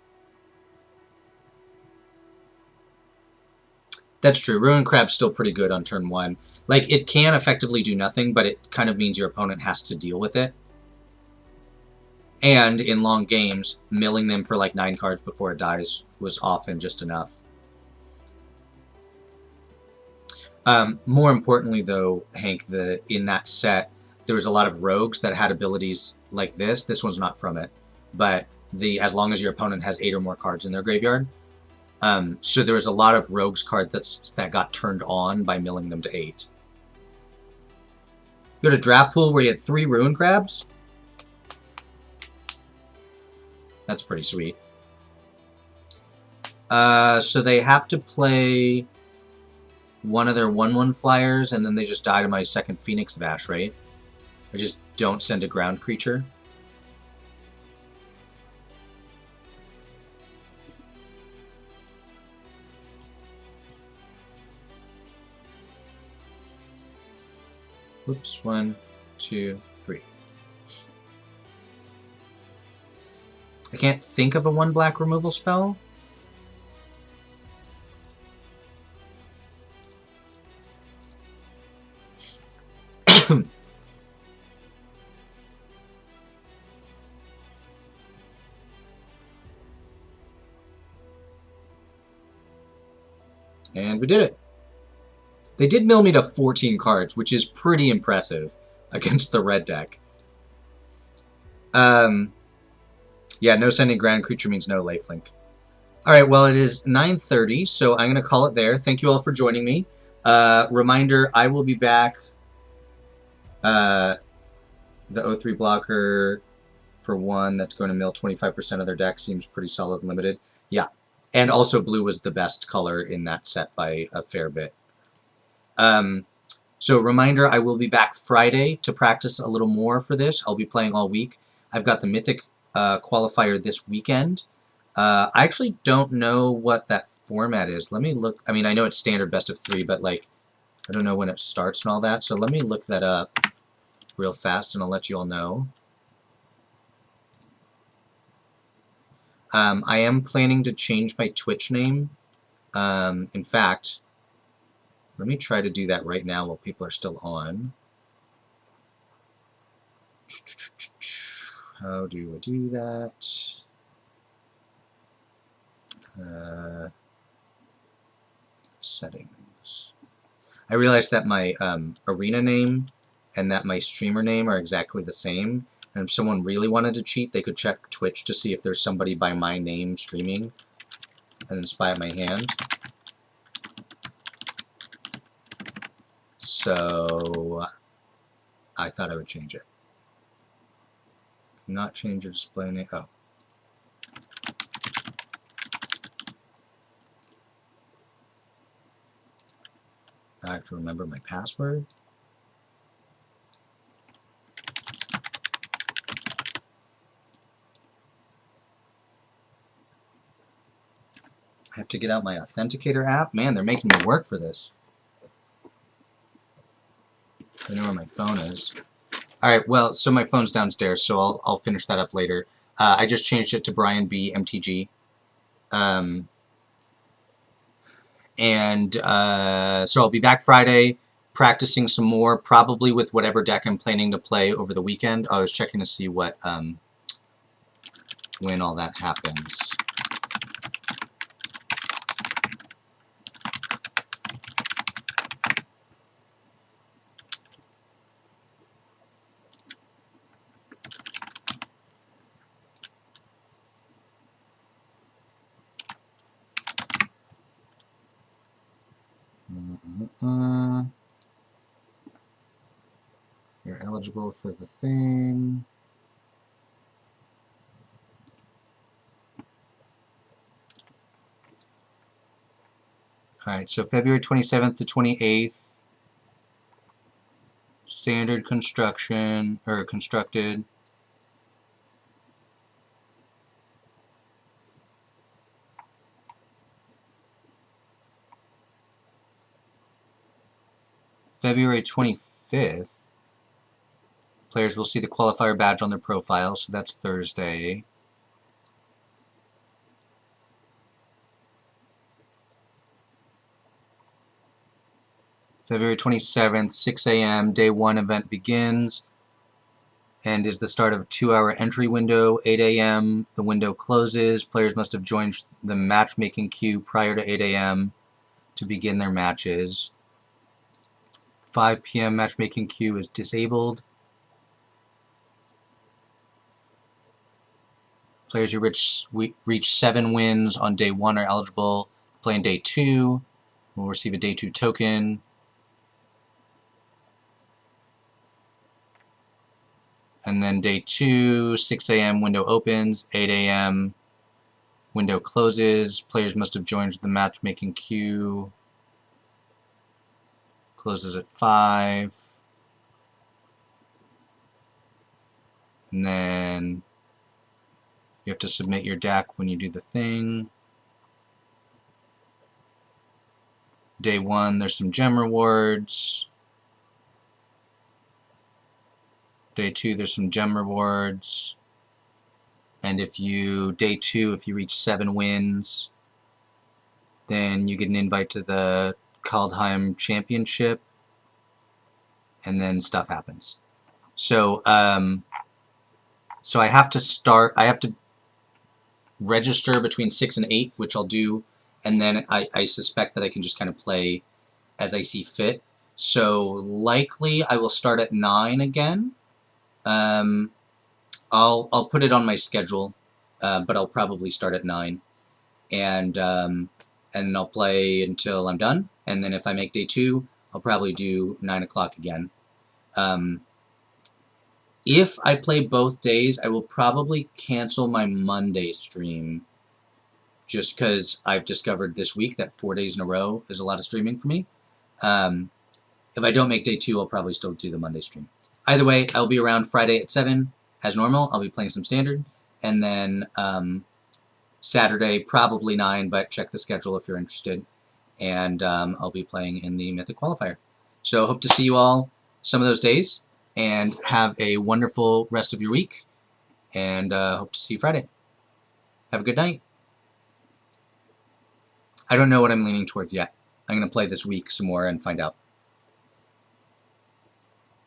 S1: That's true. Ruin Crab's still pretty good on turn 1. Like, it can effectively do nothing, but it kind of means your opponent has to deal with it. And in long games, milling them for like 9 cards before it dies was often just enough. More importantly, though, Hank, in that set, there was a lot of rogues that had abilities like this. This one's not from it, but as long as your opponent has 8 or more cards in their graveyard. So there was a lot of rogues cards that got turned on by milling them to 8. Go to Draft Pool where you had 3 Ruin Crabs. That's pretty sweet. So they have to play one of their 1/1 flyers, and then they just die to my second Phoenix Vash, right? I just don't send a ground creature. Oops, 1, 2, 3. I can't think of a 1 black removal spell. And we did it. They did mill me to 14 cards, which is pretty impressive against the red deck. Yeah, no sending ground creature means no lifelink. Alright, well, it is 9:30, so I'm going to call it there. Thank you all for joining me. Reminder, I will be back. The O3 blocker, for 1, that's going to mill 25% of their deck. Seems pretty solid and limited. Yeah, and also blue was the best color in that set by a fair bit. So reminder, I will be back Friday to practice a little more for this. I'll be playing all week. I've got the Mythic qualifier this weekend. I actually don't know what that format is. Let me look. I mean, I know it's standard best of 3, but like, I don't know when it starts and all that. So let me look that up real fast, and I'll let you all know. I am planning to change my Twitch name. In fact, let me try to do that right now while people are still on. How do I do that? Settings. I realized that my arena name and that my streamer name are exactly the same. And if someone really wanted to cheat, they could check Twitch to see if there's somebody by my name streaming and then spy at my hand. So I thought I would change it. Not change your display name. Oh. I have to remember my password. I have to get out my Authenticator app. Man, they're making me work for this. I know where my phone is. Alright, well, so my phone's downstairs, so I'll finish that up later. I just changed it to Brian B. MTG. So I'll be back Friday, practicing some more, probably with whatever deck I'm planning to play over the weekend. I was checking to see what when all that happens. You're eligible for the thing. Alright, so February 27th to 28th. Standard construction, or constructed. February 25th, players will see the qualifier badge on their profile, so that's Thursday. February 27th, 6 a.m., day 1 event begins and is the start of a 2-hour entry window. 8 a.m., the window closes. Players must have joined the matchmaking queue prior to 8 a.m. to begin their matches. 5 p.m. matchmaking queue is disabled. Players who reach 7 wins on day 1 are eligible to play in day 2. Will receive a day 2 token. And then day 2, 6 a.m. window opens, 8 a.m. window closes. Players must have joined the matchmaking queue. Closes at 5. And then you have to submit your deck when you do the thing. Day 1, there's some gem rewards. Day 2, there's some gem rewards. And day 2, if you reach 7 wins, then you get an invite to the Kaldheim Championship, and then stuff happens. So, so I have to register between 6 and 8, which I'll do, and then I suspect that I can just kind of play as I see fit. So likely I will start at 9 again. I'll put it on my schedule, but I'll probably start at 9, and then I'll play until I'm done. And then if I make day 2, I'll probably do 9 o'clock again. If I play both days, I will probably cancel my Monday stream, just because I've discovered this week that 4 days in a row is a lot of streaming for me. If I don't make day 2, I'll probably still do the Monday stream. Either way, I'll be around Friday at 7 as normal. I'll be playing some standard, and then Saturday probably 9, but check the schedule if you're interested. And I'll be playing in the Mythic Qualifier. So hope to see you all some of those days, and have a wonderful rest of your week, and hope to see you Friday. Have a good night. I don't know what I'm leaning towards yet. I'm going to play this week some more and find out.